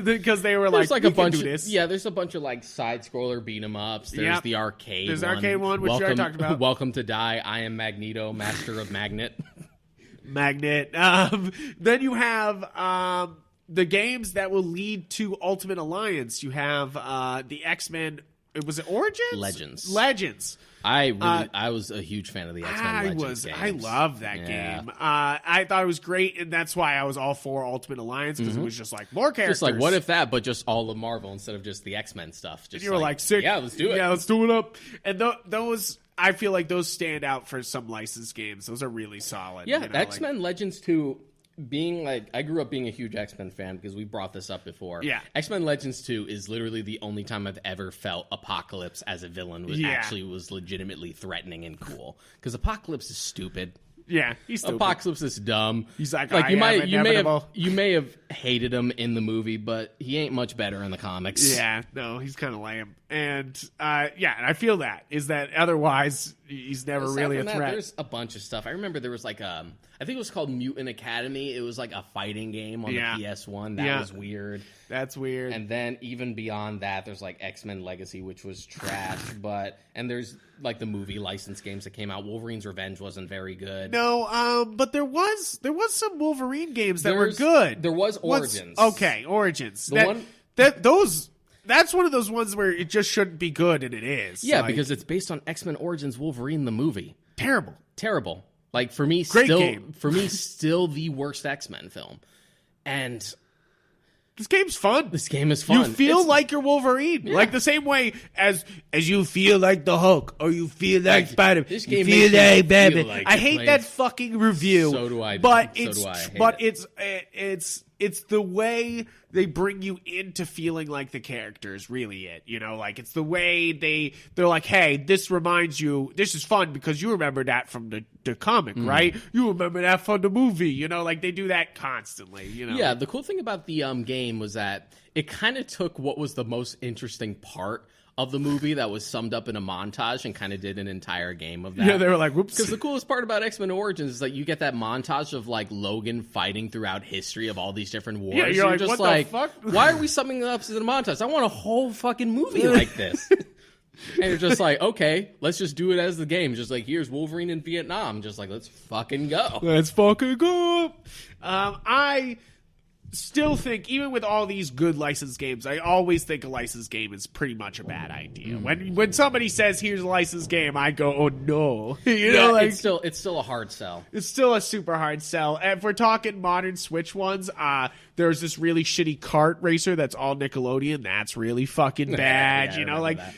B: because they were
C: there's
B: like
C: a
B: bunch
C: of this. Yeah, there's a bunch of like side scroller beat 'em ups. There's the arcade.
B: There's the arcade one, which I talked about.
C: Welcome to Die. I am Magneto, Master of Magnet.
B: Magnet. Then you have the games that will lead to Ultimate Alliance. You have the X-Men. Was it Origins? Legends.
C: I was a huge fan of the X-Men Legends games.
B: I love that game. I thought it was great, and that's why I was all for Ultimate Alliance, because it was just like more characters.
C: Just like, what if that, but just all of Marvel instead of just the X-Men stuff. Just
B: and you were like, sick.
C: Yeah, let's do it.
B: Yeah, let's do it up. And those, I feel like those stand out for some licensed games. Those are really solid.
C: Yeah, X-Men Legends 2... being like, I grew up being a huge X-Men fan, because we brought this up before. Yeah. X-Men Legends 2 is literally the only time I've ever felt Apocalypse as a villain actually was legitimately threatening and cool. Because Apocalypse is stupid.
B: Yeah, he's stupid.
C: Apocalypse is dumb.
B: He's like
C: you may have hated him in the movie, but he ain't much better in the comics.
B: Yeah, no, he's kind of lame. And and I feel that is that otherwise he's never really a threat.
C: There's a bunch of stuff. I remember there was like I think it was called Mutant Academy. It was like a fighting game on the PS1. That was weird.
B: That's weird.
C: And then even beyond that, there's like X-Men Legacy, which was trash. And there's like the movie license games that came out. Wolverine's Revenge wasn't very good.
B: No, but there was some Wolverine games that were good.
C: There was Origins.
B: Origins. That's one of those ones where it just shouldn't be good, and it is.
C: Yeah, because it's based on X-Men Origins Wolverine the movie.
B: Terrible.
C: Like for me, still the worst X-Men film. And
B: this game's fun.
C: This game is fun.
B: You feel like you're Wolverine, like the same way as you feel like the Hulk, or you feel like Spider-Man.
C: This game
B: you feel like Batman.
C: Like
B: I hate that fucking review.
C: So do I.
B: But it's the way they bring you into feeling like the character is really it. You know, like it's the way they're like, hey, this reminds you, this is fun because you remember that from the comic, right? You remember that from the movie. You know, like they do that constantly. You know.
C: Yeah, the cool thing about the game was that it kind of took what was the most interesting part of the movie that was summed up in a montage and kind of did an entire game of that.
B: Yeah, they were like, whoops.
C: Because the coolest part about X-Men Origins is that you get that montage of like Logan fighting throughout history of all these different wars.
B: Yeah, you're
C: just
B: what the fuck?
C: Why are we summing it up as a montage? I want a whole fucking movie like this. And you're just like, okay, let's just do it as the game. Just like, here's Wolverine in Vietnam. Just like, let's fucking go.
B: Let's fucking go. I still think, even with all these good licensed games, I always think a licensed game is pretty much a bad idea. When somebody says here's a licensed game, I go, oh no.
C: It's still a hard sell.
B: It's still a super hard sell. And if we're talking modern Switch ones, there's this really shitty kart racer that's all Nickelodeon. That's really fucking bad.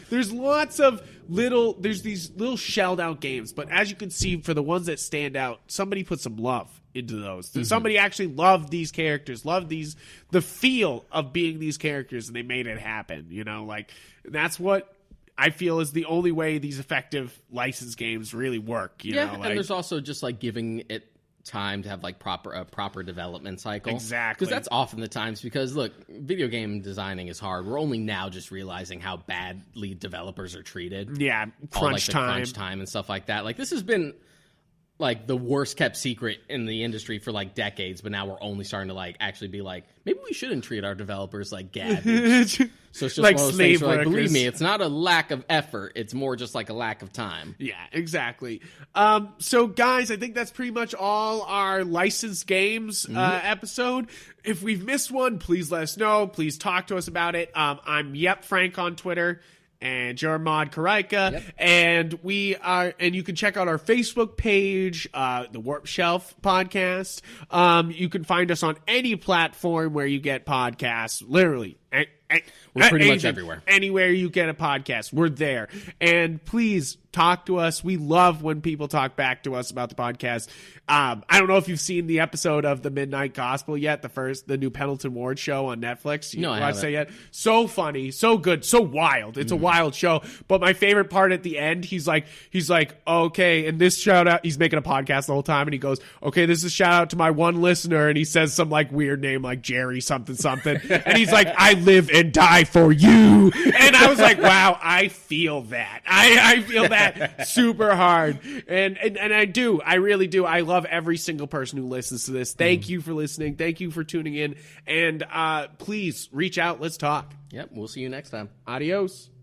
B: There's lots of there's these little shelled out games, but as you can see, for the ones that stand out, somebody put some love into those. Somebody actually loved these characters, loved the feel of being these characters, and they made it happen. Like that's what I feel is the only way these effective licensed games really work. And
C: there's also just like giving it time to have like proper development cycle.
B: Exactly.
C: Because that's often the times, because look, video game designing is hard. We're only now just realizing how badly developers are treated.
B: Yeah, crunch
C: time and stuff like that. Like this has been like the worst kept secret in the industry for like decades, but now we're only starting to like actually be like, maybe we shouldn't treat our developers like garbage. So it's just
B: like
C: one of those
B: slave
C: things where, like, believe
B: workers.
C: me, it's not a lack of effort. It's more just like a lack of time.
B: Yeah, exactly. So guys, I think that's pretty much all our licensed games episode. If we've missed one, please let us know. Please talk to us about it. I'm Frank on Twitter. And you're Mod Karaika, and you can check out our Facebook page, the Warp Shelf podcast. You can find us on any platform where you get podcasts, literally.
C: We're pretty much everywhere.
B: Anywhere you get a podcast, we're there. And please talk to us. We love when people talk back to us about the podcast. I don't know if you've seen the episode of the Midnight Gospel yet, the new Pendleton Ward show on Netflix.
C: No, I haven't.
B: That yet? So funny, so good, so wild. It's a wild show. But my favorite part at the end, he's like, okay, and this shout out, he's making a podcast the whole time, and he goes, okay, this is a shout out to my one listener, and he says some like weird name like Jerry something, and he's like, I live and die for you. And I was like, wow, I feel that. I feel that super hard. And I really do. I love every single person who listens to this. Thank you for listening. Thank you for tuning in. And please reach out. Let's talk.
C: Yep. We'll see you next time.
B: Adios.